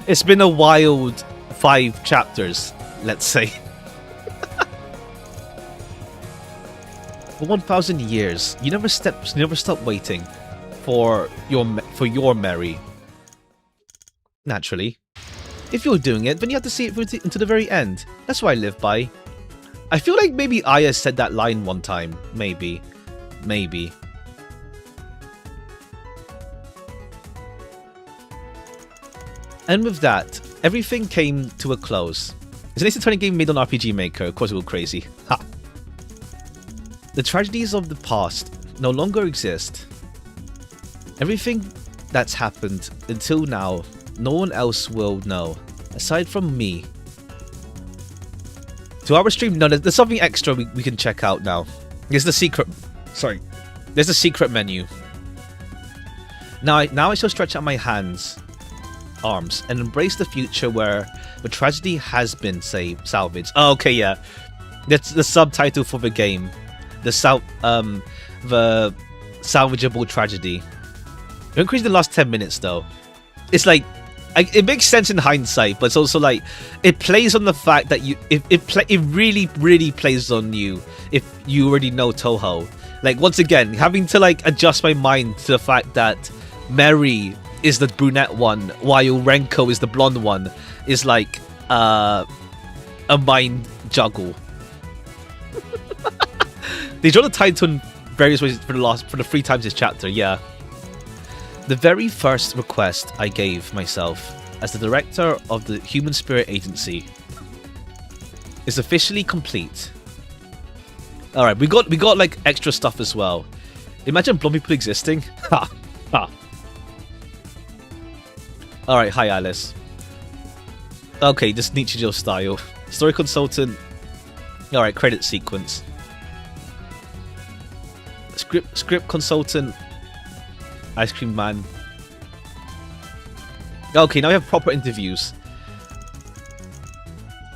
It's been a wild 5 chapters, let's say. For 1,000 years, you never stop waiting for your Mary. Naturally. If you're doing it, then you have to see it into the very end. That's what I live by. I feel like maybe Aya said that line one time. Maybe. And with that, everything came to a close. It's an ace-attorney game made on RPG Maker. Of course it will crazy. Ha! The tragedies of the past no longer exist. Everything that's happened until now, no one else will know, aside from me. To our stream, no, there's something extra we can check out now. There's the secret... Sorry. There's the secret menu. Now I shall stretch out my arms, and embrace the future where the tragedy has been salvaged. Oh, okay, yeah. That's the subtitle for the game. The salvageable tragedy. Don't increase the last 10 minutes though. It's like it makes sense in hindsight, but it's also like it plays on the fact that it really plays on you if you already know Touhou. Like once again, having to like adjust my mind to the fact that Mary is the brunette one while Renko is the blonde one is like a mind juggle. They draw the title in various ways for the 3 times this chapter, yeah. The very first request I gave myself as the director of the Human Spirit Agency is officially complete. Alright, we got like extra stuff as well. Imagine blonde people existing. Ha! Ha! Alright, hi Alice. Okay, just Nichijou style. Story consultant. Alright, credit sequence. Script consultant. Ice cream man. Okay, now we have proper interviews.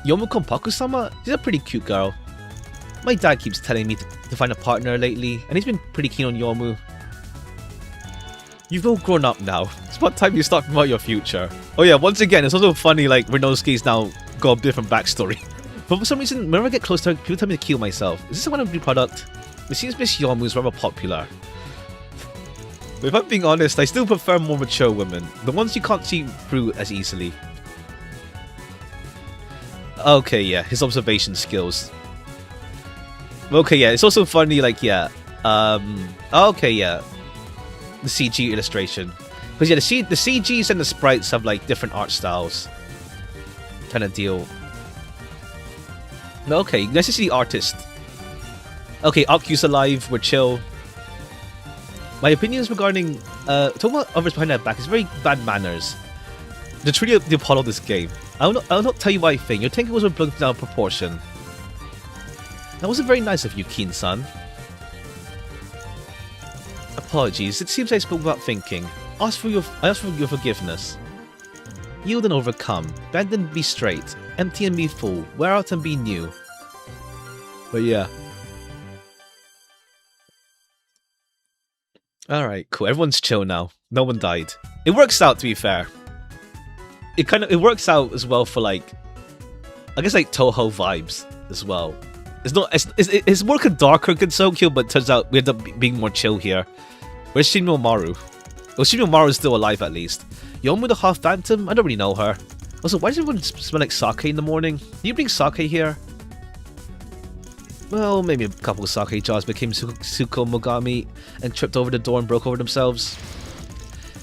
Yomu Konpaku-sama? She's a pretty cute girl. My dad keeps telling me to find a partner lately, and he's been pretty keen on Yomu. You've all grown up now. It's about time you start thinking about your future. Oh yeah, once again, it's also funny like Renosuke's now got a different backstory. But for some reason, whenever I get close to her, people tell me to kill myself. Is this one of the new product? It seems Miss Yomu is rather popular. But if I'm being honest, I still prefer more mature women. The ones you can't see through as easily. Okay, yeah, his observation skills. Okay, yeah, it's also funny, like, yeah. Okay, yeah. The CG illustration. Because, yeah, the CGs and the sprites have, like, different art styles. Kind of deal. Okay, let's just see the artist. Okay, Aku's alive, we're chill. My opinions regarding talking about others behind their back is very bad manners. The truly the Apollo of this game. I'll not tell you what I think. Your thinking was blown down proportion. That wasn't very nice of you, Keen-san. Apologies, it seems I spoke without thinking. I ask for your forgiveness. Yield and overcome. Bend and be straight. Empty and be full. Wear out and be new. But yeah. Alright, cool. Everyone's chill now. No one died. It works out, to be fair. It works out as well for like, I guess like Touhou vibes as well. It's more darker Gensokyo, but it turns out we end up being more chill here. Where's Shinmyo Maru? Well, Shinmyo Maru is still alive at least. Yomu the Half Phantom? I don't really know her. Also, why does everyone smell like sake in the morning? Do you bring sake here? Well, maybe a couple of sake jars became Tsuko Mogami and tripped over the door and broke over themselves.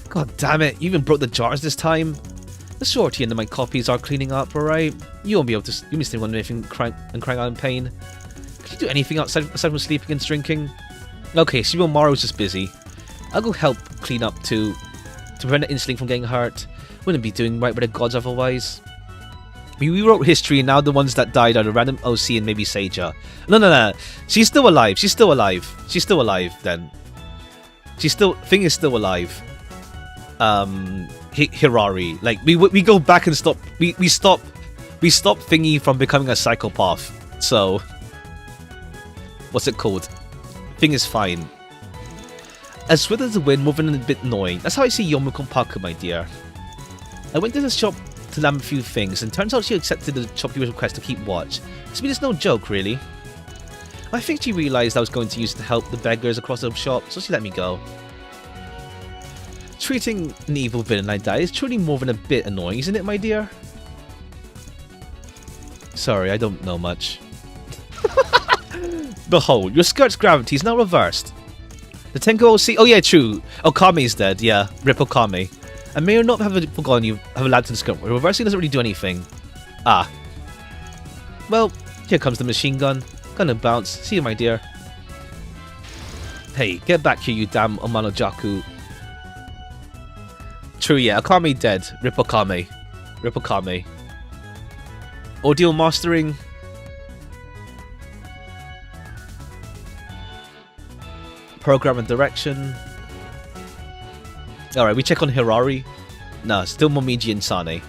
God damn it, you even broke the jars this time? The shorty and my copies are cleaning up, alright? You won't be able to. You'll be sitting on anything crying out in pain. Can you do anything aside from sleeping and drinking? Okay, Shimo Maru's just busy. I'll go help clean up to prevent the instinct from getting hurt. Wouldn't be doing right by the gods otherwise. We rewrote history, and now the ones that died are the random OC and maybe Seija. No. She's still alive. She's still alive. She's still alive, then. Thing is still alive. Hirari. Like, we go back and stop... We stop Thingy from becoming a psychopath. So... What's it called? Thing is fine. As swift as the wind, moving and a bit annoying. That's how I see Yomu Konpaku, my dear. I went to the shop to lamb a few things, and turns out she accepted the shopkeeper's request to keep watch. To me, it's no joke, really. I think she realised I was going to use it to help the beggars across the shop, so she let me go. Treating an evil villain like that is truly more than a bit annoying, isn't it, my dear? Sorry, I don't know much. Behold, your skirt's gravity is now reversed. The Tenko OC... Oh yeah, true. Okame's dead, yeah. Rip Okame. I may or not have forgotten you have a lantern skirt. Reversing doesn't really do anything. Ah. Well, here comes the machine gun. Gonna bounce. See you, my dear. Hey, get back here, you damn Omanojaku. True, yeah. Okame dead. Rip Okame. Rip Okame. Audio mastering. Program and direction. Alright, we check on Hirari. Nah, still Momiji and Sane.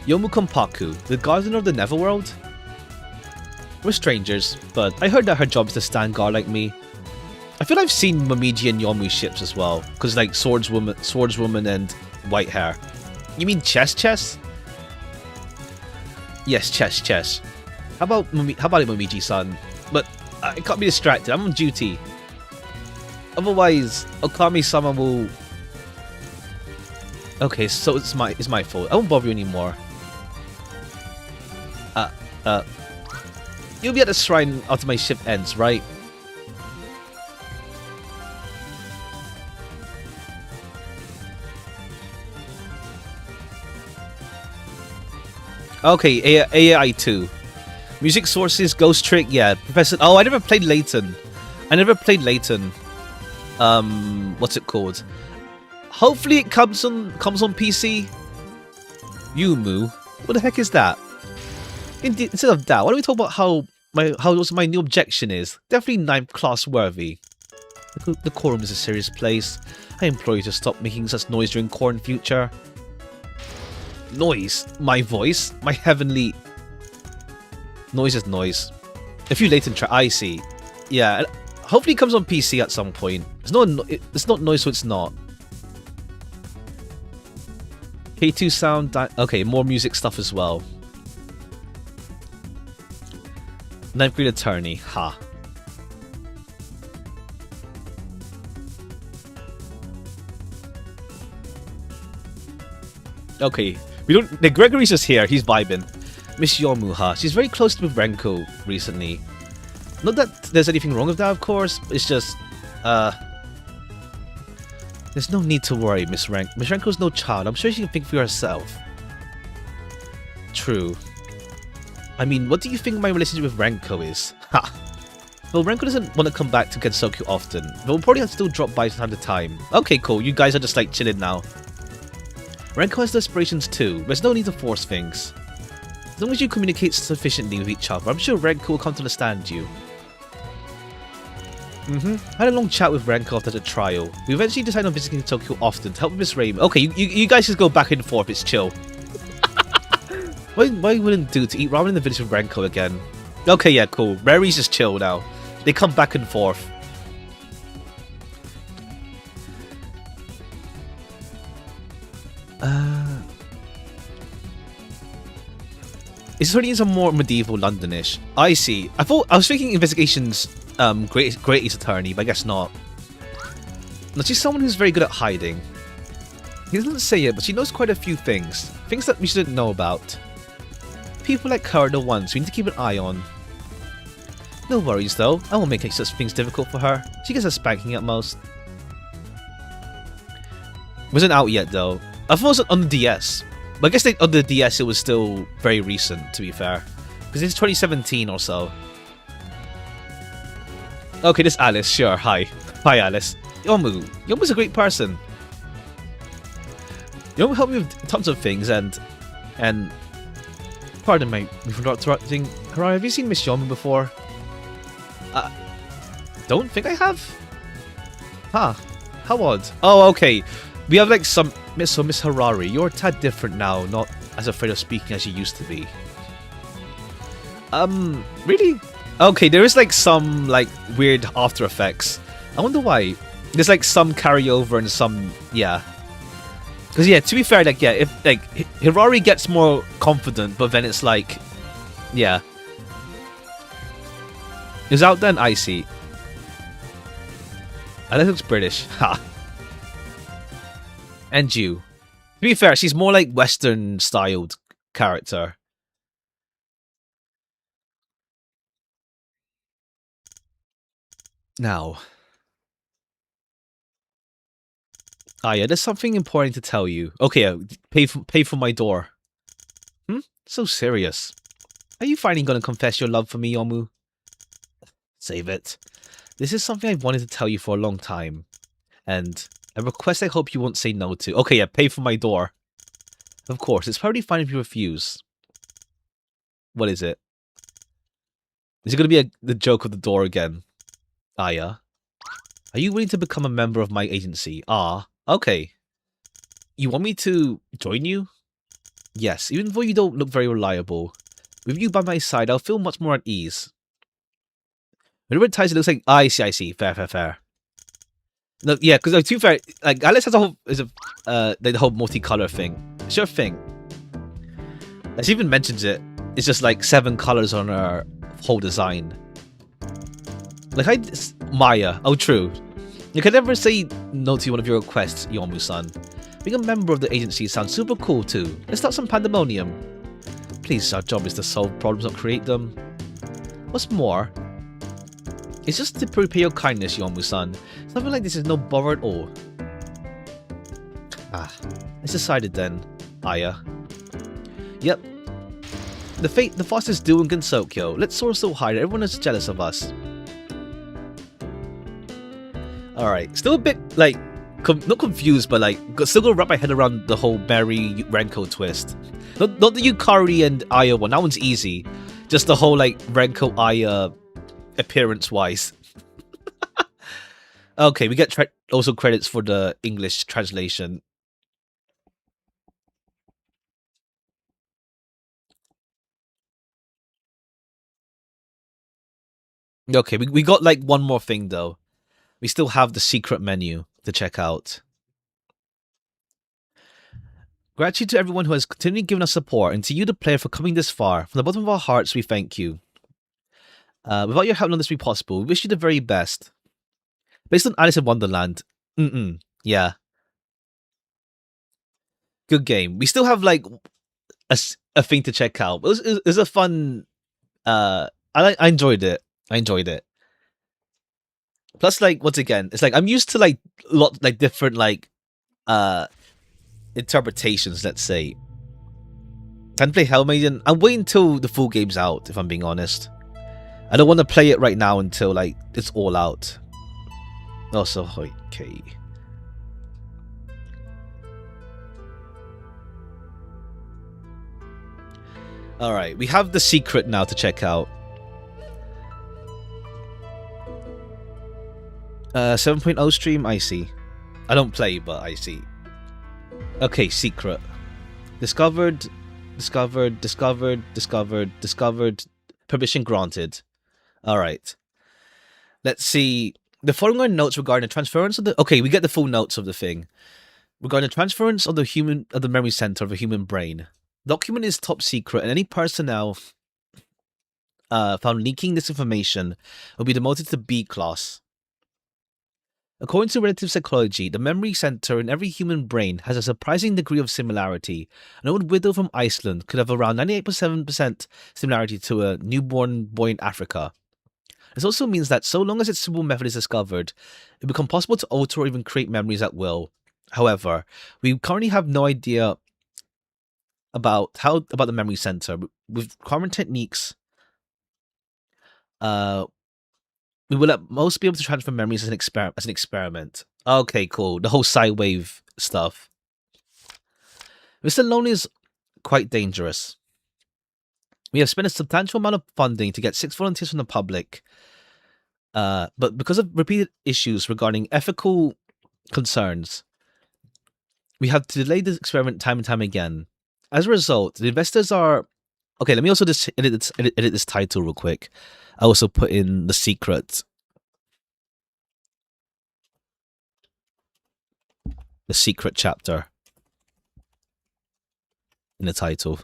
Yomu Konpaku, the guardian of the Netherworld? We're strangers, but I heard that her job is to stand guard like me. I feel I've seen Momiji and Yomu ships as well, because like swordswoman and white hair. You mean chess? Yes, chess. How about it, Momiji-san? But I can't be distracted, I'm on duty. Otherwise, Okami-sama will... Okay, so it's my fault. I won't bother you anymore. You'll be at the shrine after my shift ends, right? Okay, AI 2. Music sources, Ghost Trick, yeah. Professor... Oh, I never played Layton. What's it called? Hopefully it comes on PC. Yumu? What the heck is that? Instead of that, why don't we talk about how my new objection is? Definitely 9th class worthy. The quorum is a serious place. I implore you to stop making such noise during core in future. Noise? My voice? My heavenly... Noise is noise. A few latent track. I see. Yeah, hopefully it comes on PC at some point. It's not noise, so it's not. K2 sound... Okay, more music stuff as well. 9th grade attorney. Ha. Okay, we don't... The Gregory's just here. He's vibing. Miss Yomuha. She's very close with Renko recently. Not that there's anything wrong with that, of course. It's just... There's no need to worry, Miss Renko. Miss Renko's no child. I'm sure she can think for herself. True. I mean, what do you think my relationship with Renko is? Ha! Well, Renko doesn't want to come back to Gensokyo often, but we'll probably have to still drop by from time to time. Okay, cool. You guys are just like chilling now. Renko has aspirations too. There's no need to force things. As long as you communicate sufficiently with each other, I'm sure Renko will come to understand you. I had a long chat with Renko after the trial. We eventually decided on visiting Tokyo often to help Miss Raymond. Okay, you guys just go back and forth, it's chill. Why wouldn't do to eat ramen in the village with Renko again? Okay, yeah, cool. Mary's just chill now. They come back and forth. It's turning into more medieval Londonish. I see. I was thinking Investigation's great Ace Attorney, but I guess not. No, she's someone who's very good at hiding. He doesn't say it, but she knows quite a few things. Things that we shouldn't know about. People like her are the ones we need to keep an eye on. No worries though, I won't make such things difficult for her. She gets a spanking at most. Wasn't out yet though. I thought it was on the DS. But I guess on the DS it was still very recent, to be fair. Because it's 2017 or so. Okay, this Alice, sure, hi. Hi Alice. Yomu's a great person. You know, help me with tons of things, and pardon my interrupting. Harai, have you seen Miss Yomu before? Don't think I have. Huh? How odd. Oh, okay. We have like some Miss Harari. You're a tad different now, not as afraid of speaking as you used to be. Really? Okay, there is like some like weird after effects. I wonder why. There's like some carryover and some, yeah. Because yeah, to be fair, like yeah, if like Hirari gets more confident, but then it's like, yeah. Is out then icy. That looks British. Ha. And you. To be fair, she's more like Western styled character. Now. Ah yeah, there's something important to tell you. Okay, pay for my door. So serious. Are you finally gonna confess your love for me, Yomu? Save it. This is something I've wanted to tell you for a long time. And a request I hope you won't say no to. Okay, yeah, pay for my door. Of course, it's probably fine if you refuse. What is it? Is it gonna be the joke of the door again? Ah yeah. Are you willing to become a member of my agency? Ah, okay. You want me to join you? Yes, even though you don't look very reliable. With you by my side, I'll feel much more at ease. Whenever it ties, it looks like... Ah, I see. Fair. No, yeah, because like, to be fair, like, Alice has a whole... the whole multicolor thing. Sure thing. She even mentions it. It's just like 7 colors on her whole design. Like, Maya. Oh, true. You can never say no to one of your requests, Yomu-san. Being a member of the agency sounds super cool too. Let's start some pandemonium. Please, our job is to solve problems, not create them. What's more, it's just to repay your kindness, Yomu-san. Something like this is no bother at all. Ah, it's decided then, Aya. Yep. The fastest duel in Gensokyo. Let's soar so high that everyone is jealous of us. Alright, still a bit, like, not confused, but, like, still gonna wrap my head around the whole Mary Renko twist. Not the Yukari and Aya one, that one's easy. Just the whole, like, Renko Aya appearance-wise. Okay, we get also credits for the English translation. Okay, we got, like, one more thing, though. We still have the secret menu to check out. Gratitude to everyone who has continually given us support, and to you, the player, for coming this far. From the bottom of our hearts, we thank you. Without your help, none of this would be possible. We wish you the very best. Based on Alice in Wonderland. Yeah. Good game. We still have, like, a thing to check out. It was a fun... I enjoyed it. Plus, like, once again, it's like, I'm used to, like, different, like, interpretations, let's say. Can play Hellmaiden. I'm waiting until the full game's out, if I'm being honest. I don't want to play it right now until, like, it's all out. Also, okay. Alright, we have the secret now to check out. 7.0 stream, I see. I don't play, but I see. Okay, secret. Discovered. Permission granted. Alright. Let's see. The following are notes regarding the transference of the... Okay, we get the full notes of the thing. Regarding the transference of the memory center of a human brain. Document is top secret, and any personnel found leaking this information will be demoted to B class. According to relative psychology, the memory center in every human brain has a surprising degree of similarity. An old widow from Iceland could have around 98.7% similarity to a newborn boy in Africa. This also means that so long as its suitable method is discovered, it will become possible to alter or even create memories at will. However, we currently have no idea about the memory center. With current techniques, we will at most be able to transfer memories as an experiment. Okay, cool. The whole side wave stuff. Mr. Lonely is quite dangerous. We have spent a substantial amount of funding to get 6 volunteers from the public, but because of repeated issues regarding ethical concerns, we have to delay this experiment time and time again. As a result, the investors are... Okay, let me also just edit this title real quick. I also put in the secret chapter in the title.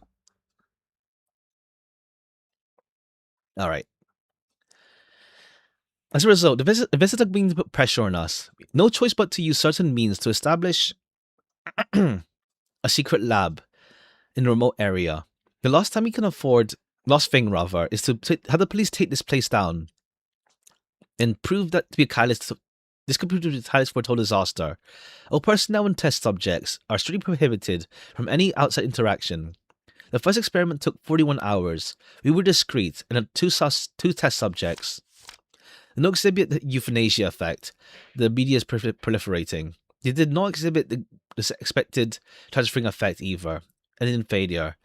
All right. As a result, the investors are beginning to put pressure on us. No choice but to use certain means to establish a secret lab in a remote area. The last thing is to have the police take this place down and prove that to be a catalyst. This could prove to be a catalyst for a total disaster. All personnel and test subjects are strictly prohibited from any outside interaction. The first experiment took 41 hours. We were discreet and had two test subjects. No exhibit the euthanasia effect. The media is proliferating. They did not exhibit the expected transferring effect either, and in failure.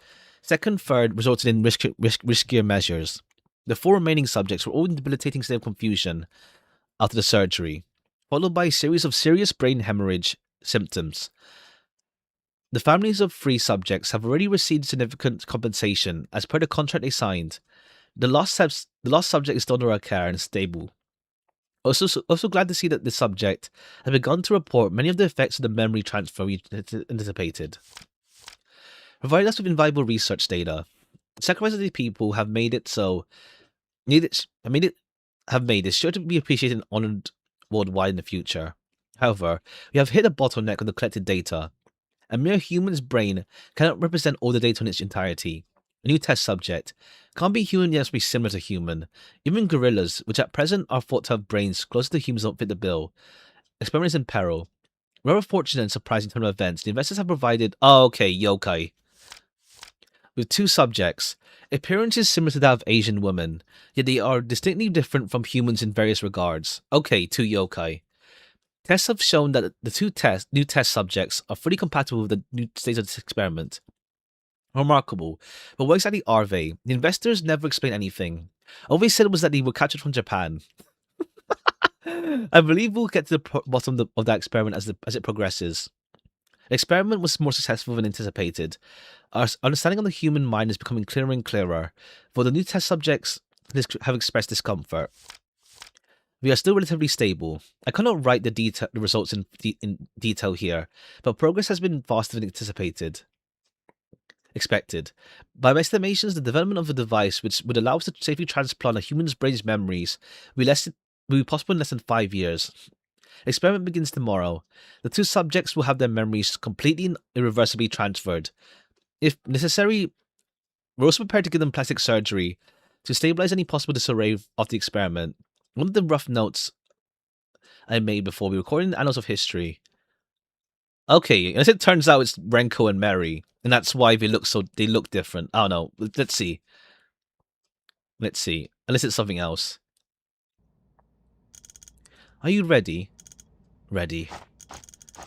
Second, third resulted in riskier measures. The 4 remaining subjects were all in debilitating state of confusion after the surgery, followed by a series of serious brain hemorrhage symptoms. The families of 3 subjects have already received significant compensation as per the contract they signed. The lost subject is still under our care and stable. Also glad to see that the subject has begun to report many of the effects of the memory transfer we anticipated. Provided us with invaluable research data. The sacrifices of the people have made it so is sure to be appreciated and honored worldwide in the future. However, we have hit a bottleneck on the collected data. A mere human's brain cannot represent all the data in its entirety. A new test subject can't be human yet must be similar to human. Even gorillas, which at present are thought to have brains closer to humans, don't fit the bill. Experiment is in peril. Rather fortunate and surprising turn of events, the investors have provided... Oh, okay, yokai. With 2 subjects, appearances similar to that of Asian women, yet they are distinctly different from humans in various regards. Okay, 2 yokai. Tests have shown that the new test subjects are fully compatible with the new stage of this experiment. Remarkable. But what exactly are they? The investors never explained anything. All they said was that they were captured from Japan. I believe we'll get to the bottom of that experiment as it progresses. The experiment was more successful than anticipated. Our understanding of the human mind is becoming clearer and clearer, for the new test subjects have expressed discomfort. We are still relatively stable. I cannot write the results in detail here, but progress has been faster than expected. By my estimations, the development of a device which would allow us to safely transplant a human's brain's memories will be possible in less than 5 years. Experiment begins tomorrow. The 2 subjects will have their memories completely and irreversibly transferred. If necessary, we're also prepared to give them plastic surgery to stabilize any possible disarray of the experiment. One of the rough notes I made before we recorded in the annals of history. Okay, as it turns out, it's Renko and Mary, and that's why they look different. I don't know. Let's see. Unless it's something else. Are you ready? Ready.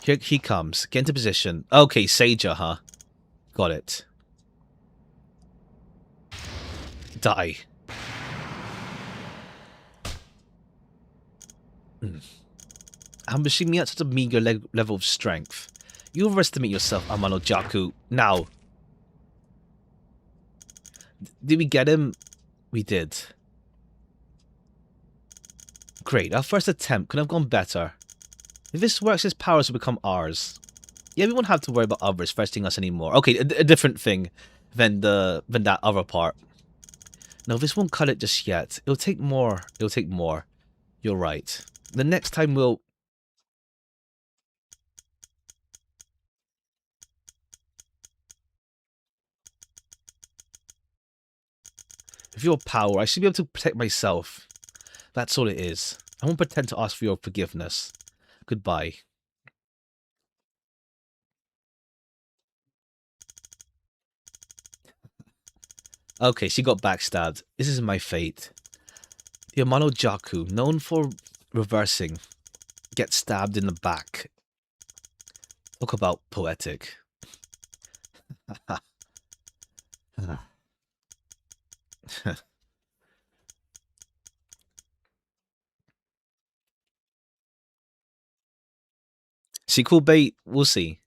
Here he comes. Get into position. Okay, Sager, huh? Got it. Die. Ambushing me at such a meager level of strength. You overestimate yourself, Amano Jaku. Now. Did we get him? We did. Great, our first attempt could have gone better. If this works, his powers will become ours. Yeah, we won't have to worry about others threatening us anymore. Okay, a different thing than that other part. No, this won't cut it just yet. It'll take more. You're right. The next time we'll... With your power, I should be able to protect myself. That's all it is. I won't pretend to ask for your forgiveness. Goodbye. Okay, she got backstabbed. This is my fate. The Amano Jaku, known for reversing, gets stabbed in the back. Talk about poetic. Sequel bait, we'll see.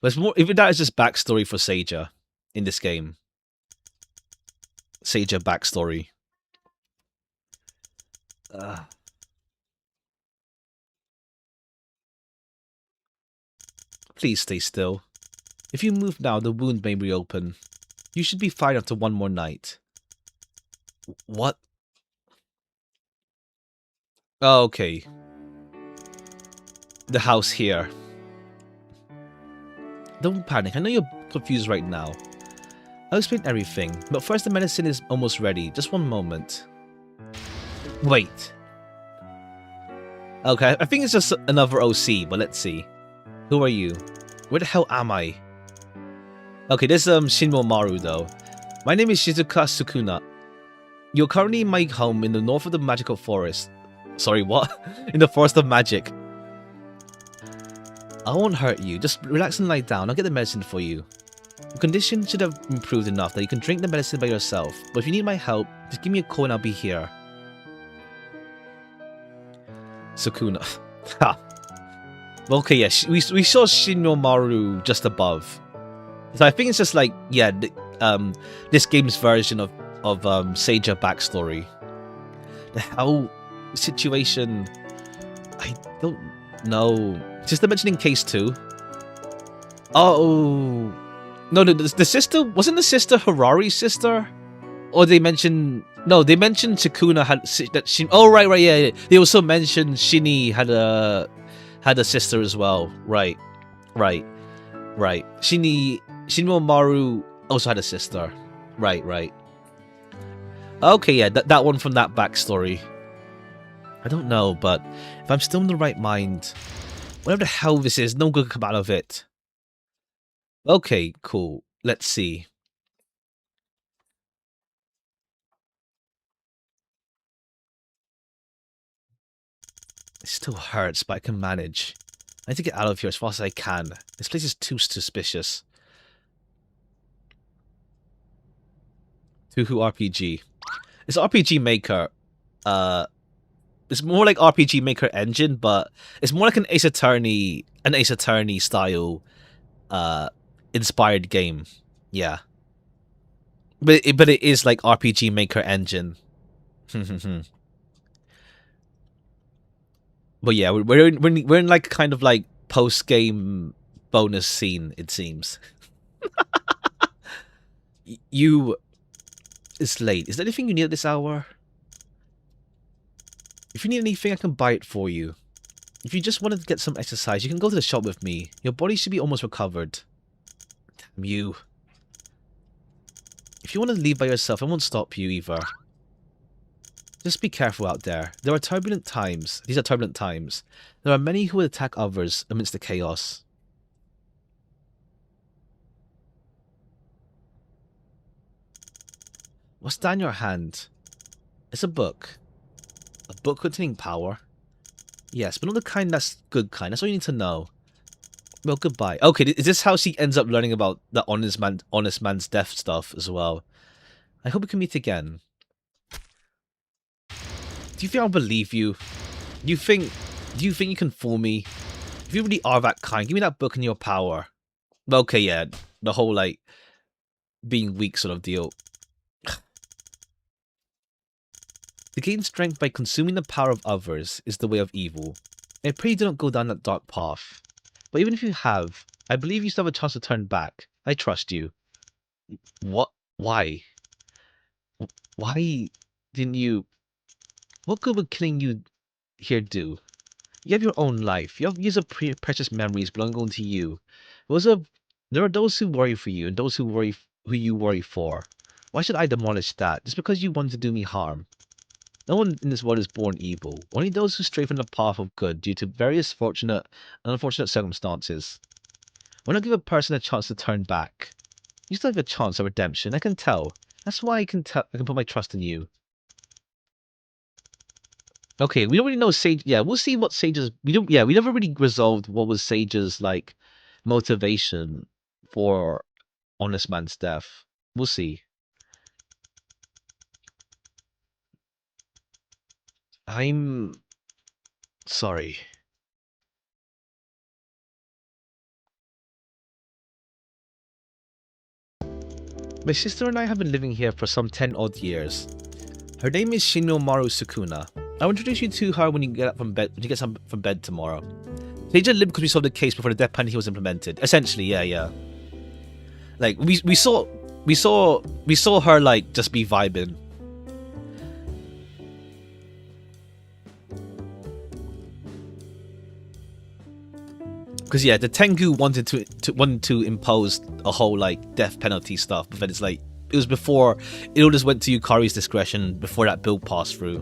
There's more. Even that is just backstory for Sager in this game. Sager backstory. Please stay still. If you move now, the wound may reopen. You should be fine after one more night. What? Oh, okay. The house here. Don't panic. I know you're confused right now. I'll explain everything, but first the medicine is almost ready. Just one moment. Wait. Okay, I think it's just another OC, but let's see. Who are you? Where the hell am I? Okay, this is Shinmo Maru though. My name is Shizuka Sukuna. You're currently in my home in the north of the magical forest. Sorry, what? In the forest of magic. I won't hurt you. Just relax and lie down. I'll get the medicine for you. Your condition should have improved enough that you can drink the medicine by yourself. But if you need my help, just give me a call and I'll be here. Sukuna. Ha. Okay, yeah, we saw Shinno Maru just above. So I think it's just like, yeah, this game's version of Sager backstory. The hell situation, I don't know. Just mentioning case 2. Oh no, the sister wasn't the sister Harari's sister, or they mentioned they mentioned Sukuna had that she. Oh right, yeah. They also mentioned Shinny had a sister as well. Right. Shinmo Maru also had a sister. Right. Okay, yeah, that one from that backstory. I don't know, but if I'm still in the right mind, whatever the hell this is, no good can come out of it. Okay, cool. Let's see. It still hurts, but I can manage. I need to get out of here as fast as I can. This place is too suspicious. Touhou RPG. It's RPG Maker. It's more like RPG Maker Engine, but it's more like an Ace Attorney style, inspired game. Yeah, but it is like RPG Maker Engine. But yeah, we're in like kind of like post game bonus scene. It seems. It's late. Is there anything you need at this hour? If you need anything, I can buy it for you. If you just wanted to get some exercise, you can go to the shop with me. Your body should be almost recovered. Damn you. If you want to leave by yourself, I won't stop you either. Just be careful out there. There are turbulent times. These are turbulent times. There are many who will attack others amidst the chaos. What's that in your hand? It's a book. A book containing power. Yes, but not the kind that's good kind. That's all you need to know. Well, goodbye. Okay, is this how she ends up learning about the honest man's death stuff as well? I hope we can meet again. Do you think I'll believe you? Do you think you can fool me? If you really are that kind, give me that book and your power. Okay, yeah, the whole like being weak sort of deal. To gain strength by consuming the power of others is the way of evil. I pray you don't go down that dark path. But even if you have, I believe you still have a chance to turn back. I trust you. What? Why? Why didn't you... What good would killing you here do? You have your own life. You have years of precious memories belonging to you. There are those who worry for you and those who you worry for. Why should I demolish that just because you wanted to do me harm? No one in this world is born evil. Only those who stray from the path of good due to various fortunate and unfortunate circumstances. When I give a person a chance to turn back, you still have a chance of redemption. I can tell. That's why I can put my trust in you. Okay, we don't really know Sage. Yeah, we'll see what Sage's. We don't. Yeah, we never really resolved what was Sage's like motivation for honest man's death. We'll see. I'm sorry. My sister and I have been living here for some 10 odd years. Her name is Shinomaru Sukuna. I'll introduce you to her when you get up from bed. When you get up from bed tomorrow. Seija lived because we solved the case before the death penalty was implemented. Essentially, yeah. Like we saw her like just be vibing. Because yeah, the Tengu wanted to impose a whole like death penalty stuff, but then it's like it was before it all just went to Yukari's discretion before that bill passed through.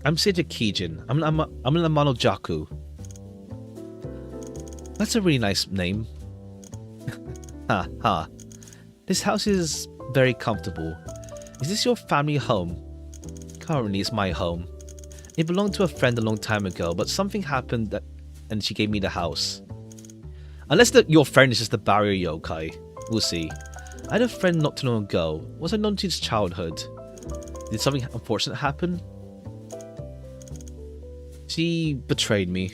I'm Seija Kijin. I'm in Amano Jaku. That's a really nice name. Ha. This house is very comfortable. Is this your family home? Currently, it's my home. It belonged to a friend a long time ago, but something happened and she gave me the house. Unless your friend is just the barrier yokai. We'll see. I had a friend not too long ago. Was I known to his childhood? Did something unfortunate happen? She betrayed me.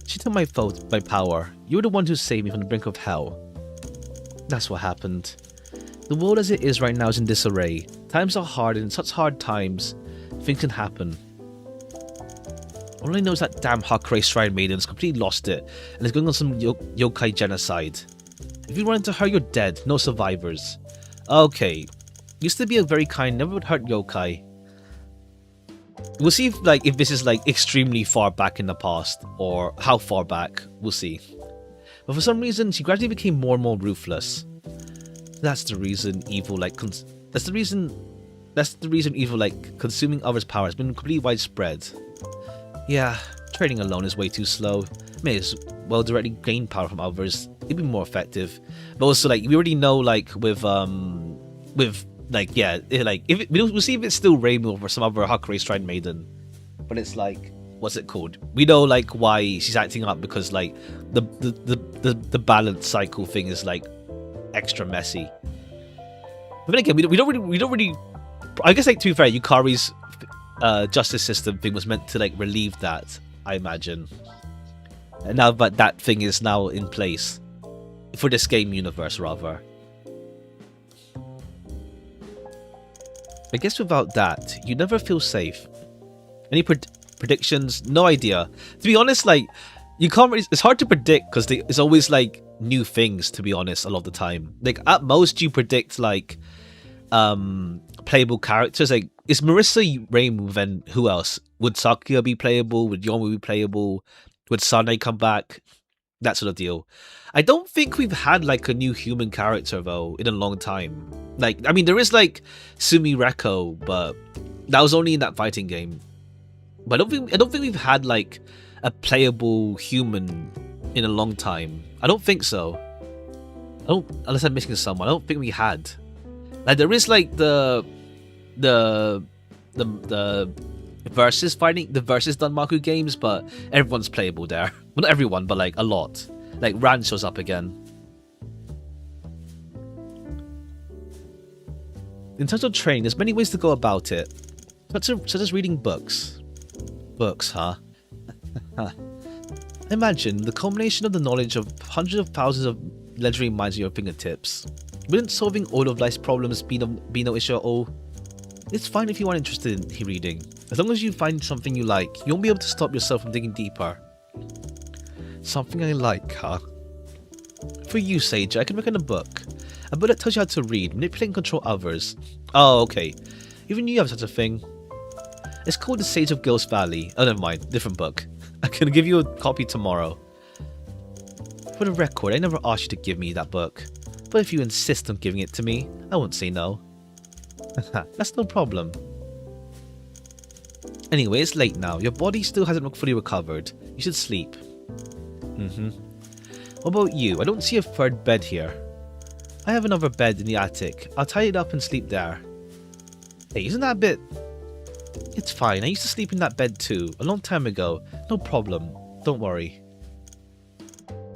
She took my power. You were the one who saved me from the brink of hell. That's what happened. The world as it is right now is in disarray. Times are hard, and in such hard times, things can happen. All I know is that damn Hakurei Shrine Maiden has completely lost it, and is going on some yokai genocide. If you run into her, you're dead. No survivors. Okay. Used to be a very kind, never would hurt yokai. We'll see if this is like extremely far back in the past, or how far back. We'll see. But for some reason, she gradually became more and more ruthless. That's the reason evil That's the reason evil like consuming others' power has been completely widespread. Yeah, trading alone is way too slow. May as well directly gain power from others. It'd be more effective. But also like we already know like we'll see if it's still Reimu or some other Hakurei Shrine Maiden. But it's like, what's it called? We know like why she's acting up because like the balance cycle thing is like extra messy. But then again, we don't really. I guess like to be fair, Yukari's justice system thing was meant to like relieve that, I imagine. And now that thing is now in place for this game universe, rather. I guess without that, you never feel safe. Any predictions? No idea. To be honest, like you can't really, it's hard to predict because it's always like new things, to be honest, a lot of the time. Like at most you predict like playable characters. Like is Marissa Reimu, then who else? Would Sakuya be playable? Would Yomu be playable? Would Sane come back? That sort of deal. I don't think we've had like a new human character though in a long time. Like I mean there is like Sumi Reko, but that was only in that fighting game. But I don't think we've had like a playable human in a long time. I don't think so. Unless I'm missing someone. I don't think we had. Like there is like the versus fighting, the versus Danmaku games, but everyone's playable there. Well, not everyone, but like a lot. Like Ran shows up again. In terms of training, there's many ways to go about it. Such as reading books. Books, huh? Imagine the culmination of the knowledge of hundreds of thousands of legendary minds at your fingertips. Wouldn't solving all of life's problems be no issue at all? It's fine if you aren't interested in reading. As long as you find something you like, you won't be able to stop yourself from digging deeper. Something I like, huh? For you, Seija, I can recommend a book. A book that tells you how to read, manipulate and control others. Oh, okay. Even you have such a thing. It's called The Sage of Ghost Valley. Oh, never mind. Different book. I can give you a copy tomorrow. For the record, I never asked you to give me that book. But if you insist on giving it to me, I won't say no. That's no problem. Anyway, it's late now. Your body still hasn't fully recovered. You should sleep. What about you? I don't see a third bed here. I have another bed in the attic. I'll tie it up and sleep there. Hey, isn't that a bit... It's fine. I used to sleep in that bed too, a long time ago. No problem. Don't worry.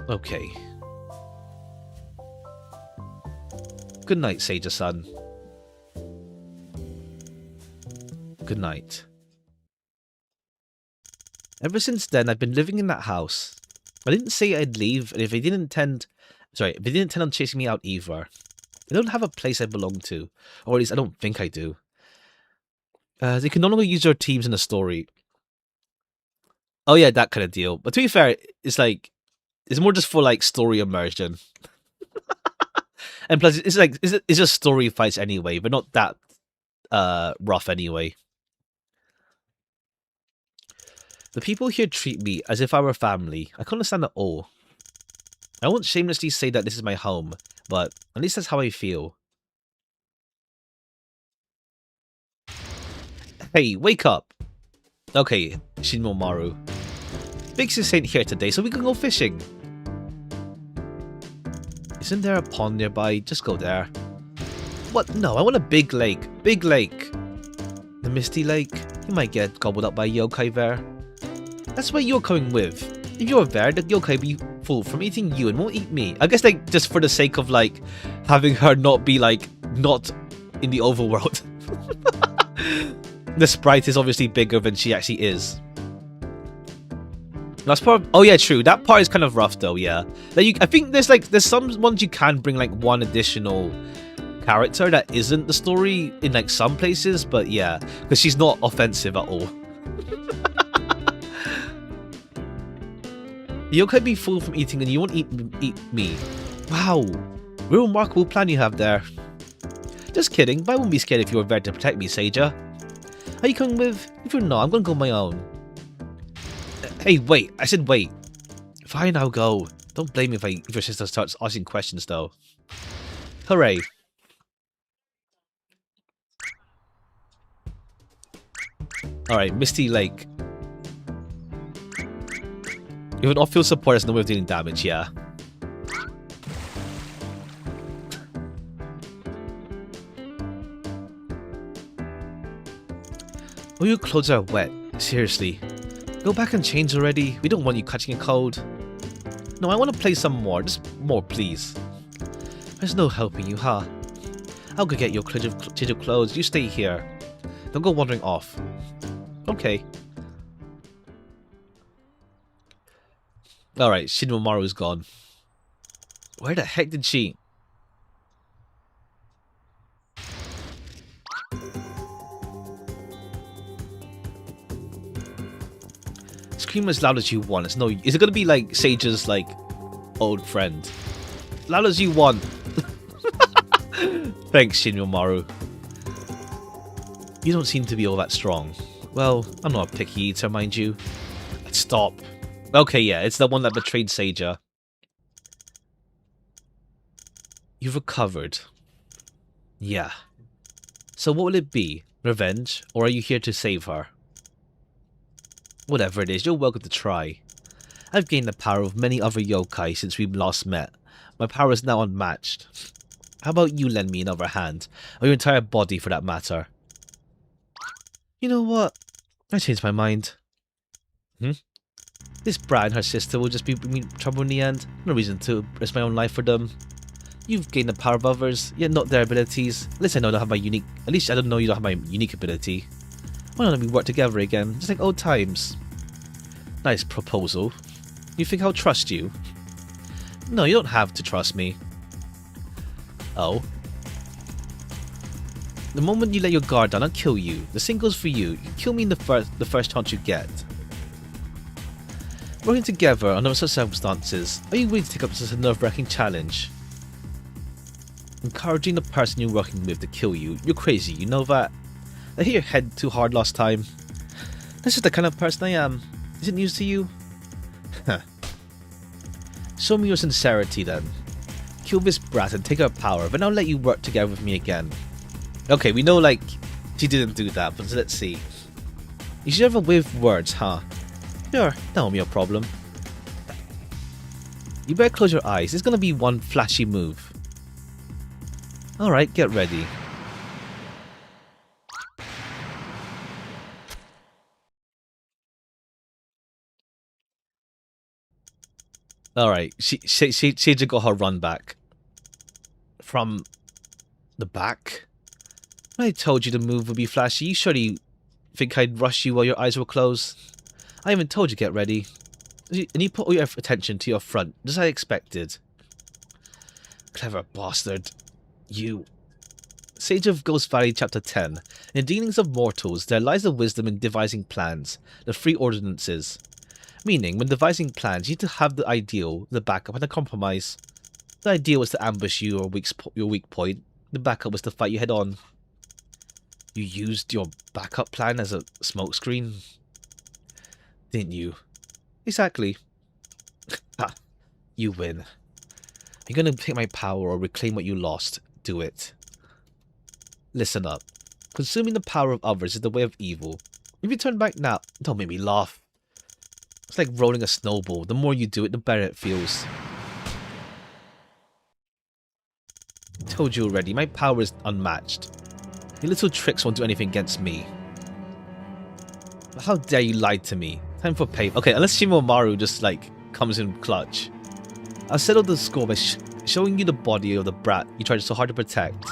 Okay. Good night, Seija-san. Good night. Ever since then, I've been living in that house. I didn't say I'd leave, and if they didn't intend on chasing me out either. I don't have a place I belong to, or at least I don't think I do. They can no longer use their teams in the story. Oh yeah, that kind of deal. But to be fair, it's like, it's more just for like story immersion. And plus, it's just story fights anyway, but not that rough anyway. The people here treat me as if I were family. I can't understand at all. I won't shamelessly say that this is my home, but at least that's how I feel. Hey, wake up! Okay, Shinmomaru. Vixis ain't here today, so we can go fishing. Isn't there a pond nearby? Just go there. What? No, I want a big lake. Big lake. The Misty Lake? You might get gobbled up by a yokai there. That's where you're coming with. If you're there, the yokai be full from eating you and won't eat me. I guess like just for the sake of like having her not be like not in the overworld. The sprite is obviously bigger than she actually is. That's part. Oh yeah, true. That part is kind of rough though. Yeah, I think there's some ones you can bring like one additional character that isn't the story in like some places, but yeah, because she's not offensive at all. You could be full from eating and you won't eat me. Wow, real remarkable plan you have there. Just kidding, but I won't be scared if you were there to protect me, Seija. Are you coming with? If you're not, I'm gonna go on my own. Hey, wait! I said wait. Fine, I'll go. Don't blame me if your sister starts asking questions, though. Hooray! All right, Misty Lake. You have an off-field support that's no way of dealing damage, yeah. Oh, your clothes are wet. Seriously. Go back and change already. We don't want you catching a cold. No, I want to play some more. Just more, please. There's no helping you, huh? I'll go get your change of clothes. You stay here. Don't go wandering off. Okay. Alright, Shinmomaru's gone. Where the heck did she... Scream as loud as you want. It's no... Is it gonna be like Seija's like old friend? Loud as you want. Thanks, Shinmomaru. You don't seem to be all that strong. Well, I'm not a picky eater, mind you. Stop. Okay, yeah, it's the one that betrayed Seija. You've recovered. Yeah. So what will it be? Revenge? Or are you here to save her? Whatever it is, you're welcome to try. I've gained the power of many other yokai since we last met. My power is now unmatched. How about you lend me another hand? Or your entire body for that matter? You know what? I changed my mind. This brat and her sister will just be bringing trouble in the end. No reason to risk my own life for them. You've gained the power of others, yet not their abilities. At least I know I don't have my unique... At least I don't know you don't have my unique ability. Why don't we work together again, just like old times? Nice proposal. You think I'll trust you? No, you don't have to trust me. Oh. The moment you let your guard down, I'll kill you. The same goes for you. You kill me in the first chance you get. Working together under such circumstances, are you willing to take up such a nerve-wracking challenge? Encouraging the person you're working with to kill you. You're crazy, you know that? I hit your head too hard last time. That's just the kind of person I am. Is it news to you? Huh. Show me your sincerity then. Kill this brat and take her power, then I'll let you work together with me again. Okay, we know like she didn't do that, but let's see. You should have a way with words, huh? Sure, that won't be a problem. You better close your eyes. It's gonna be one flashy move. Alright, get ready. Alright, she just got her run back. From the back? When I told you the move would be flashy, you surely think I'd rush you while your eyes were closed? I even told you get ready. And you put all your attention to your front, just as I expected. Clever bastard. You. Sage of Ghost Valley Chapter 10. In the dealings of mortals, there lies the wisdom in devising plans, the three ordinances. Meaning, when devising plans, you need to have the ideal, the backup, and the compromise. The ideal was to ambush you or your weak point. The backup was to fight you head on. You used your backup plan as a smokescreen? Didn't you? Exactly. Ha. You win. You're gonna take my power or reclaim what you lost. Do it. Listen up. Consuming the power of others is the way of evil. If you turn back now, don't make me laugh. It's like rolling a snowball. The more you do it, the better it feels. Told you already, my power is unmatched. Your little tricks won't do anything against me. But how dare you lie to me? Time for pay. Okay, unless Shimomaru just like comes in clutch. I'll settle the score by showing you the body of the brat you tried so hard to protect.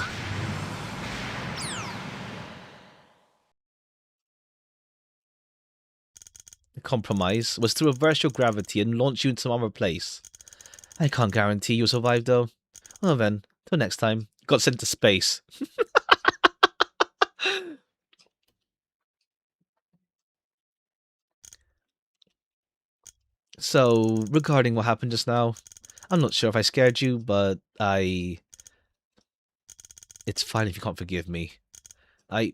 The compromise was to reverse your gravity and launch you into some other place. I can't guarantee you'll survive though. Well then, till next time. Got sent to space. So, regarding what happened just now, I'm not sure if I scared you, but it's fine if you can't forgive me. That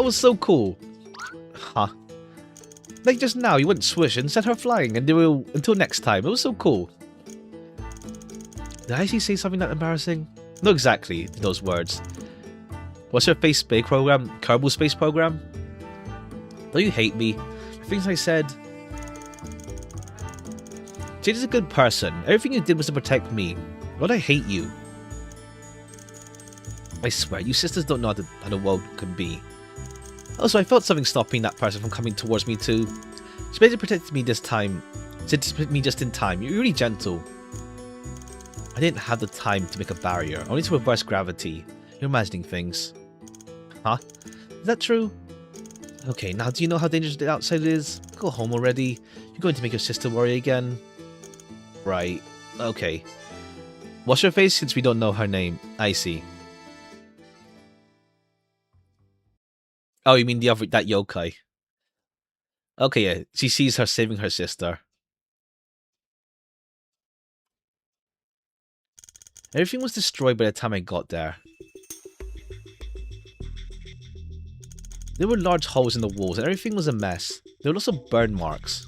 was so cool. Huh. Like just now, you went swish and set her flying and until next time. It was so cool. Did I actually say something that embarrassing? Not exactly those words. What's your space program? Kerbal space program? Don't you hate me? The things I said... Jade is a good person. Everything you did was to protect me. Why do I hate you? I swear, you sisters don't know how the world can be. Also, I felt something stopping that person from coming towards me too. She basically protected me this time. She protected me just in time. You're really gentle. I didn't have the time to make a barrier, only to reverse gravity. You're imagining things. Huh? Is that true? Okay, now do you know how dangerous the outside is? Go home already. You're going to make your sister worry again. Right. Okay. What's your face since we don't know her name? I see. Oh, you mean that yokai? Okay, yeah. She sees her saving her sister. Everything was destroyed by the time I got there. There were large holes in the walls and everything was a mess. There were also burn marks.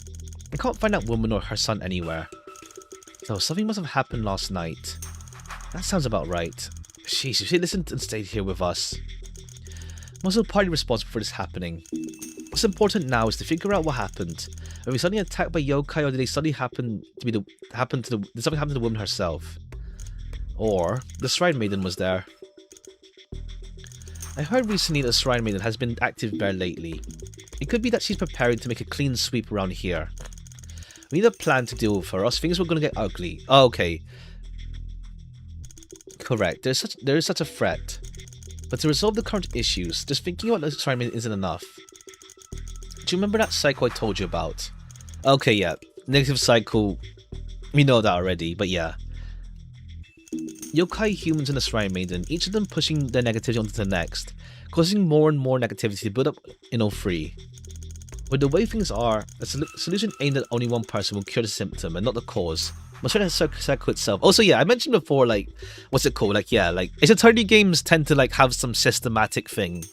I can't find that woman or her son anywhere. So something must have happened last night. That sounds about right. Jeez, if she listened and stayed here with us. I'm also partly responsible for this happening. What's important now is to figure out what happened. Were we suddenly attacked by yokai, or did they suddenly did something happen to the woman herself? Or the Shrine Maiden was there. I heard recently that the Shrine Maiden has been active there lately. It could be that she's preparing to make a clean sweep around here. We need a plan to deal with her, or else things were going to get ugly. Oh, okay. Correct. There is such a threat. But to resolve the current issues, just thinking about the Shrine Maiden isn't enough. Do you remember that cycle I told you about? Okay, yeah. Negative cycle. We know that already, but yeah. Yokai, humans, and the Shrine Maiden, each of them pushing their negativity onto the next, causing more and more negativity to build up in all three. With the way things are, a solution aimed at only one person will cure the symptom and not the cause. Must try to circle itself. Also, yeah, I mentioned before, like, what's it called? Like, yeah, like, Ace games tend to, like, have some systematic thing.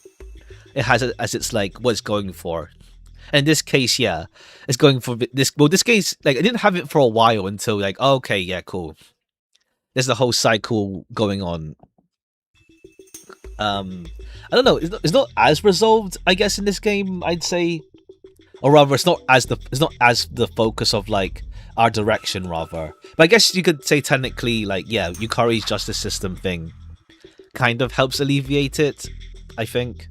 It has it as it's, like, what it's going for. And in this case, yeah, it's going for this. Well, this case, like, I didn't have it for a while until, like, oh, okay, yeah, cool. There's the whole cycle going on. I don't know. It's not as resolved, I guess, in this game. I'd say, or rather, it's not as the focus of like our direction, rather. But I guess you could say technically, like, yeah, Yukari's justice system thing kind of helps alleviate it, I think.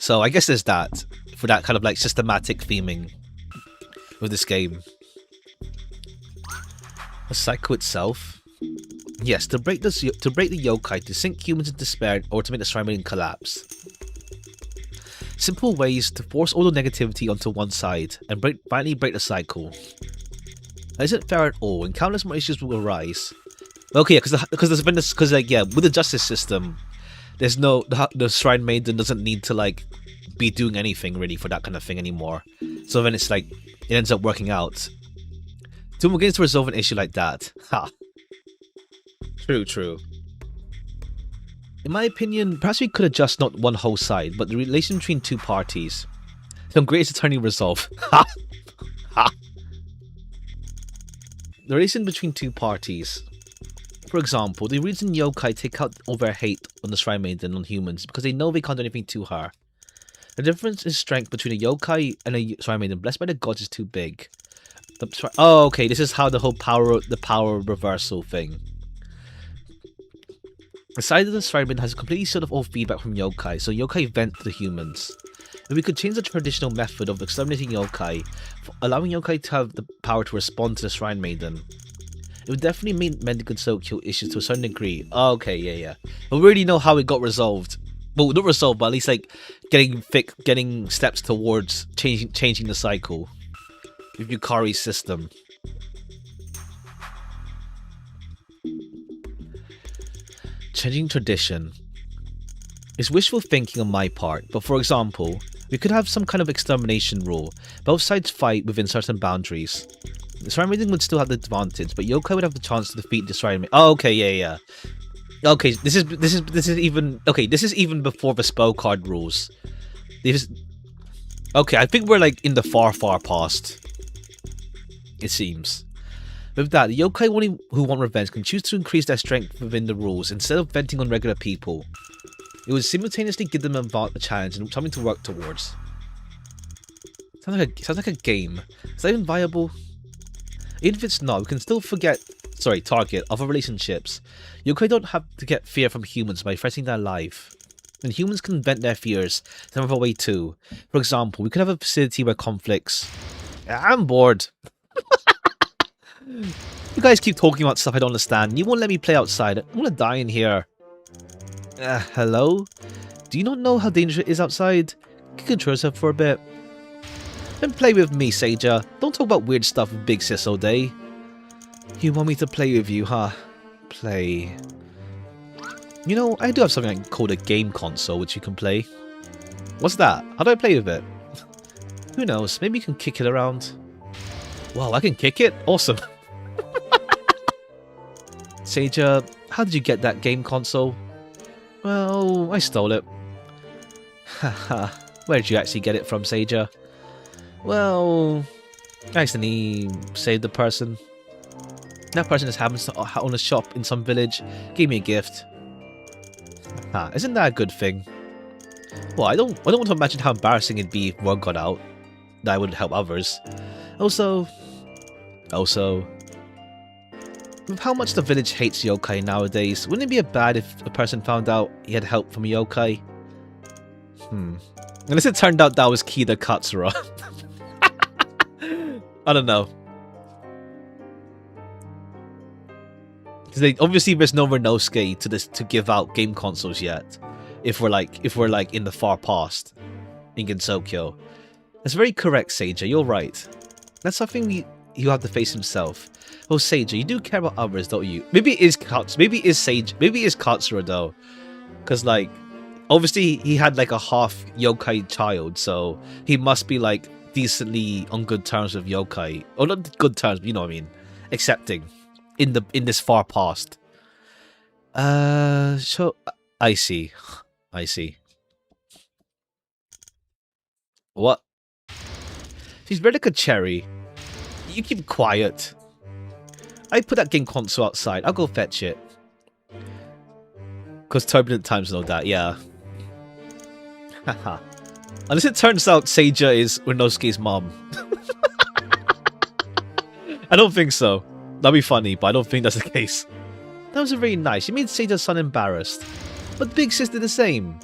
So I guess there's that for that kind of like systematic theming with this game. The cycle itself. Yes, to break the yokai, to sink humans into despair, or to make the shrine maiden collapse. Simple ways to force all the negativity onto one side and finally break the cycle. That isn't fair at all, and countless more issues will arise. Okay, yeah, because like yeah, with the justice system, there's no the shrine maiden doesn't need to like be doing anything really for that kind of thing anymore. So then it's like it ends up working out. Touhou begins to resolve an issue like that. Ha. True. In my opinion, perhaps we could adjust not one whole side, but the relation between two parties. Some greatest attorney resolve. Ha! Ha! The relation between two parties. For example, the reason yokai take out all their hate on the shrine maiden on humans because they know they can't do anything to her. The difference in strength between a yokai and a shrine maiden blessed by the gods is too big. Oh, okay, this is how the whole power reversal thing. The side of the shrine maiden has completely shut off all feedback from yokai, so yokai vent to the humans. If we could change the traditional method of exterminating yokai, allowing yokai to have the power to respond to the shrine maiden, it would definitely mend the Gensokyo issues to a certain degree. Oh, okay, yeah. But we already know how it got resolved. Well, not resolved, but at least like getting steps towards changing the cycle with Yukari's system. Changing tradition. It's wishful thinking on my part, but for example, we could have some kind of extermination rule. Both sides fight within certain boundaries. The shrine maiden would still have the advantage, but yokai would have the chance to defeat the shrine maiden. Oh, okay, yeah. Okay, this is even before the spell card rules. Okay, I think we're like in the far past. It seems. With that, the yokai who want revenge can choose to increase their strength within the rules instead of venting on regular people. It would simultaneously give them a challenge and something to work towards. Sounds like a game. Is that even viable? Even if it's not, we can still target other relationships. Yokai don't have to get fear from humans by threatening their life. And humans can vent their fears some other way too. For example, we could have a facility where conflicts... I'm bored. You guys keep talking about stuff I don't understand. You won't let me play outside. I want to die in here. Hello? Do you not know how dangerous it is outside? You can control yourself for a bit. Then play with me, Seija. Don't talk about weird stuff with Big Sis all day. You want me to play with you, huh? Play. You know, I do have something called a game console which you can play. What's that? How do I play with it? Who knows? Maybe you can kick it around. Wow, I can kick it? Awesome. Seija, how did you get that game console? Well, I stole it. Haha, where did you actually get it from, Seija? Well, I accidentally saved the person. That person just happens to own a shop in some village, gave me a gift. Isn't that a good thing? Well, I don't want to imagine how embarrassing it'd be if word got out that I wouldn't help others. Also, with how much the village hates yokai nowadays, wouldn't it be bad if a person found out he had help from a yokai? Unless it turned out that was Kida Katsura. I don't know. Because obviously there's no Renosuke to give out game consoles yet. If we're like in the far past in Gensokyo. That's very correct, Seija. You're right. That's something you have to face himself. Oh, Seija, you do care about others, don't you? Maybe it is Katsura. Maybe it is Katsura though, because like obviously he had like a half yokai child, so he must be like decently on good terms with yokai, or not good terms, but you know what I mean, accepting in this far past. So I see. What? She's very like a cherry. You keep quiet. I put that game console outside. I'll go fetch it. Because turbulent times and all that, yeah. Haha. Unless it turns out Seija is Renosuke's mom. I don't think so. That'd be funny, but I don't think that's the case. That was very nice. You made Seija's son embarrassed. But Big Sis did the same.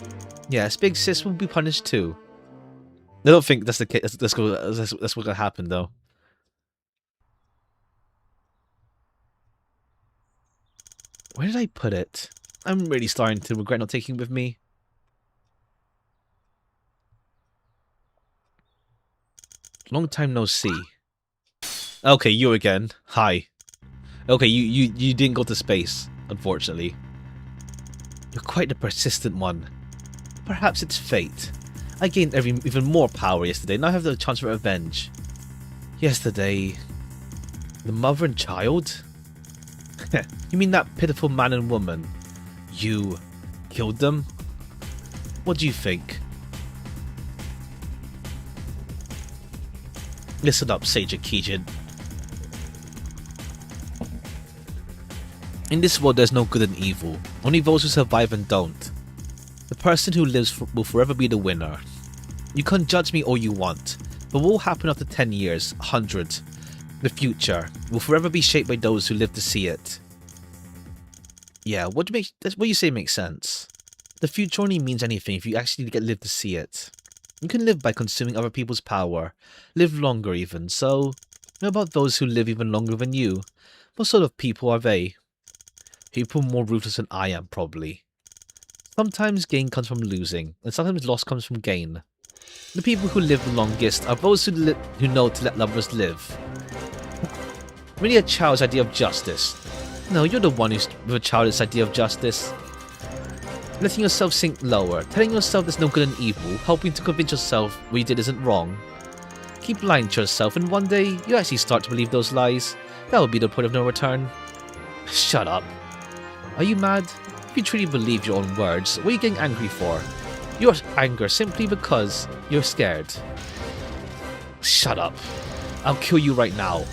Yes, big sis will be punished too. I don't think that's the case. That's what's gonna happen though. Where did I put it? I'm really starting to regret not taking it with me. Long time no see. Okay, you again. Hi. Okay, you didn't go to space, unfortunately. You're quite the persistent one. Perhaps it's fate. I gained even more power yesterday, now I have the chance for revenge. Yesterday... The mother and child? You mean that pitiful man and woman? You... killed them? What do you think? Listen up, Sage Akijin. In this world there's no good and evil, only those who survive and don't. The person who lives will forever be the winner. You can judge me all you want, but what will happen after 10 years, 100? The future will forever be shaped by those who live to see it. Yeah, what you say makes sense. The future only means anything if you actually live to see it. You can live by consuming other people's power, live longer even, so... What about those who live even longer than you? What sort of people are they? People more ruthless than I am, probably. Sometimes gain comes from losing, and sometimes loss comes from gain. The people who live the longest are those who know to let lovers live. Really a child's idea of justice. No, you're the one who's with a childish idea of justice. Letting yourself sink lower, telling yourself there's no good and evil, helping to convince yourself what you did isn't wrong. Keep lying to yourself and one day you actually start to believe those lies. That will be the point of no return. Shut up. Are you mad? If you truly believe your own words, what are you getting angry for? You're angry simply because you're scared. Shut up. I'll kill you right now.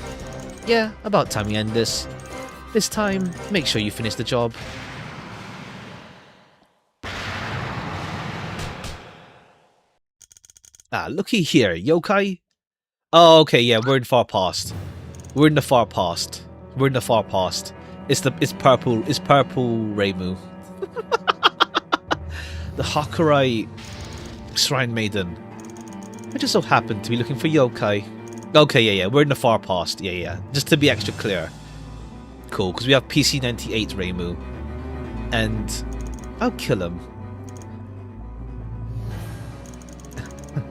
Yeah, about time we end this. This time, make sure you finish the job. Ah, looky here, yokai. Oh, okay, yeah, we're in far past. We're in the far past. We're in the far past. It's purple Reimu. The Hakurai Shrine Maiden. I just so happened to be looking for yokai. Okay, yeah, we're in the far past. Yeah. Just to be extra clear. Cool, because we have PC-98 Reimu. And I'll kill him.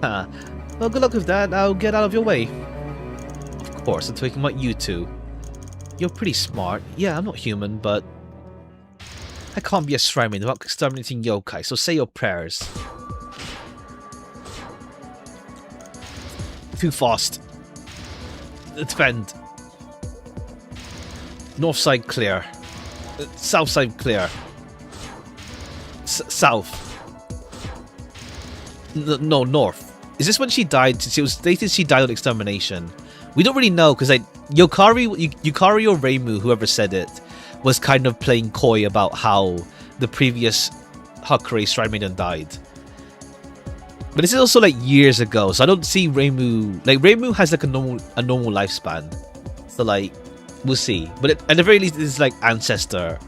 Well, good luck with that. I'll get out of your way. Of course, I'm talking about you two. You're pretty smart. Yeah, I'm not human, but... I can't be a shrine maiden without exterminating yokai, so say your prayers. Too fast. Defend. North side clear. South side clear. South. No, north. Is this when she died? It was stated she died on extermination. We don't really know because Yukari or Reimu, whoever said it, was kind of playing coy about how the previous Hakurai Shrine Maiden died. But this is also like years ago, so I don't see Reimu. Like Reimu has like a normal lifespan, so like we'll see. But at the very least, it's like her ancestor.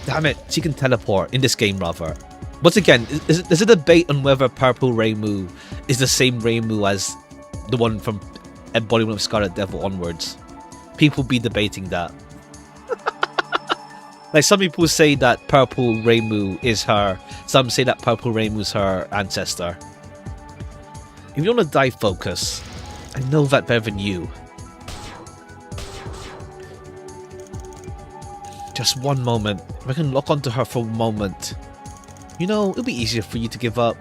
Damn it, she can teleport in this game rather. Once again, there's a debate on whether Purple Reimu is the same Reimu as the one from Embodiment of Scarlet Devil onwards. People be debating that. Like some people say that Purple Reimu is her, some say that Purple Reimu is her ancestor. If you want to die, focus. I know that better than you. Just one moment. If I can lock onto her for a moment. You know, it'll be easier for you to give up.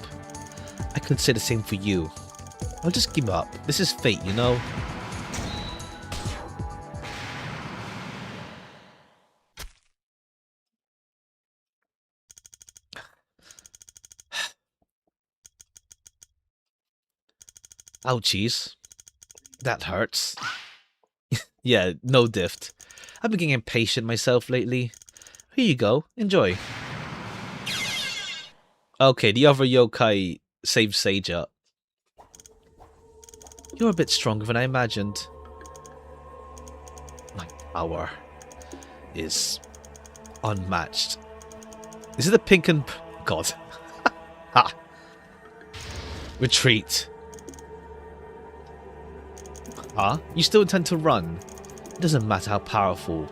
I could say the same for you. I'll just give up. This is fate, you know? Ouchies. That hurts. Yeah, no diff. I've been getting impatient myself lately. Here you go. Enjoy. Okay, the other yokai saved Sage up. You're a bit stronger than I imagined. My power is unmatched. Is it the pink and... God. Ha. Retreat. Huh? You still intend to run? It doesn't matter how powerful.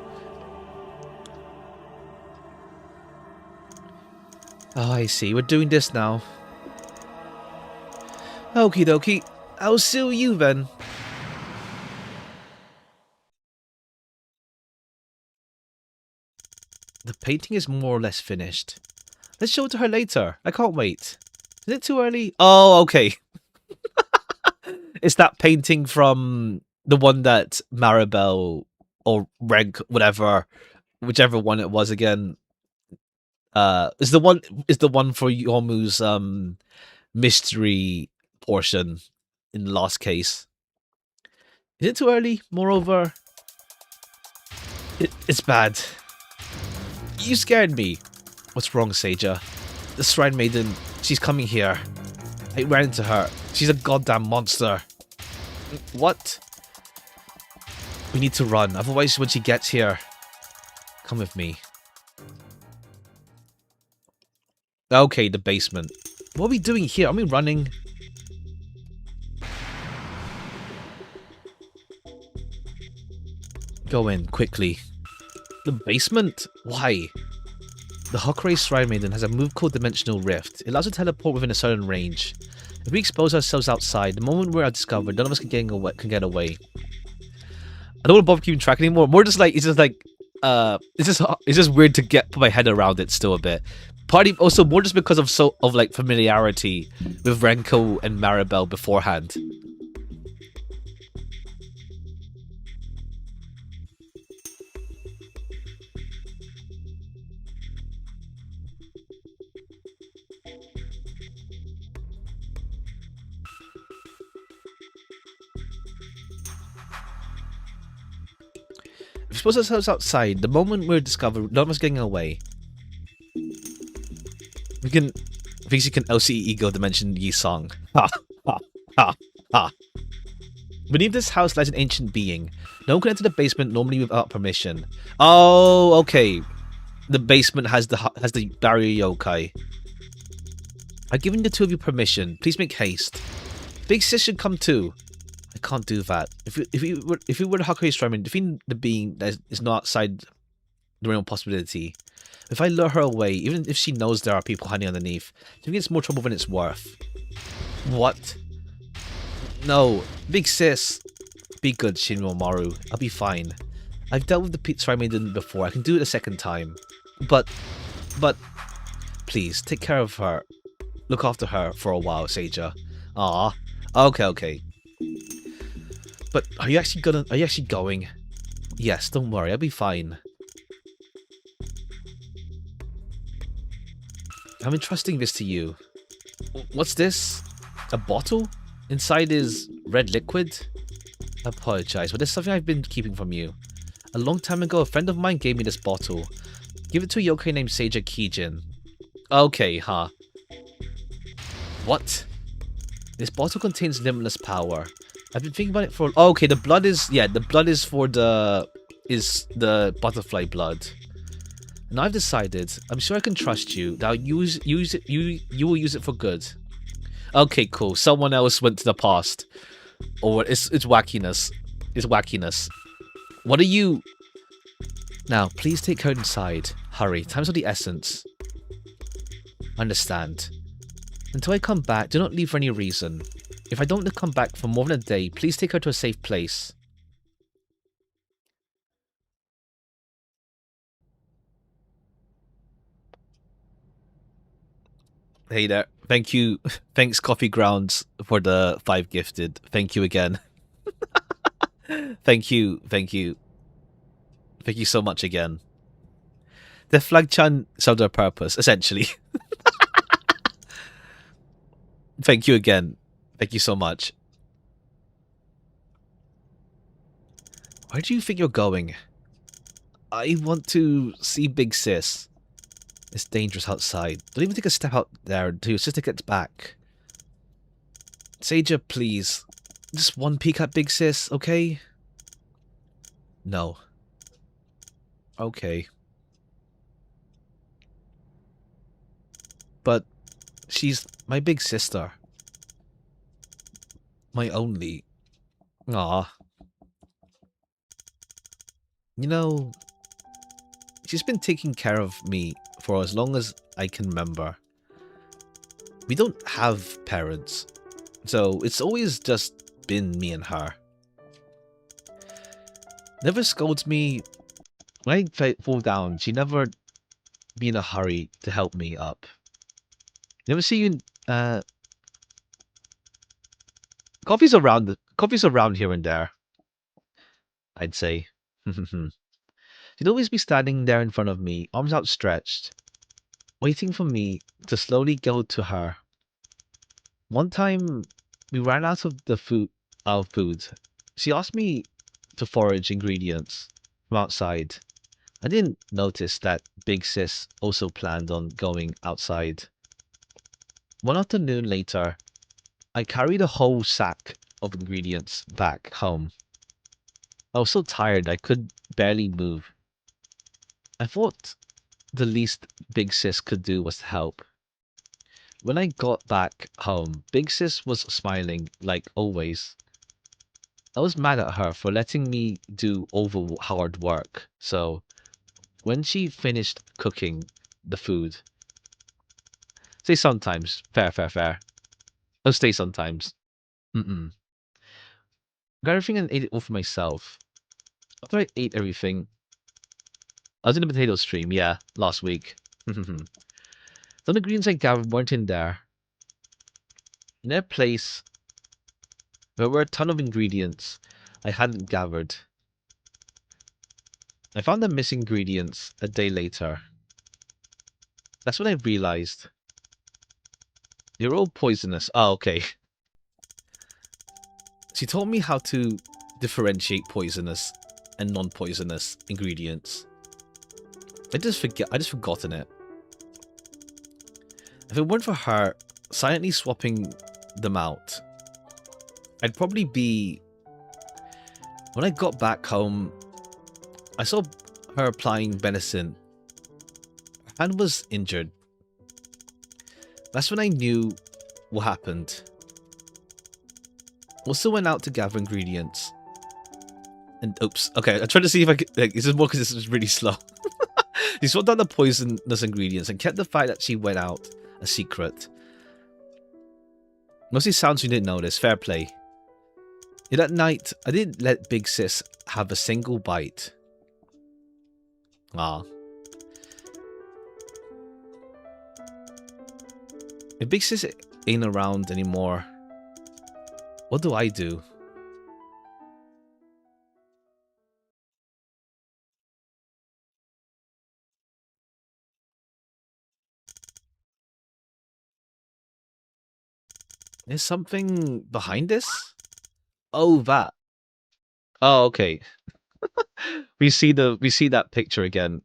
Oh, I see. We're doing this now. Okie dokie. I'll see you then. The painting is more or less finished. Let's show it to her later. I can't wait. Is it too early? Oh, okay. It's that painting from the one that Maribel or Reg, whatever, whichever one it was again. Is the one for Yomu's mystery portion in the last case. Is it too early? Moreover, it's bad. You scared me. What's wrong, Seija? The Shrine Maiden, she's coming here. I ran into her. She's a goddamn monster. What? We need to run, otherwise when she gets here... Come with me. Okay, the basement. What are we doing here? Are we running? Go in, quickly. The basement? Why? The Hakurei Shrine Maiden has a move called Dimensional Rift. It allows us to teleport within a certain range. If we expose ourselves outside, the moment we're discovered, none of us can get away. I don't want to bother keeping track anymore. More just like, it's just weird to put my head around it still a bit. Partly also more just because of like familiarity with Renko and Maribel beforehand. If we suppose ourselves outside, the moment we're discovered, none of us getting away. We can... Thinks you can LCE Ego Dimension Yi Song. Ha! Ha! Ha! Ha! Beneath this house lies an ancient being. No one can enter the basement normally without permission. Oh, okay. The basement has the barrier yokai. I've given the two of you permission. Please make haste. Big Sis should come too. I can't do that. If we were the Hakurei Shrine, defeating the being that is not outside the realm of possibility. If I lure her away, even if she knows there are people hiding underneath, I think it's more trouble than it's worth. What? No. Big Sis. Be good, Shinro Maru. I'll be fine. I've dealt with the Shrine Maiden before. I can do it a second time. But... Please, take care of her. Look after her for a while, Seija. Ah. Okay. But are you actually going? Yes, don't worry, I'll be fine. I'm entrusting this to you. What's this? A bottle? Inside is red liquid? I apologize, but there's something I've been keeping from you. A long time ago, a friend of mine gave me this bottle. Give it to a yokai named Seija Kijin. Okay, huh? What? This bottle contains limitless power. I've been thinking about it for... Oh, okay, the blood is... Yeah, the blood is for the... Is the butterfly blood. And I've decided, I'm sure I can trust you, that you will use it for good. Okay, cool. Someone else went to the past. Or it's wackiness. It's wackiness. What are you... Now, please take her inside. Hurry, time's of the essence. Understand. Until I come back, do not leave for any reason. If I don't come back for more than a day, please take her to a safe place. Hey there. Thank you. Thanks, Coffee Grounds, for the 5 gifted. Thank you again. Thank you. Thank you. Thank you so much again. The Flag-chan served their purpose, essentially. Thank you again. Thank you so much. Where do you think you're going? I want to see Big Sis. It's dangerous outside. Don't even take a step out there until your sister gets back. Seija, please. Just one peek at Big Sis, okay? No. Okay. but she's my big sister. My only. Aw. You know, she's been taking care of me for as long as I can remember. We don't have parents, so it's always just been me and her. Never scolds me when I fall down. She never be in a hurry to help me up. Never see you. Coffee's around here and there, I'd say. She'd always be standing there in front of me, arms outstretched, waiting for me to slowly go to her. One time, we ran out of our food. She asked me to forage ingredients from outside. I didn't notice that Big Sis also planned on going outside. One afternoon later, I carried a whole sack of ingredients back home. I was so tired I could barely move. I thought the least Big Sis could do was to help. When I got back home, Big Sis was smiling like always. I was mad at her for letting me do over hard work, so when she finished cooking the food, say sometimes, fair. I'll stay sometimes. Got everything and ate it all for myself. After I ate everything, I was in the potato stream, yeah, last week. Some ingredients I gathered weren't in there. In their place, there were a ton of ingredients I hadn't gathered. I found the missing ingredients a day later. That's when I realized they're all poisonous. Oh, okay. She taught me how to differentiate poisonous and non-poisonous ingredients. I just forgotten it. If it weren't for her silently swapping them out, I'd probably be... When I got back home, I saw her applying medicine. Her hand was injured. That's when I knew what happened. Also went out to gather ingredients. And oops. Okay, I tried to see if I could... Like, this is more because this is really slow. She swapped out the poisonous ingredients and kept the fact that she went out a secret. Mostly sounds you didn't notice. Fair play. Yeah, that night, I didn't let Big Sis have a single bite. Ah. If Big Sis ain't around anymore, what do I do? Is something behind this? Oh, that. Oh, okay. we see that picture again.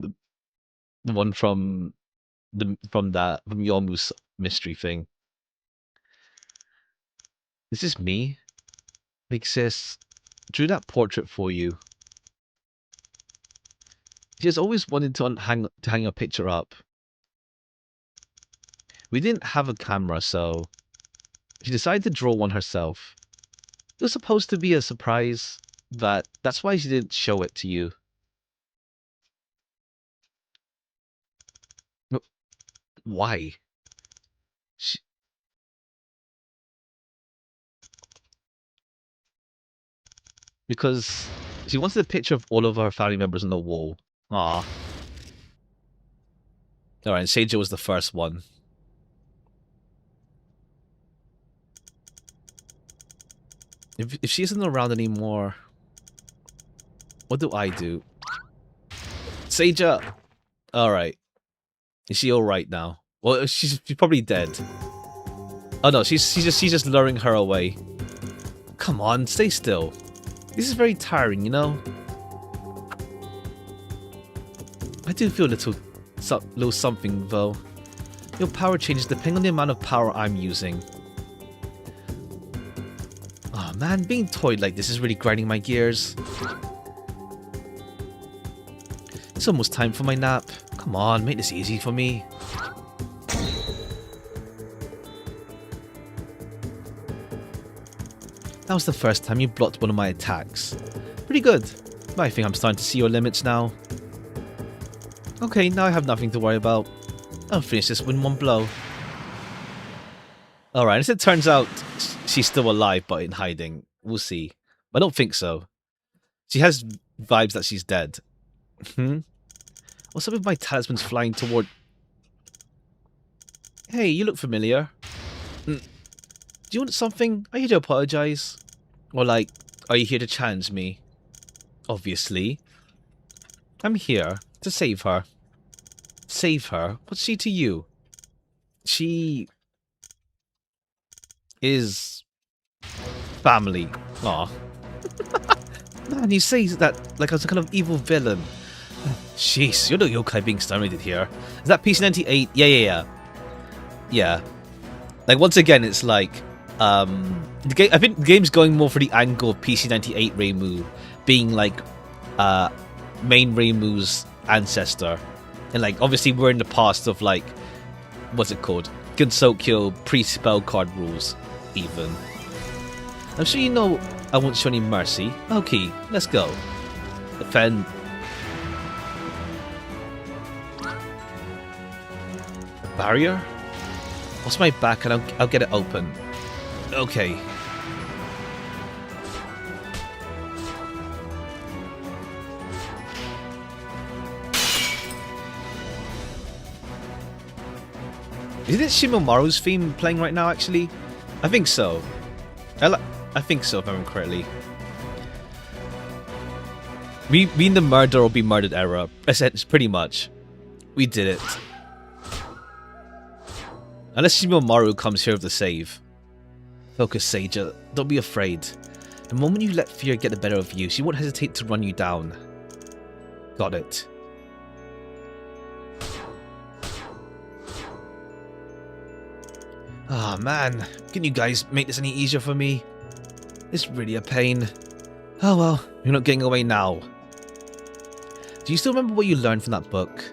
The one from Yomu's mystery thing. Is this me? Big Sis drew that portrait for you. She has always wanted to hang a picture up. We didn't have a camera, so she decided to draw one herself. It was supposed to be a surprise, but that's why she didn't show it to you. Why? Because she wanted a picture of all of her family members on the wall. Ah. Alright, Seijo was the first one. If she isn't around anymore, what do I do? Seija! Alright. Is she alright now? Well, she's probably dead. Oh no, she's just luring her away. Come on, stay still. This is very tiring, you know? I do feel a little something, though. Your power changes depending on the amount of power I'm using. Oh man, being toyed like this is really grinding my gears. It's almost time for my nap. Come on, make this easy for me. That was the first time you blocked one of my attacks. Pretty good. But I think I'm starting to see your limits now. Okay, now I have nothing to worry about. I'll finish this in one blow. Alright, as it turns out, she's still alive but in hiding. We'll see. I don't think so. She has vibes that she's dead. What's up with my talismans flying toward... Hey, you look familiar. Do you want something? Are you here to apologize? Or like, are you here to challenge me? Obviously. I'm here to save her. Save her? What's she to you? She... is... family. Aw. Man, you say that like I was a kind of evil villain. Jeez, you're the yokai being exterminated here. Is that PC-98? Yeah. Like, once again, it's like... I think the game's going more for the angle of PC-98 Reimu being like main Reimu's ancestor. And like, obviously we're in the past of like, what's it called? Gensokyo pre-spell card rules, even. I'm sure you know I won't show any mercy. Okay, let's go. Defend. A barrier? What's my back and I'll get it open. Okay. Is it Shimomaru's theme playing right now, actually? I think so. I think so, if I remember correctly. We in the murder or be murdered era. Pretty much. We did it. Unless Shimomaru comes here with the save. Focus, Seija. Don't be afraid. The moment you let fear get the better of you, she won't hesitate to run you down. Got it. Ah, man. Can you guys make this any easier for me? It's really a pain. Oh well, you're not getting away now. Do you still remember what you learned from that book?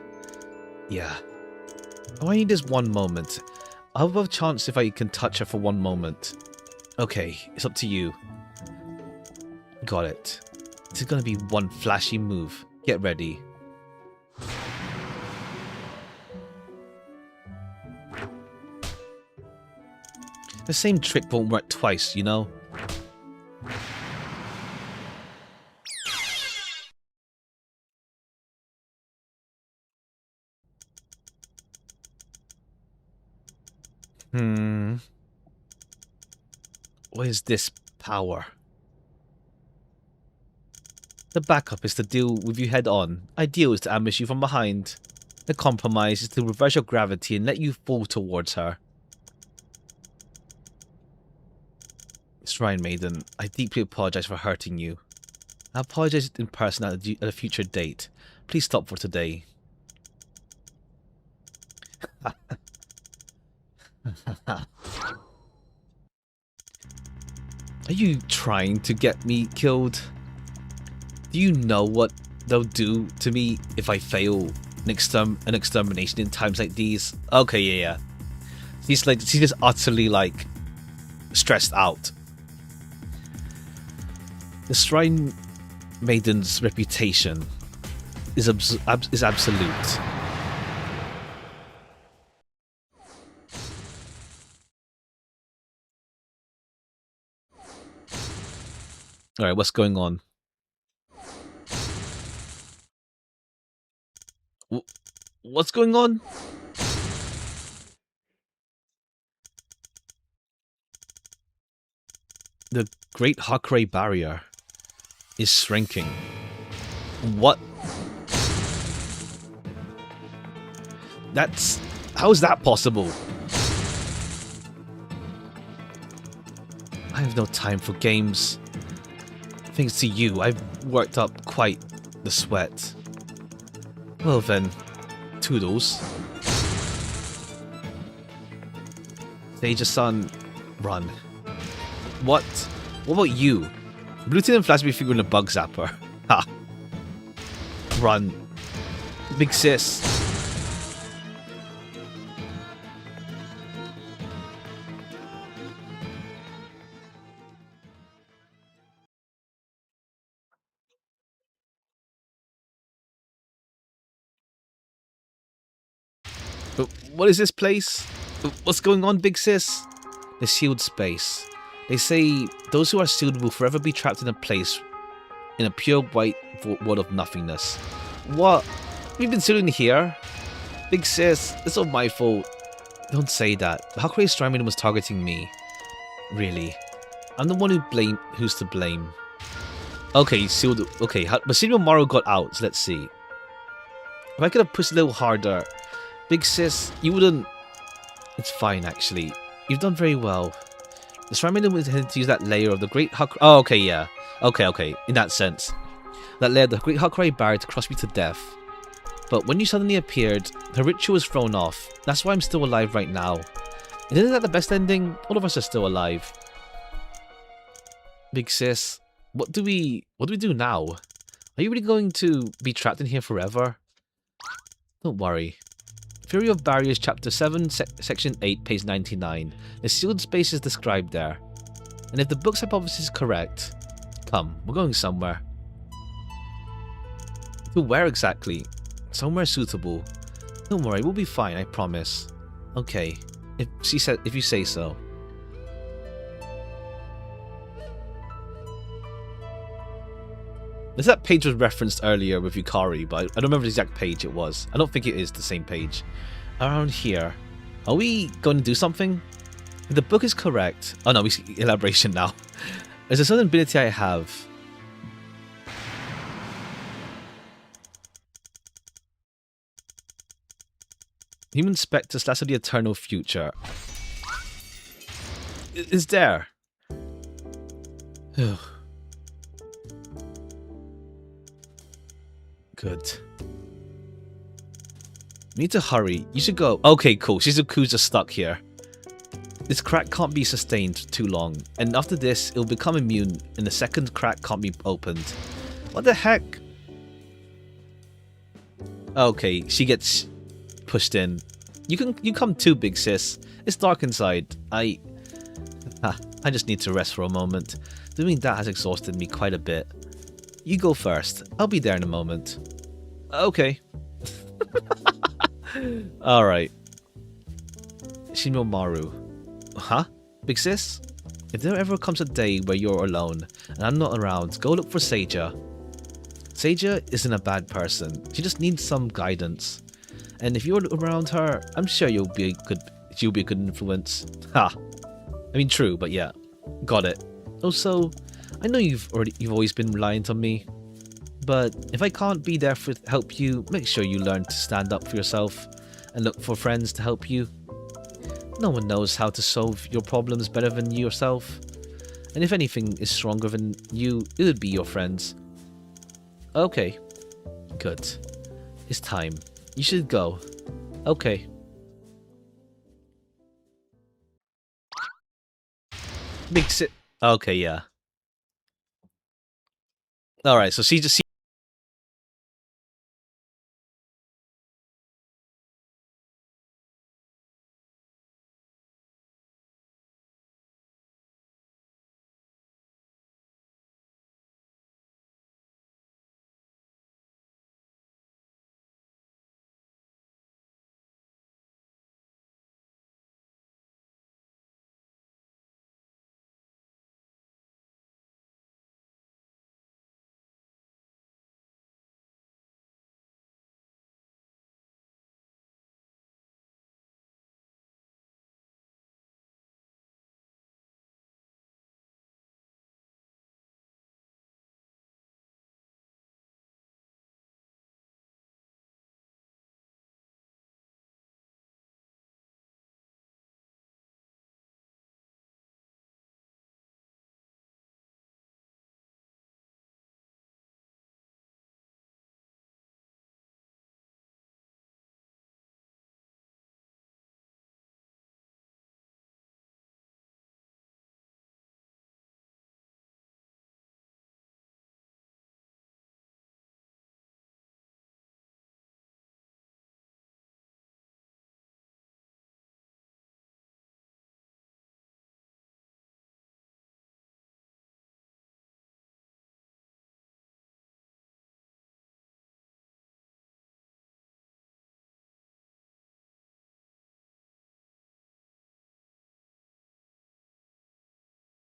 Yeah. Oh, I need this one moment. I'll have a chance if I can touch her for one moment. Okay, it's up to you. Got it. This is gonna be one flashy move. Get ready. The same trick won't work twice, you know? What is this power? The backup is to deal with you head on. Ideal is to ambush you from behind. The compromise is to reverse your gravity and let you fall towards her. Shrine Maiden, I deeply apologize for hurting you. I apologize in person at a future date. Please stop for today. Are you trying to get me killed? Do you know what they'll do to me if I fail an extermination in times like these? Okay, yeah. She's just utterly like stressed out. The Shrine Maiden's reputation is absolute. Alright, what's going on? What's going on? The Great Hakure Barrier is shrinking. What? How is that possible? I have no time for games. Thanks to you, I've worked up quite the sweat. Well then, toodles. Seija-san, run. What? What about you? Lieutenant Flash be figuring a bug zapper. Ha. Run. Big sis. What is this place? What's going on, big sis? The sealed space. They say those who are sealed will forever be trapped in a place in a pure white world of nothingness. What? We've been sealed in here? Big sis, it's all my fault. Don't say that. The Hakurei Strymon was targeting me. Really? I'm the one who's to blame. Okay, sealed. Okay, but Senior Maru got out, so let's see. If I could have pushed a little harder. Big sis, you wouldn't... It's fine, actually. You've done very well. The Strymon intended to use that layer of the Great Hakurei... Oh, okay, yeah. Okay, in that sense. That layer of the Great Hakurei barrier to cross me to death. But when you suddenly appeared, her ritual was thrown off. That's why I'm still alive right now. And isn't that the best ending? All of us are still alive. Big sis, what do we do now? Are you really going to be trapped in here forever? Don't worry. Theory of Barriers, Chapter 7, Section 8, page 99. The sealed space is described there. And if the book's hypothesis is correct... Come, we're going somewhere. To where exactly? Somewhere suitable. Don't worry, we'll be fine, I promise. Okay, if you say so. There's that page was referenced earlier with Yukari, but I don't remember the exact page it was. I don't think it is the same page. Around here. Are we going to do something? If the book is correct... Oh no, we see elaboration now. There's a certain ability I have. Human Spectre / the Eternal Future. Is there? Good. We need to hurry. You should go. Okay, cool. Shizuku's just stuck here. This crack can't be sustained too long, and after this, it'll become immune, and the second crack can't be opened. What the heck? Okay, she gets pushed in. You come too, big sis. It's dark inside. I just need to rest for a moment. Doing that has exhausted me quite a bit. You go first. I'll be there in a moment. Okay. Alright. Shinomaru. Huh? Big sis? If there ever comes a day where you're alone and I'm not around, go look for Seija. Seija isn't a bad person. She just needs some guidance. And if you're around her, I'm sure she'll be a good influence. Ha! I mean, true, but yeah. Got it. Also, I know you've always been reliant on me. But if I can't be there to help you, make sure you learn to stand up for yourself and look for friends to help you. No one knows how to solve your problems better than you yourself. And if anything is stronger than you, it would be your friends. Okay. Good. It's time. You should go. Okay. Big sit. Okay, yeah. Alright, so she just...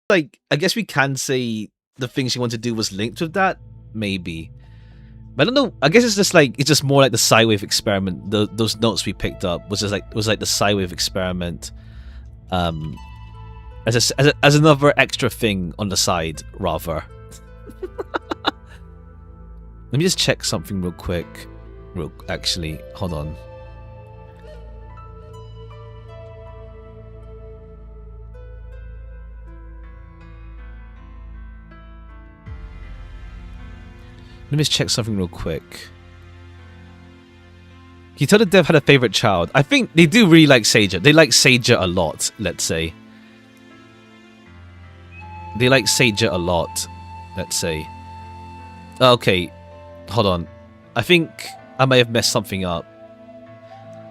like, I guess we can say the thing she wanted to do was linked with that, maybe. But I don't know. I guess it's just more like the Psywave experiment. Those notes we picked up was like the Psywave experiment, as another extra thing on the side, rather. Let me just check something real quick. Actually, hold on. Let me just check something real quick. Can you tell the dev had a favorite child? I think they do really like Seija. They like Seija a lot, let's say. They like Seija a lot, let's say. Okay, hold on. I think I may have messed something up.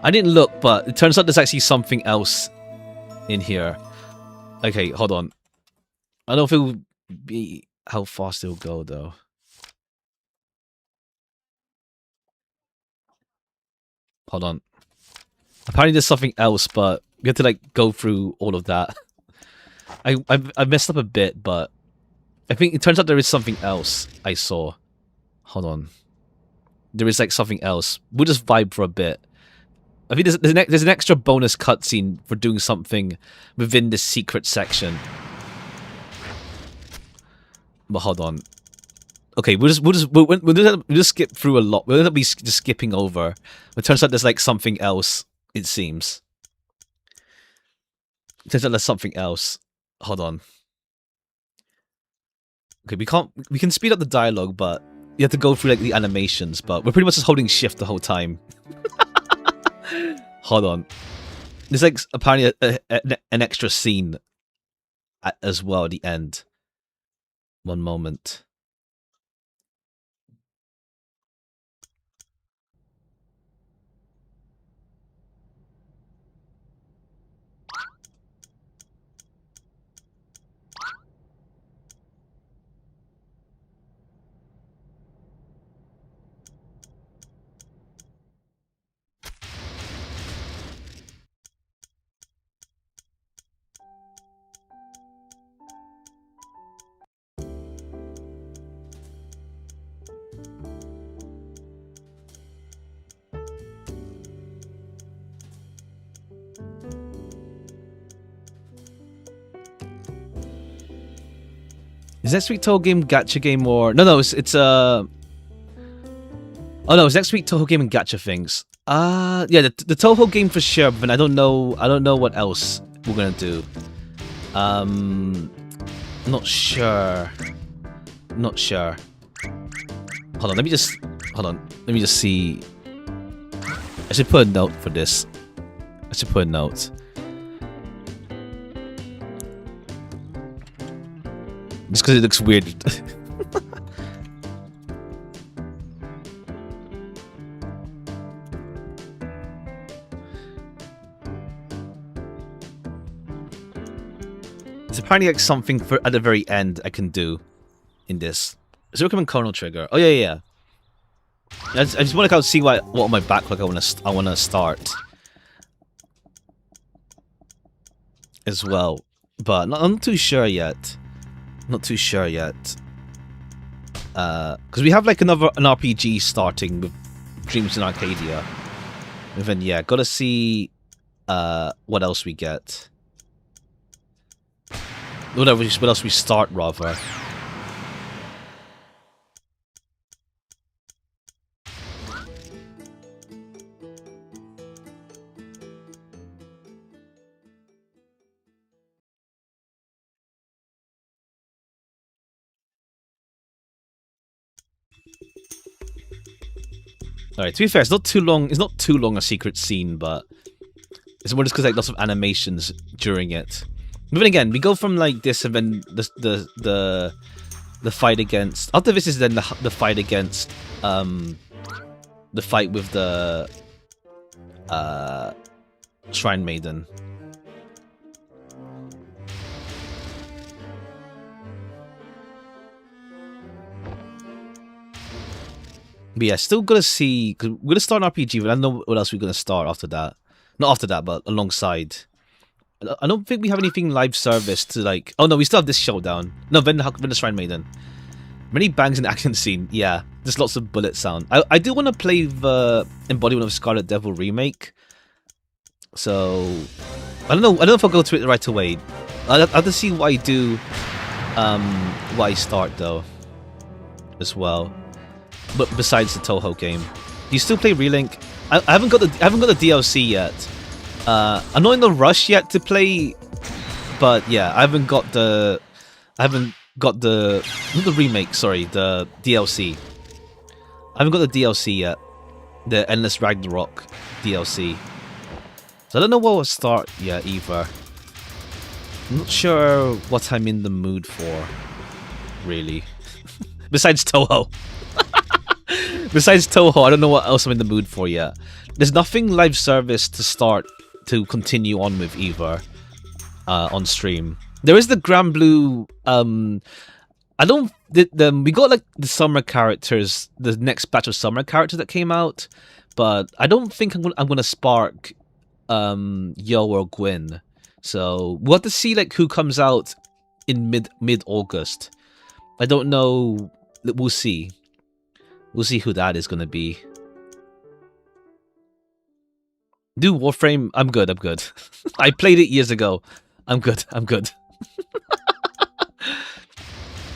I didn't look, but it turns out there's actually something else in here. Okay, hold on. I don't know if it will be how fast it'll go, though. Hold on. Apparently there's something else, but we have to like go through all of that. I messed up a bit, but I think it turns out there is something else I saw. Hold on. There is like something else. We'll just vibe for a bit. I think there's an extra bonus cutscene for doing something within this secret section. But hold on. Okay, we'll just skip through a lot. We'll end up just skipping over. It turns out there's like something else. It seems. It turns out there's something else. Hold on. Okay, we can speed up the dialogue, but you have to go through like the animations. But we're pretty much just holding shift the whole time. Hold on. There's like apparently an extra scene as well at the end. One moment. Is next week Touhou game gacha game or no it's oh no, it's next week Touhou game and gacha things. Yeah, the Touhou game for sure, but I don't know what else we're gonna do. Not sure. Hold on, let me just see. I should put a note for this. Just because it looks weird. There's apparently like something for at the very end I can do in this. Is there a Chrono Trigger? Oh yeah. I just want to kind of see what on my backlog I want to start as well, but I'm not too sure yet. Because we have like an RPG starting with Dreams in Arcadia. And then yeah, gotta see what else we get. What else we start rather. Alright, to be fair, it's not too long a secret scene, but it's more just because like lots of animations during it. But then again, we go from like this and then the fight against after this is then the fight against the fight with the Shrine Maiden. But yeah, still gotta see, because we're gonna start an RPG, but I don't know what else we're gonna start after that. Not after that, but alongside. I don't think we have anything live service to like. Oh no, we still have this showdown. No, Vendor Shrine Maiden. Many bangs in the action scene. Yeah, there's lots of bullet sound. I do want to play the Embodiment of Scarlet Devil remake. So I don't know if I'll go to it right away. I'll have to see what I do. What I start though, as well. But besides the Touhou game, do you still play Relink? I haven't got the DLC yet. I'm not in the rush yet to play, but yeah, I haven't got the not the remake, sorry, the DLC. I haven't got the DLC yet, the Endless Ragnarok DLC. So I don't know what I'll start yet either. I'm not sure what I'm in the mood for, really. Besides Touhou. Besides Touhou, I don't know what else I'm in the mood for yet. There's nothing live service to continue on with either on stream. There is the Grand Blue. I don't. We got like the summer characters, the next batch of summer characters that came out, but I don't think I'm gonna spark Yo or Gwyn. So we'll have to see like who comes out in mid August. I don't know. We'll see. We'll see who that is gonna be. Do Warframe? I'm good. I played it years ago. I'm good.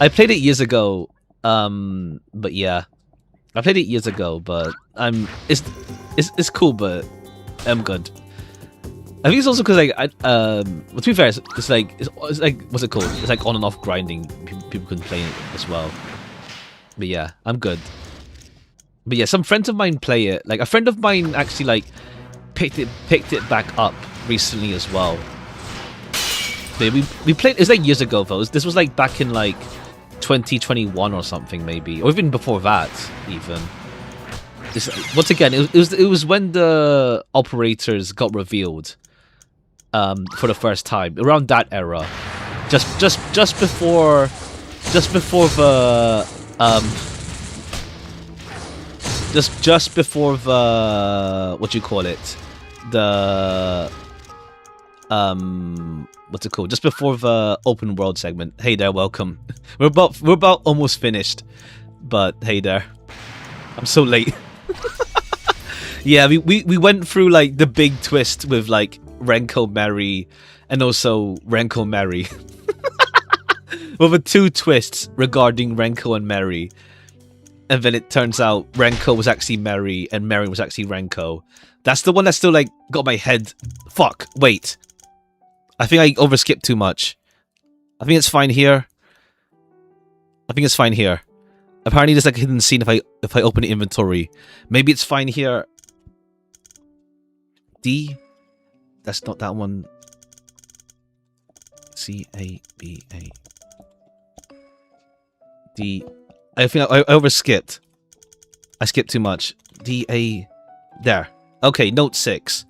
I played it years ago. But yeah, I played it years ago. But it's cool. But I'm good. I think it's also because like to be fair, it's like what's it called? It's like on and off grinding. People can play it as well. But yeah, I'm good. But yeah, some friends of mine play it. Like a friend of mine actually like picked it back up recently as well. But we played. It's like years ago though. This was like back in like 2021 or something maybe, or even before that even. Once again, it was when the operators got revealed. For the first time, around that era, just before the just before the what do you call it, the what's it called? Just before the open world segment. Hey there, welcome. We're about almost finished, but hey there, I'm so late. Yeah, we went through like the big twist with like Renko Mary and also Renko Mary. Well, the two twists regarding Renko and Mary. And then it turns out Renko was actually Mary and Mary was actually Renko. That's the one that still like got my head. Fuck, wait. I think I overskipped too much. I think it's fine here. Apparently there's like a hidden scene if I open the inventory. Maybe it's fine here. D. That's not that one. C-A-B-A. D. I think I overskipped. I skipped too much. D-A. There. Okay, note 6.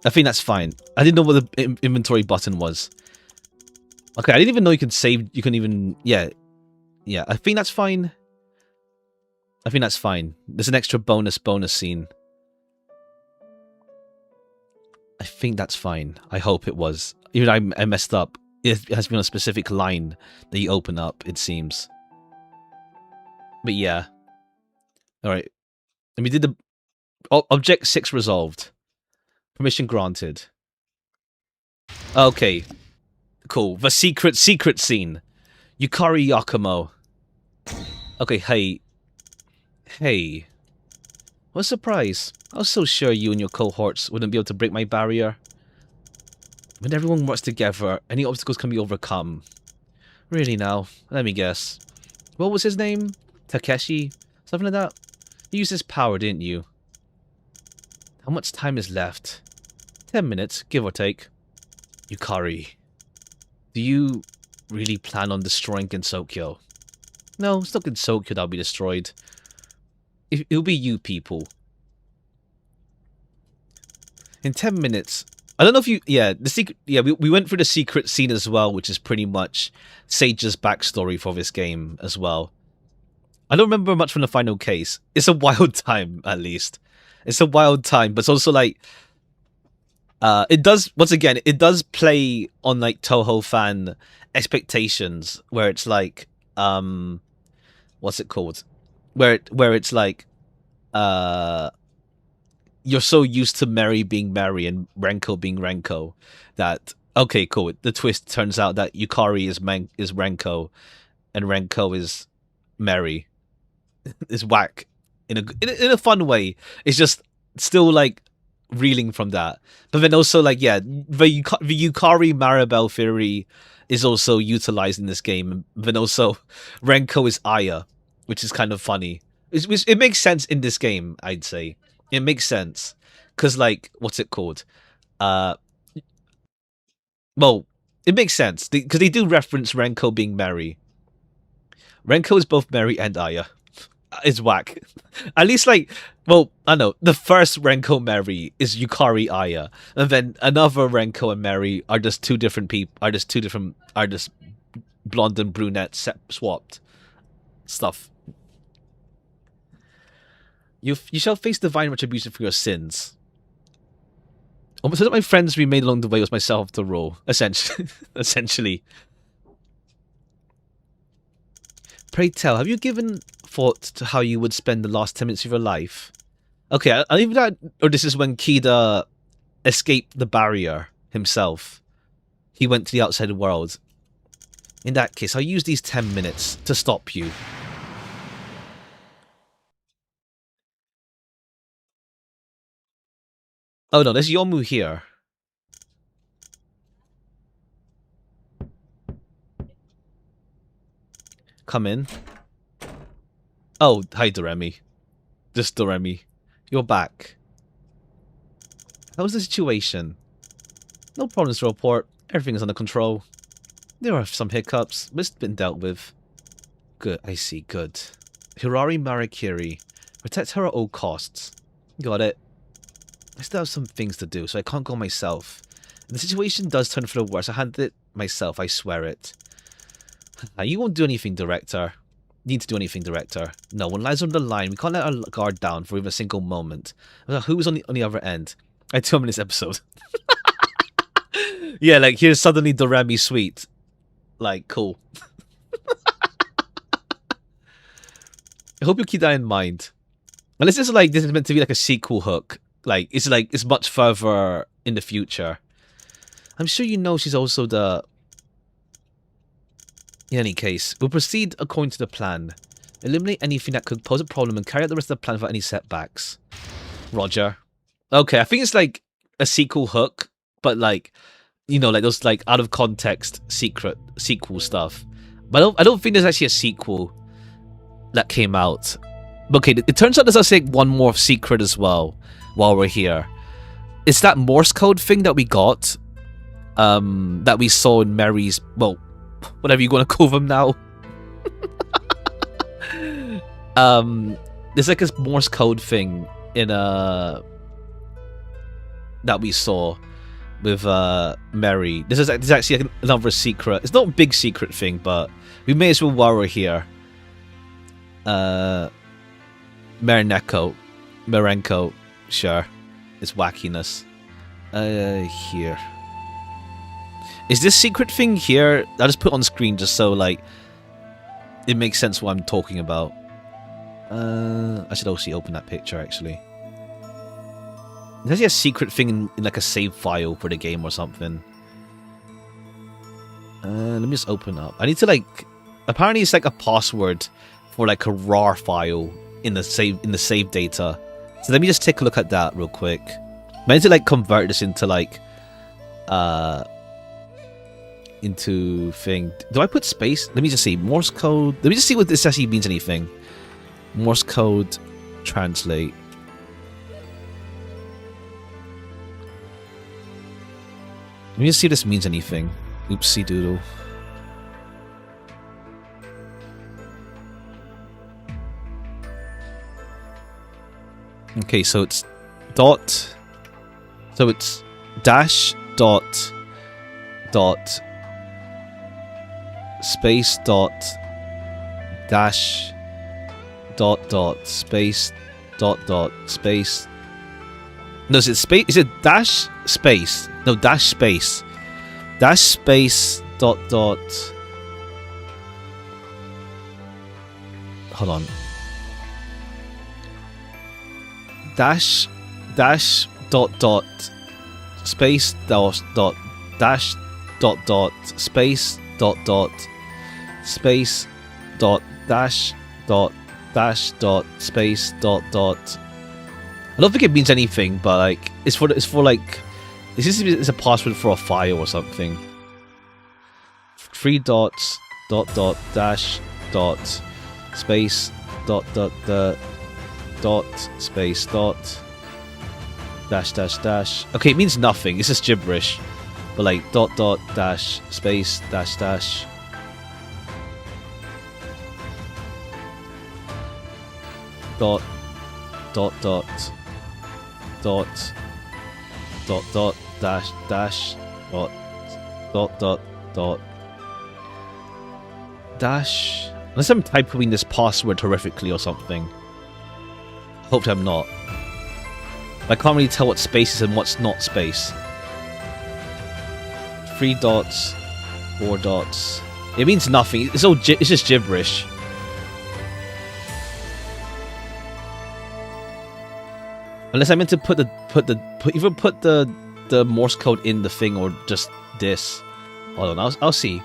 I think that's fine. I didn't know what the inventory button was. Okay, I didn't even know you could save. You can even. Yeah. Yeah, I think that's fine. There's an extra bonus scene. I think that's fine. I hope it was. Even I messed up. It has been a specific line that you open up, it seems. But yeah. Alright. And we did the... Object 6 resolved. Permission granted. Okay. Cool. The secret scene. Yukari Yakumo. Okay, hey. Hey. What a surprise. I was so sure you and your cohorts wouldn't be able to break my barrier. When everyone works together, any obstacles can be overcome. Really now? Let me guess. What was his name? Takeshi? Something like that? You used his power, didn't you? How much time is left? 10 minutes, give or take. Yukari. Do you really plan on destroying Gensokyo? No, it's not Gensokyo that'll be destroyed. It'll be you people. In 10 minutes... I don't know if you... Yeah, the secret... Yeah, we went through the secret scene as well, which is pretty much Sage's backstory for this game as well. I don't remember much from the final case. It's a wild time, at least. It's a wild time, but it's also like... It does, once again, it does play on like Touhou fan expectations, where it's like, what's it called? Where it's like, you're so used to Mary being Mary and Renko being Renko that, okay, cool. The twist turns out that Yukari is Renko and Renko is Mary. Is whack in a fun way. It's just still like reeling from that. But then also like, yeah, the Yukari Maribel theory is also utilized in this game. But then also Renko is Aya, which is kind of funny. It makes sense in this game, I'd say. It makes sense. Because like, what's it called? Well, it makes sense. Because they do reference Renko being Mary. Renko is both Mary and Aya. Is whack. At least like, well, I know the first Renko Mary is Yukari Aya, and then another Renko and Mary are just two different people. Are just blonde and brunette swapped stuff. You shall face divine retribution for your sins. Almost so that my friends we made along the way was myself after all. Essentially. Pray tell, have you given thought to how you would spend the last 10 minutes of your life? Okay, I'll leave that. Or this is when Kida escaped the barrier himself. He went to the outside world. In that case, I'll use these 10 minutes to stop you. Oh no, there's Yomu here. Come in. Oh, hi Doremi. Just Doremi. You're back. How was the situation? No problems to report. Everything is under control. There are some hiccups, but it's been dealt with. Good, I see, good. Hirari Marakiri. Protect her at all costs. Got it. I still have some things to do, so I can't go myself. If the situation does turn for the worse, I handle it myself, I swear it. You won't do anything, Director. Need to do anything, Director. No one lies on the line. We can't let our guard down for even a single moment. Who's on the other end? I tell him in this episode. Yeah, like here's suddenly Doremi sweet. Like, cool. I hope you keep that in mind. Unless it's like this is meant to be like a sequel hook. Like it's much further in the future. I'm sure you know she's also the... In any case, we'll proceed according to the plan. Eliminate anything that could pose a problem and carry out the rest of the plan without any setbacks. Roger. Okay, I think it's like a sequel hook, but like, you know, like those like out of context sequel stuff. But I don't think there's actually a sequel that came out. But okay, it turns out there's actually one more secret as well while we're here. It's that Morse code thing that we got, that we saw in Mary's, well, whatever you're gonna call them now. There's like a Morse code thing in that we saw with Mary. This is actually another secret. It's not a big secret thing, but we may as well while we're here. Marenko, sure. It's wackiness. Here. Is this secret thing here? I'll just put it on screen just so like it makes sense what I'm talking about. I should also open that picture actually. There's actually a secret thing in like a save file for the game or something. Let me just open up. I need to like, apparently it's like a password for like a RAR file in the save data. So let me just take a look at that real quick. I need to like convert this into like into thing. Do I put space? Let me just see. Morse code. Let me just see what this actually means anything. Morse code translate. Let me just see if this means anything. Oopsie doodle. Okay, so it's dot. So it's dash dot space dot dash dot space dot space. No, is it space? Is it dash space? No, dash space. Dash space dot dot. Hold on. Dash dot dot space dot dash dot space dot space dot dash space dot. I don't think it means anything, but like it's for like it's a password for a file or something. 3 dots dot dash dot space dot space dot dash. Okay, it means nothing. It's just gibberish. But like dot dash space dash dot dash dot dash. Unless I'm typing this password horrifically or something. Hope I'm not. I can't really tell what space is and what's not space. 3 dots, 4 dots. It means nothing. It's just gibberish. Unless I meant to put the Morse code in the thing or just this. Hold on, I'll see.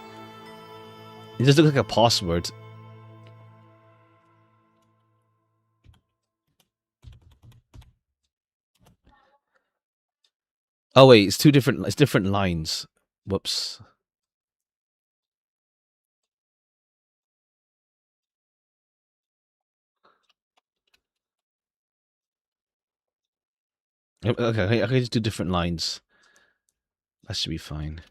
It just looks like a password. Oh wait, it's different lines. Whoops. Okay, I can just do different lines. That should be fine.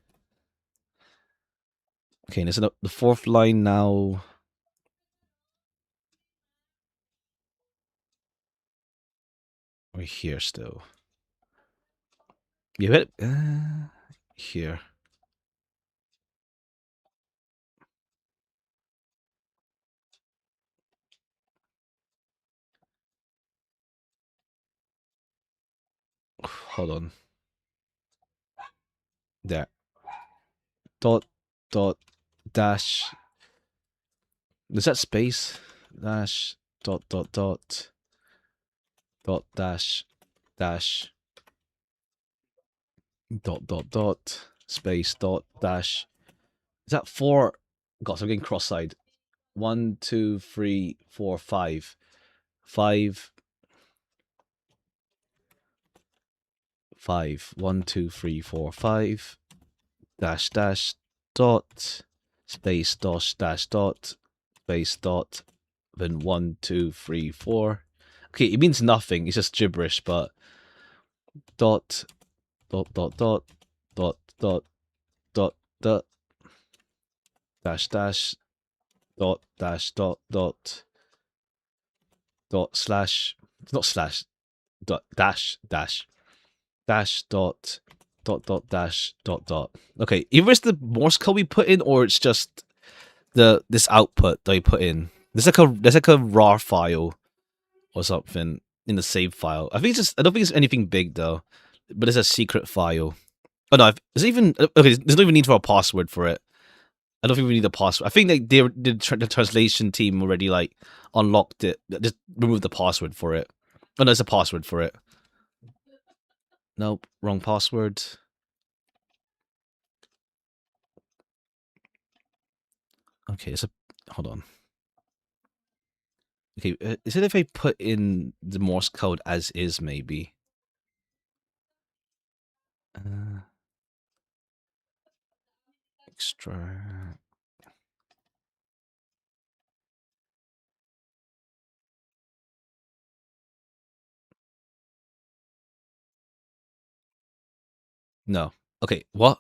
Okay, there's the 4th line now. We're here still. You hit here. Hold on. There. Dot dash. Is that space? Dash dot dash dot space dot dash. Is that 4? God, I'm getting cross-eyed. 1, 2, 3, 4, 5. 5. 1, 2, 3, 4, 5. Dash dot space dash dot space dot then 1, 2, 3, 4. Okay, it means nothing. It's just gibberish, but dot dash dot slash, not slash, dot dash dot dash dot. Okay, either it's the Morse code we put in or it's just this output that we put in. There's like a raw file or something in the save file. I don't think it's anything big though, but it's a secret file. Oh no, there's even okay. There's no even need for a password for it. I don't think we need a password. I think the translation team already like unlocked it. Just removed the password for it. Oh no, there's a password for it. Nope, wrong password. Okay, hold on. Okay, is it if I put in the Morse code as is, maybe? Extra. No. Okay, what?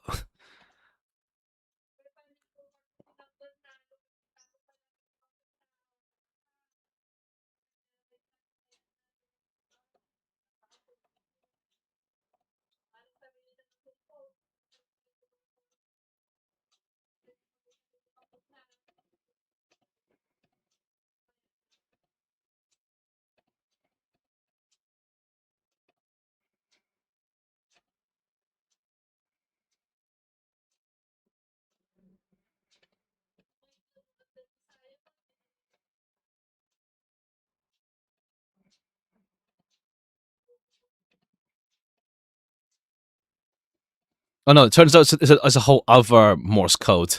Oh no, it turns out it's a whole other Morse code.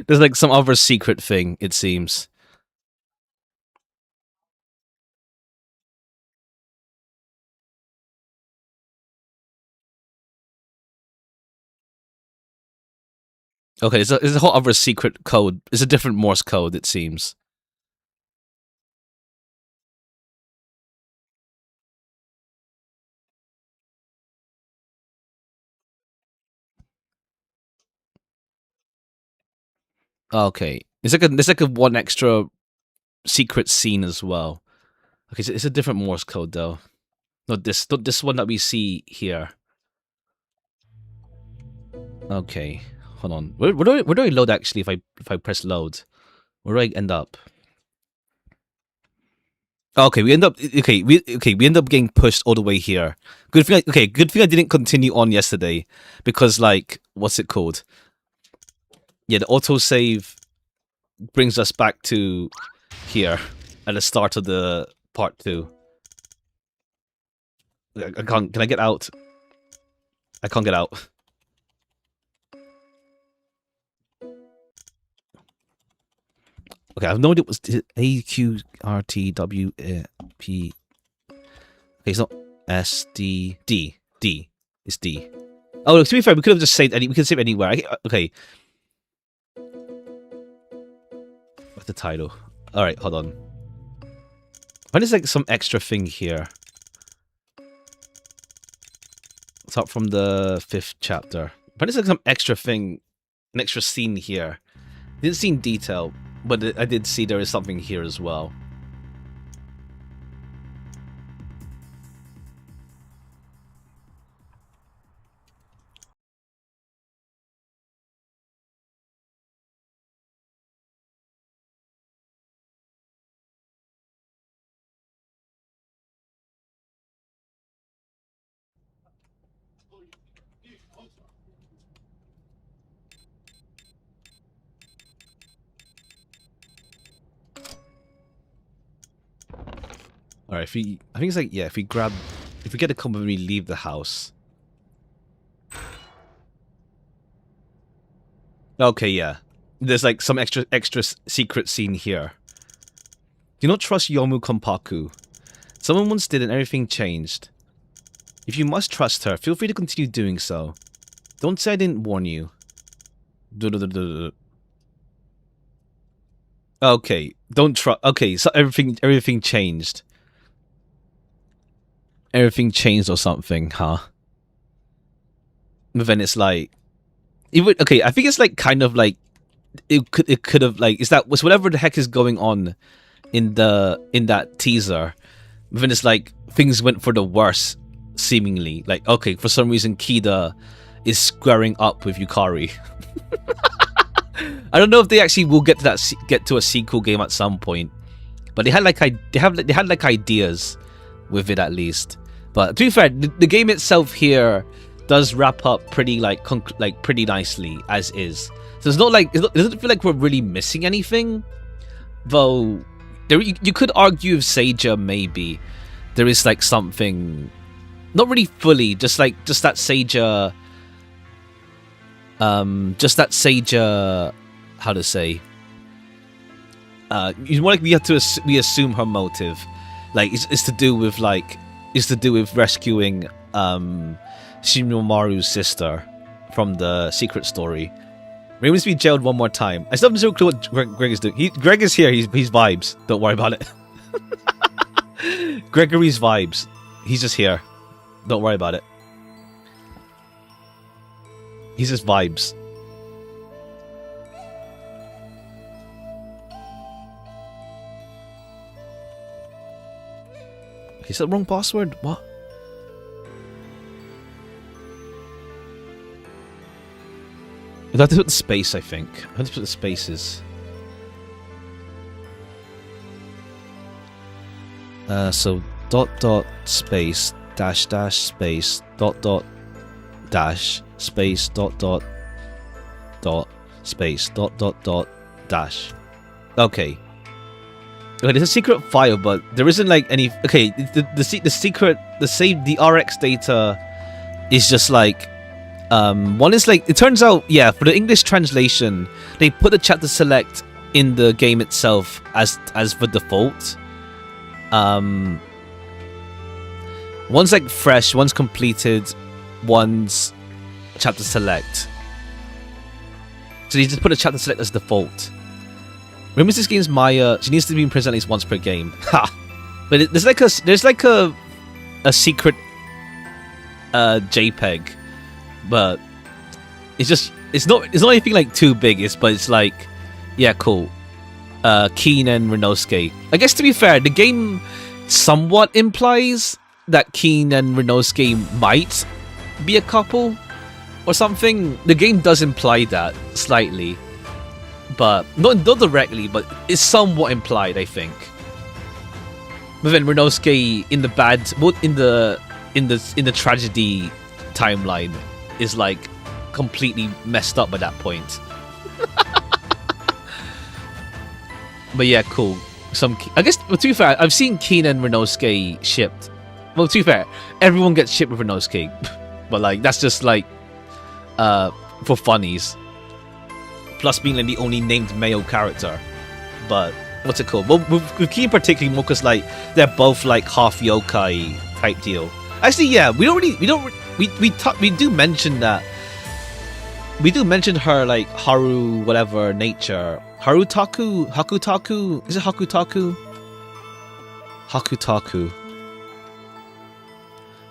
There's like some other secret thing, it seems. Okay, there's a whole other secret code. It's a different Morse code, it seems. Okay, there's like a one extra secret scene as well. Okay, so it's a different Morse code though. Not this one that we see here. Okay, hold on. Where do I load actually? If I press load, where do I end up? Okay, we end up we end up getting pushed all the way here. Good thing good thing I didn't continue on yesterday, because like what's it called? Yeah, the autosave brings us back to here at the start of the part 2. I can't. Can I get out? I can't get out. Okay, I've no idea what was A Q R T W P. Okay, it's not S D D D. It's D. Oh, to be fair, we could have just saved we could save anywhere. Okay. What's the title? All right, hold on. When is like some extra thing here? Start from the 5th chapter. When is like some extra thing, an extra scene here? Didn't see in detail, but I did see there is something here as well. All right, I think it's like, yeah, if we get a combo when we leave the house. Okay, yeah. There's like some extra secret scene here. Do not trust Yomu Kompaku. Someone once did and everything changed. If you must trust her, feel free to continue doing so. Don't say I didn't warn you. Okay, don't trust. Okay, so everything changed. Everything changed or something, huh? But then it's like, okay, I think it's like kind of like it could have like, is that was whatever the heck is going on in that teaser. But then it's like things went for the worse, seemingly. Like, okay, for some reason Kida is squaring up with Yukari. I don't know if they actually will get to a sequel game at some point, but they had like ideas with it at least. But to be fair, the game itself here does wrap up pretty pretty nicely as is. So it's not like it doesn't feel like we're really missing anything. Though you could argue if Seija maybe there is like something, not really fully, just that Seija, how to say, it's more like we assume her motive, like it's to do with rescuing Shinomaru's sister from the secret story. Maybe must be jailed one more time. I still have no clue what Greg is doing. Greg is here. He's vibes. Don't worry about it. Gregory's vibes. He's just here. Don't worry about it. He's just vibes. Is that the wrong password? What? I have to put the space, I think. I have to put the spaces. So ..space -- space ..dash space space ..dash. Okay. Okay, there's a secret file, but there isn't like any. Okay, the RX data is just like One is like, it turns out, yeah, for the English translation, they put the chapter select in the game itself as the default. One's like fresh, one's completed, one's chapter select. So you just put a chapter select as default. Remember, this game's Maya. She needs to be in prison at least once per game. Ha! But there's like a secret JPEG, but it's not anything like too big. But it's like, yeah, cool. Keen and Renosuke. I guess, to be fair, the game somewhat implies that Keen and Renosuke might be a couple or something. The game does imply that slightly, but not directly, but it's somewhat implied, I think. But then Renosuke in the in the tragedy timeline is like completely messed up by that point. But yeah, cool. I guess, to be fair, I've seen Keen and Renosuke shipped. Well, to be fair, everyone gets shipped with Renosuke, but like that's just like for funnies. Plus being like the only named male character. But what's it called? Well, with Keen particularly more because like they're both like half yokai type deal. Actually, yeah, we do mention that. We do mention her like Haru whatever nature. Hakutaku? Is it Hakutaku? Hakutaku.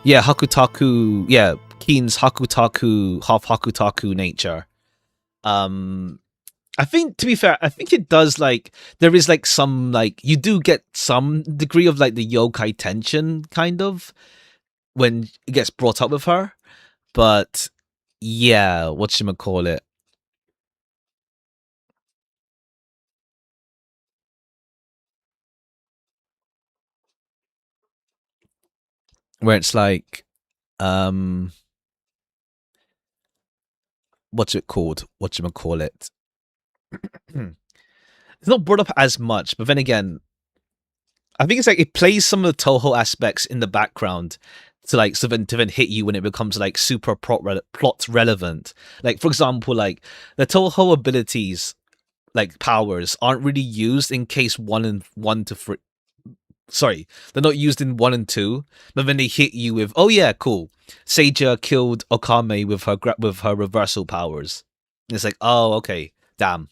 Yeah, Hakutaku. Yeah, Keen's Hakutaku, half Hakutaku nature. I think, to be fair, I think it does like, there is like some like, you do get some degree of like the yokai tension kind of when it gets brought up with her. But yeah, whatchamacallit. Where it's like, what's it called? Whatchamacallit. It's not brought up as much, but then again, I think it's like it plays some of the Touhou aspects in the background to like to then hit you when it becomes like super plot relevant. Like, for example, like the Touhou abilities, like powers, aren't really used in case 1 and 1 to 3. Sorry, they're not used in 1 and 2, but then they hit you with, oh yeah, cool, Seija killed Okame with her reversal powers. And it's like, oh, okay, damn.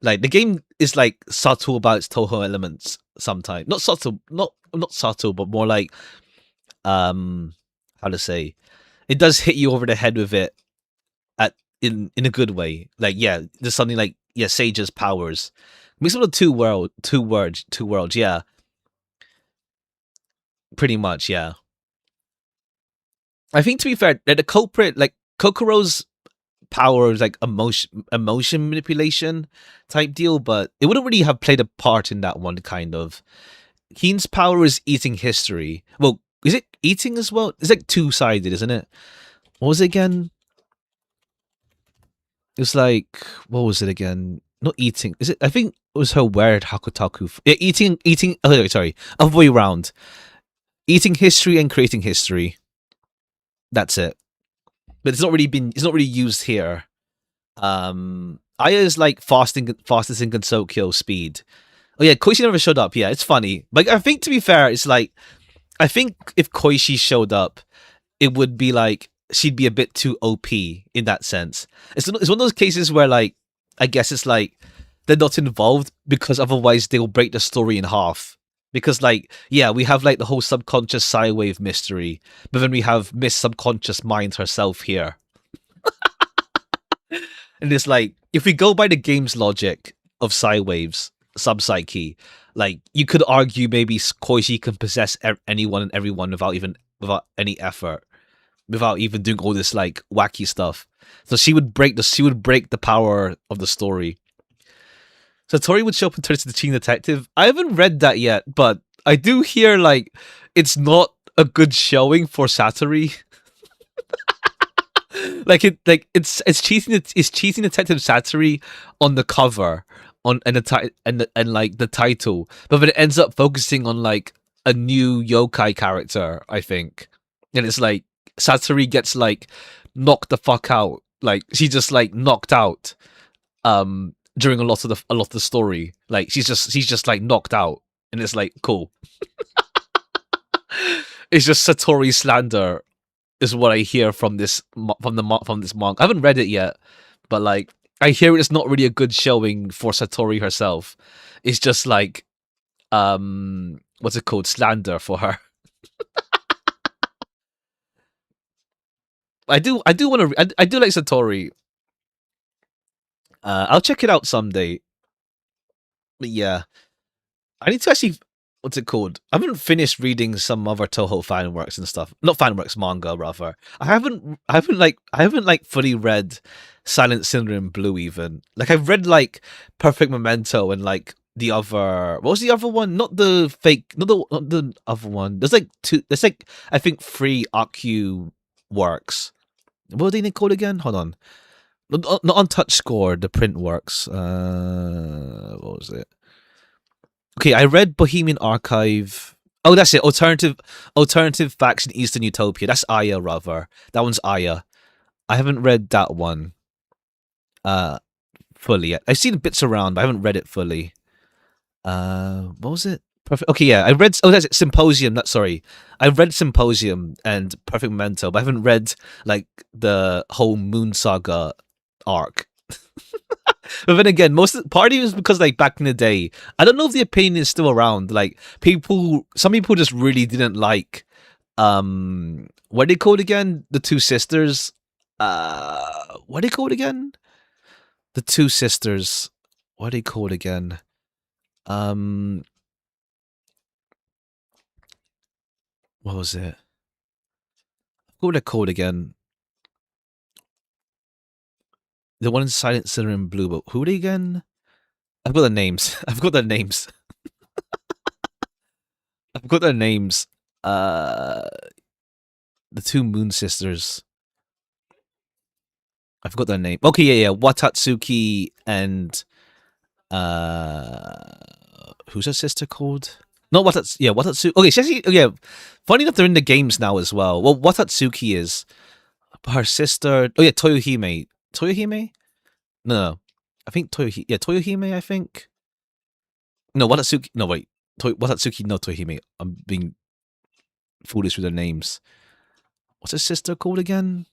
Like, the game is like subtle about its Touhou elements sometimes. Not subtle, not subtle, but more like, how to say, it does hit you over the head with it in a good way. Like, yeah, there's something like, yeah, Seija's powers. Mix up the two worlds, yeah. Pretty much, yeah. I think, to be fair, that the culprit, like Kokoro's power is like emotion manipulation type deal, but it wouldn't really have played a part in that one, kind of. Keen's power is eating history. Well, is it eating as well? It's like two-sided, isn't it? What was it again? It was like, what was it again? Not eating. Is it? I think it was her weird Hakutaku. Yeah, eating. Oh, sorry, other way around. Eating history and creating history. That's it. But it's not really used here. Aya is like fastest in Gensokyo speed. Oh yeah, Koichi never showed up. Yeah, it's funny. But I think, to be fair, it's like, I think if Koichi showed up, it would be like she'd be a bit too OP in that sense. It's one of those cases where, like, I guess it's like they're not involved because otherwise they'll break the story in half. Because, like, yeah, we have like the whole subconscious Psywave mystery, but then we have Miss Subconscious Mind herself here. And it's like, if we go by the game's logic of Psywaves, sub-psyche, like, you could argue maybe Koichi can possess anyone and everyone without any effort, without even doing all this like wacky stuff. So she would break the power of the story. So Tori would show up and turn into the cheating detective. I haven't read that yet, but I do hear like it's not a good showing for Satori. It's cheating detective Satori on the cover and the title, but then it ends up focusing on like a new yokai character, I think. And it's like Satori gets like knocked the fuck out. Like she just like knocked out during a lot of the story. Like she's just like knocked out, and it's like cool. It's just Satori slander is what I hear from this from this manga. I haven't read it yet, but like I hear it's not really a good showing for Satori herself. It's just like what's it called, slander for her. I do want to. I do like Satori. I'll check it out someday. But yeah, I need to actually. What's it called? I haven't finished reading some other Touhou fan works and stuff. Not fan works, manga rather. I haven't fully read Silent Syndrome Blue even. Like I've read like Perfect Memento and like the other. What was the other one? Not the fake. Not the other one. There's like two. There's like I think 3 Akyu works. What were they called again? Hold on. Not on Touch Score. The print works. What was it? Okay, I read Bohemian Archive. Oh, that's it. Alternative Facts in Eastern Utopia. That's Aya, rather. That one's Aya. I haven't read that one fully yet. I've seen bits around, but I haven't read it fully. What was it? Perfect. Okay, yeah. I read. Oh, that's it. Symposium. Sorry. I read Symposium and Perfect Memento, but I haven't read like the whole Moon Saga arc. But then again, part of it was because like back in the day, I don't know if the opinion is still around. Like some people just really didn't like what are they called again? The two sisters. What are they called again? The two sisters. What are they called again? What was it? What were they called again? The one in Silent Syndrome Blue, but who are they again? I've got their names. I've got their names. I've got their names. The two Moon sisters. I forgot their name. Okay, yeah. Watatsuki and who's her sister called? Not Watatsuki. Yeah, Watatsuki. Okay, she's actually, yeah. Funny enough, they're in the games now as well. Well, Watatsuki is her sister. Oh yeah, Toyohime. Toyohime? No. I think Toyohime. Yeah, Toyohime, I think. No, Watatsuki. No, wait. Watatsuki, no Toyohime. I'm being foolish with their names. What's her sister called again?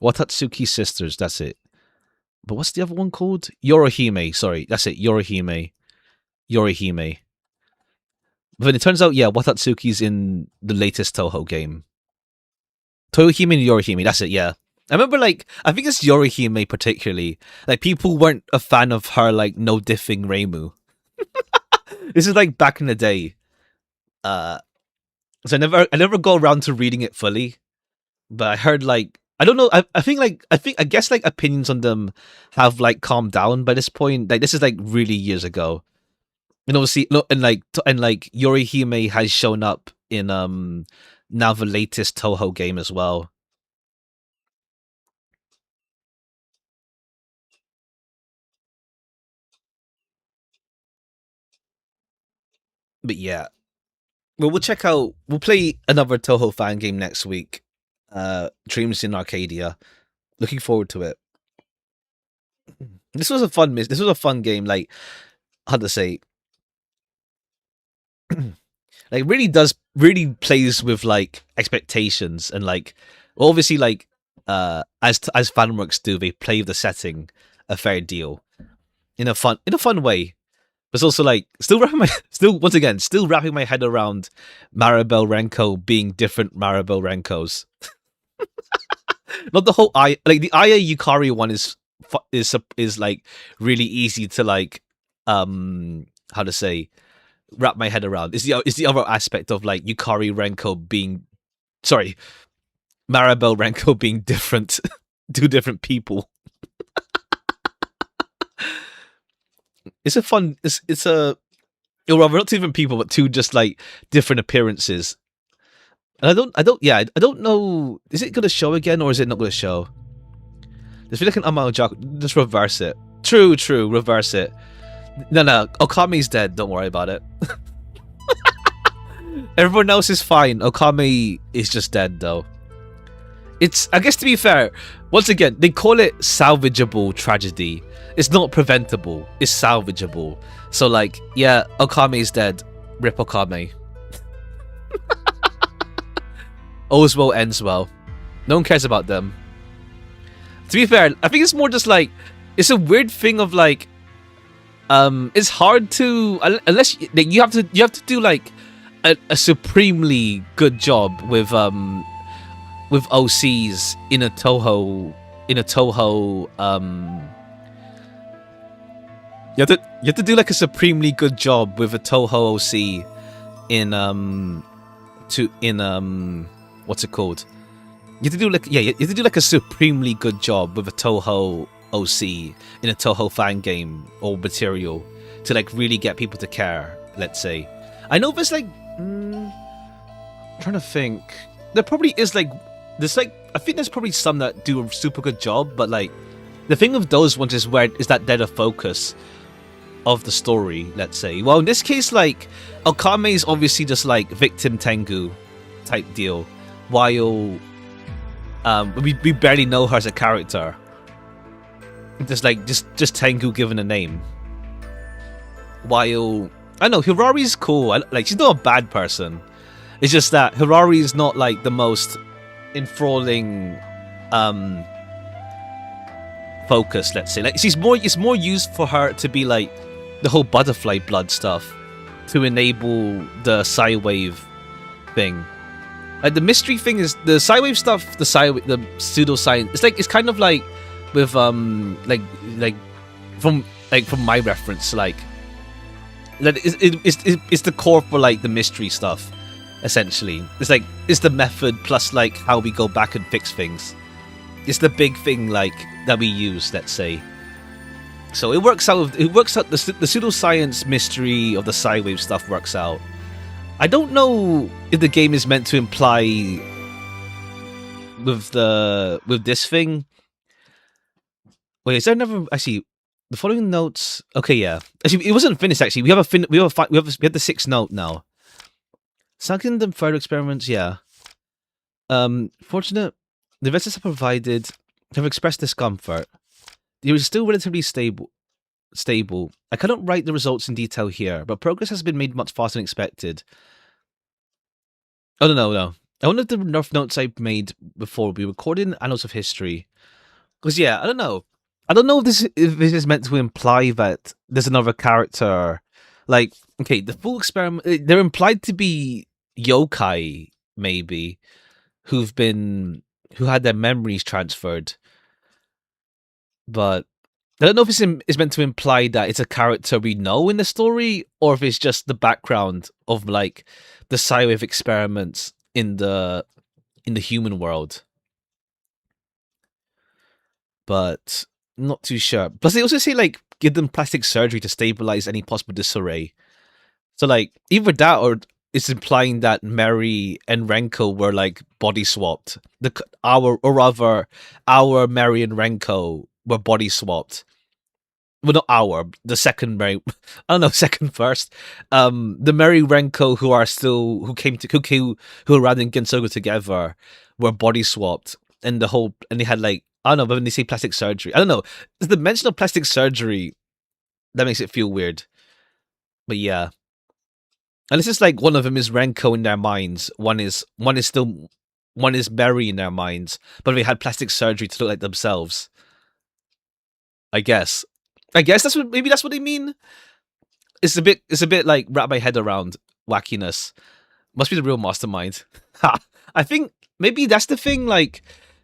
Watatsuki sisters, that's it. But what's the other one called? Yorohime, sorry. That's it, Yorohime. Yorohime. But then it turns out, yeah, Watatsuki's in the latest Touhou game. Toyohime and Yorohime, that's it, yeah. I remember, like, I think it's Yorohime particularly. Like, people weren't a fan of her, like, no diffing Reimu. This is, like, back in the day. So I never go around to reading it fully. But I heard, like, I don't know, I guess, like, opinions on them have, like, calmed down by this point. Like, this is, like, really years ago. And obviously, and Yorihime has shown up in, now the latest Touhou game as well. But yeah, well, we'll play another Touhou fan game next week. Dreams in Arcadia. Looking forward to it. This was a fun game. Like, how to say, like really plays with like expectations and like obviously like as fanworks do, they play the setting a fair deal in a fun way. But it's also like still wrapping my head around Maribel Renko being different Maribel Renkos. Not the whole like the Aya Yukari one is like really easy to like how to say wrap my head around. It's the other aspect of like Yukari Renko being Maribel Renko being different. Two different people. It's a rather not two different people, but two just like different appearances. And I don't know, is it gonna show again or is it not gonna show? Just feel like an Amaojak, just reverse it. True, reverse it. No, Okame's dead, don't worry about it. Everyone else is fine. Okame is just dead though. It's, I guess, to be fair, once again, they call it salvageable tragedy. It's not preventable. It's salvageable. So like, yeah, Okame's dead. Rip Okame. All's well ends well. No one cares about them. To be fair, I think it's more just like, it's a weird thing of like, it's hard to, unless you have to do like a supremely good job with OCs in a Touhou, you have to do like a supremely good job with a Touhou OC in what's it called? You have to do like, yeah, you have to do like a supremely good job with a Touhou OC in a Touhou fan game or material to like really get people to care, let's say. I know there's like I'm trying to think. There probably is like, there's like, I think there's probably some that do a super good job, but like the thing with those ones is where is that they're the focus of the story, let's say. Well, in this case, like Okame is obviously just like victim Tengu type deal, while we barely know her as a character. Just like just Tengu given a name. While I know Hirari's cool, like she's not a bad person. It's just that Hirari is not like the most enthralling focus, let's say. Like it's more used for her to be like the whole butterfly blood stuff to enable the Psywave thing. Like the mystery thing is the Psywave stuff, the pseudoscience. It's kind of like with like from my reference, like that it's the core for like the mystery stuff. Essentially, it's the method plus like how we go back and fix things. It's the big thing like that we use, let's say. So it works out. The pseudoscience mystery of the Psywave stuff works out. I don't know if the game is meant to imply with this thing. Wait, is there another? Actually, the following notes. Okay, yeah. Actually, it wasn't finished. Actually, we have the sixth note now. Second and third experiments, yeah. Fortunate, the investors have expressed discomfort. It was still relatively stable. I cannot write the results in detail here, but progress has been made much faster than expected. Oh, no. I wonder if the rough notes I made before will be recorded in Annals of History. Because, yeah, I don't know. I don't know if this is meant to imply that there's another character. Like, okay, the full experiment, they're implied to be yokai, maybe, who had their memories transferred. But I don't know if it's meant to imply that it's a character we know in the story, or if it's just the background of like the Psywave experiments in the human world. But not too sure. Plus, they also say like give them plastic surgery to stabilize any possible disarray. So like either that or it's implying that Mary and Renko were like body swapped. Our Mary and Renko were body swapped. Well, not the second Mary. I don't know, second first. The Mary Renko who are still who are around in Gensogu together were body swapped, and they had like I don't know, but when they say plastic surgery, I don't know. It's the mention of plastic surgery that makes it feel weird. But yeah. And it's just like one of them is Renko in their minds. One is Mary in their minds, but they had plastic surgery to look like themselves. I guess that's what they mean. It's a bit like wrap my head around wackiness. Must be the real mastermind. I think maybe that's the thing. Like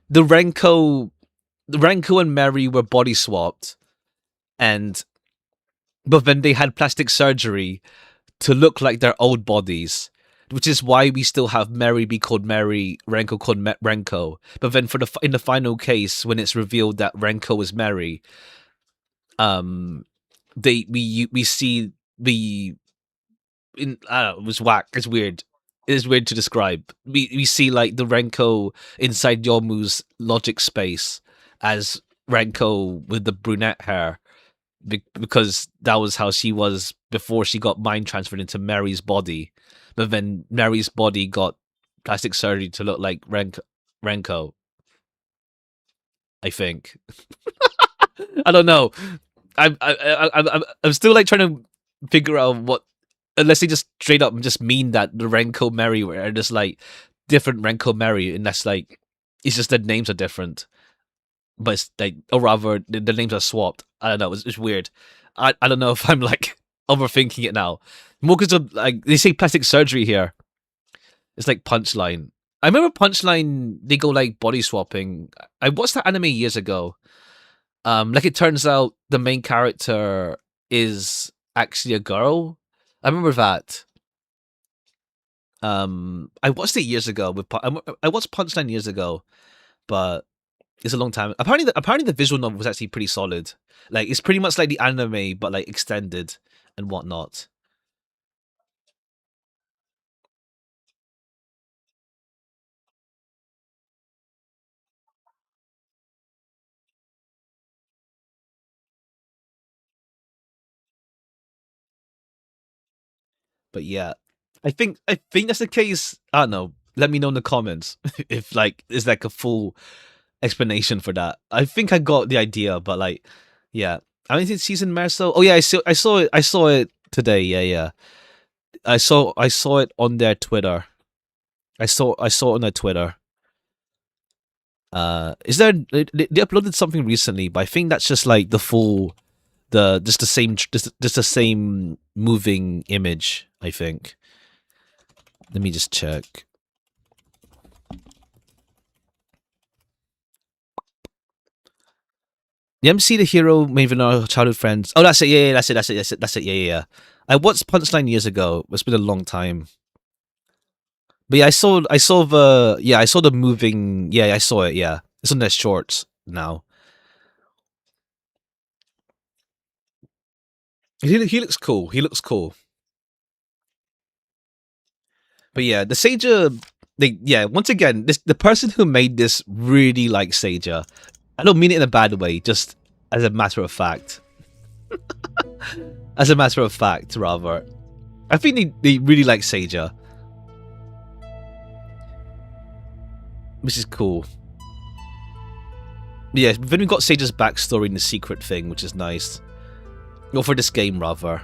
the Renko and Mary were body swapped, but then they had plastic surgery to look like their old bodies, which is why we still have Mary be called Mary, Renko called Renko. But then in the final case, when it's revealed that Renko is Mary, we see the I don't know, it was whack. It's weird. It is weird to describe. We see like the Renko inside Yomu's logic space as Renko with the brunette hair, because that was how she was before she got mind transferred into Mary's body. But then Mary's body got plastic surgery to look like Renko. I think. I don't know. I'm still like trying to figure out what, unless they just straight up just mean that the Renko Mary are just like different Renko Mary, and that's like it's just the names are different, but it's like, or rather the names are swapped. I don't know. It's weird. I don't know if I'm like overthinking it now. More because of like they say plastic surgery here. It's like Punchline. I remember Punchline. They go like body swapping. I watched that anime years ago. Like it turns out the main character is actually a girl. I remember that. I watched it years ago. I watched Punchline years ago, but it's a long time. Apparently the visual novel was actually pretty solid. Like it's pretty much like the anime, but like extended and whatnot. But yeah, I think that's the case. I don't know. Let me know in the comments if like is like a full explanation for that. I think I got the idea, but like, yeah. I don't think season Merso. Oh yeah, I saw it today. Yeah, yeah. I saw it on their Twitter. I saw it on their Twitter. Is there they uploaded something recently, but I think that's just like the full just the same moving image, I think. Let me just check. The MC, the hero, maybe our childhood friends. Oh, that's it. Yeah, yeah, that's it. Yeah, yeah, yeah. I watched Punchline years ago. It's been a long time. But yeah, I saw the moving. Yeah, I saw it. Yeah, it's on their shorts now. He looks cool. He looks cool. But yeah, the Sager. Once again, the person who made this really likes Sager. I don't mean it in a bad way. Just as a matter of fact. As a matter of fact, rather. I think they really like Sager. Which is cool. Yeah, then we got Sager's backstory and the secret thing, which is nice. Or for this game, rather.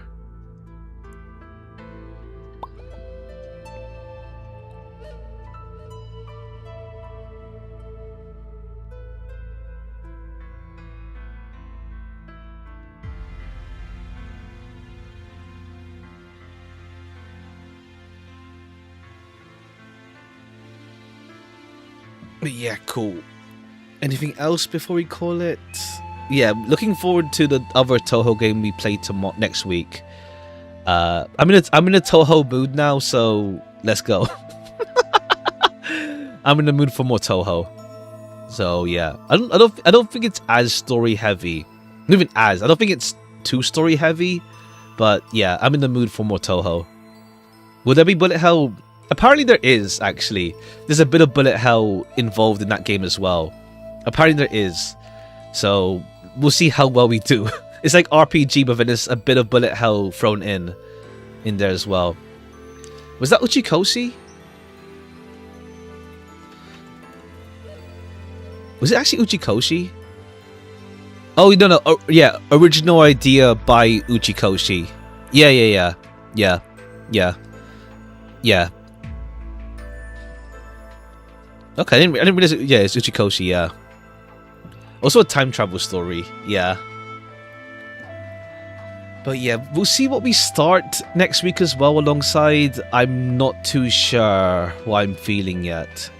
But yeah, cool. Anything else before we call it? Yeah, looking forward to the other Touhou game we play next week. I'm in a Touhou mood now, so let's go. I'm in the mood for more Touhou. So yeah, I don't think it's as story heavy. Not even as. I don't think it's too story heavy, but yeah, I'm in the mood for more Touhou. Will there be bullet hell? Apparently there is, actually. There's a bit of bullet hell involved in that game as well. Apparently there is. So we'll see how well we do. It's like RPG, but then there's a bit of bullet hell thrown in there as well. Was that Uchikoshi? Was it actually Uchikoshi? Oh, no. Oh, yeah, original idea by Uchikoshi. Yeah. Okay, I didn't realize it. Yeah, it's Uchikoshi, yeah. Also a time travel story, yeah. But yeah, we'll see what we start next week as well alongside. I'm not too sure what I'm feeling yet.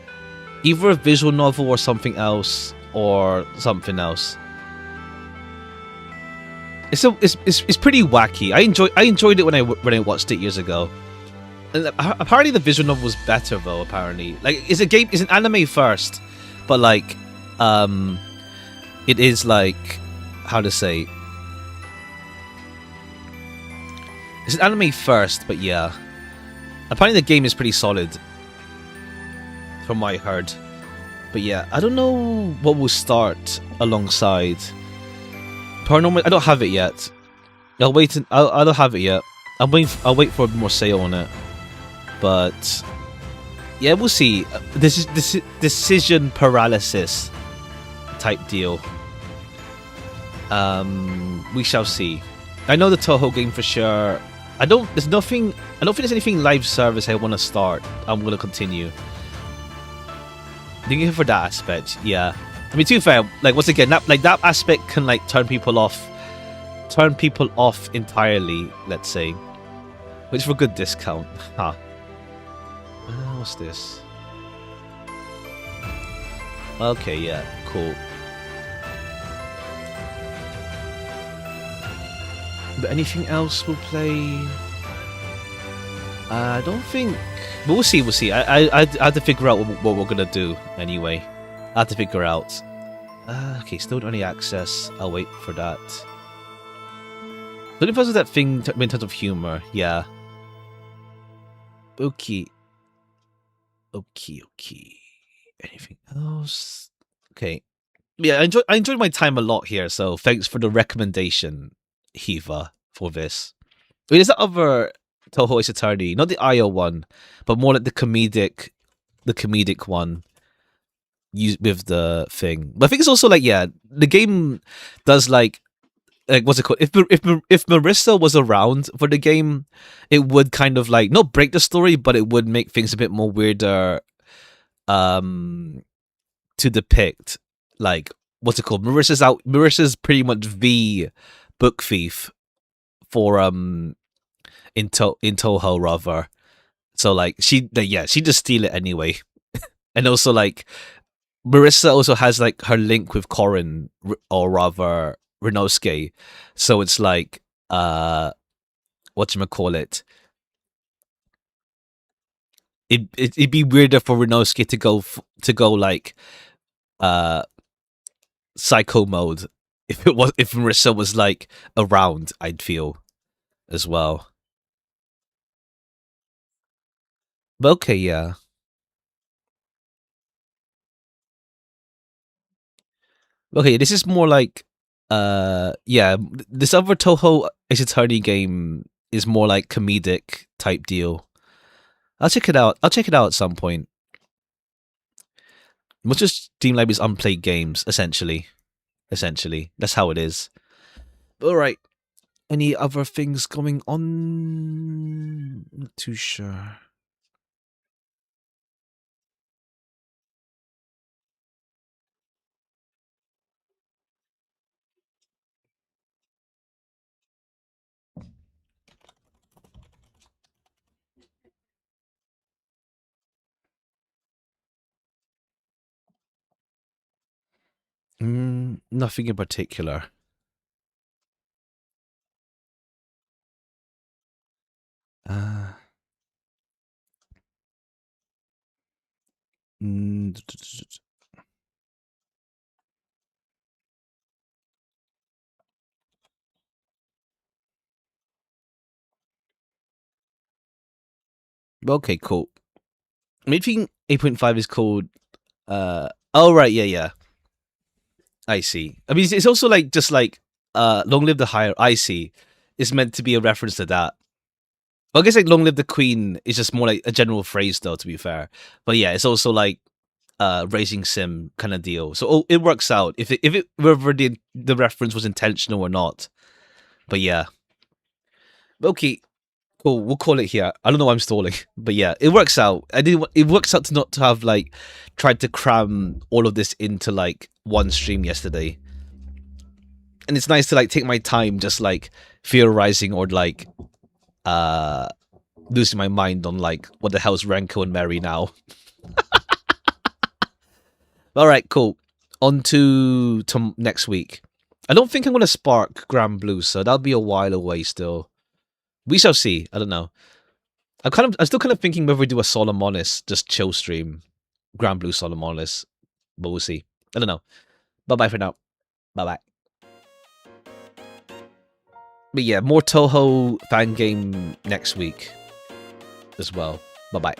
Either a visual novel or something else, or something else. It's pretty wacky. I enjoyed it when I watched it years ago. And apparently the visual novel was better though. Apparently, like it's an anime first, but like, it is like, how to say? It's an anime first, but yeah. Apparently the game is pretty solid, from what I heard. But yeah, I don't know what will start alongside. Paranormal. I don't have it yet. I'll wait. I don't have it yet. I'll wait for more sale on it. But yeah, we'll see. This is decision paralysis. type deal. We shall see. I know the Touhou game for sure. I don't think there's anything live service I want to start. I'm gonna continue. Thinking for that aspect, yeah. I mean, to be fair, like once again, that aspect can like turn people off entirely. Let's say, which for a good discount, huh? What's this? Okay, yeah, cool. But anything else we'll play? I don't think. But we'll see. We'll see. I have to figure out what we're gonna do anyway. I have to figure out. Okay, still early access. I'll wait for that. Looking for that thing in terms of humor. Yeah. Okay. Okay. Anything else? Okay. Yeah, I enjoyed my time a lot here. So thanks for the recommendation, Hiva, for this. I mean, there's that other Touhou Ace Attorney, not the IO one, but more like the comedic one used with the thing. But I think it's also like, yeah, the game does like what's it called? If Marissa was around for the game, it would kind of like not break the story, but it would make things a bit more weirder to depict. Like, what's it called? Marissa's pretty much the book thief for in Touhou rather. So like she just steal it anyway. And also like Marissa also has like her link with Corin, or rather Renosuke. So it's like whatchamacallit. It'd be weirder for Renosuke to go like psycho mode if Marissa was like around, I'd feel as well. But okay, yeah. Okay, this is more like yeah, this other Touhou Ace Attorney game is more like comedic type deal. I'll check it out. I'll check it out at some point. Most just Steam Library's unplayed games, essentially. That's how it is. Alright. Any other things going on? Not too sure. Nothing in particular. Okay, cool. Maybe 8.5 is called oh right, yeah. I see. I mean, it's also like just like Long Live the Higher. I see. It's meant to be a reference to that. Well, I guess like Long Live the Queen is just more like a general phrase, though. To be fair, but yeah, it's also like Racing Sim kind of deal. So it works out if whether the reference was intentional or not. But yeah, okay, cool. We'll call it here. I don't know why I'm stalling, but yeah, it works out. It works out to not to have like tried to cram all of this into like one stream yesterday. And it's nice to like take my time just like theorizing or like losing my mind on like what the hell's Renko and Mary now. Alright, cool. On to next week. I don't think I'm gonna spark Grand Blue, so that'll be a while away still. We shall see. I don't know. I'm still kind of thinking whether we do a Solomonis, just chill stream. Grand Blue Solomonis. But we'll see. I don't know. Bye-bye for now. Bye-bye. But yeah, more Touhou Fangame next week as well. Bye-bye.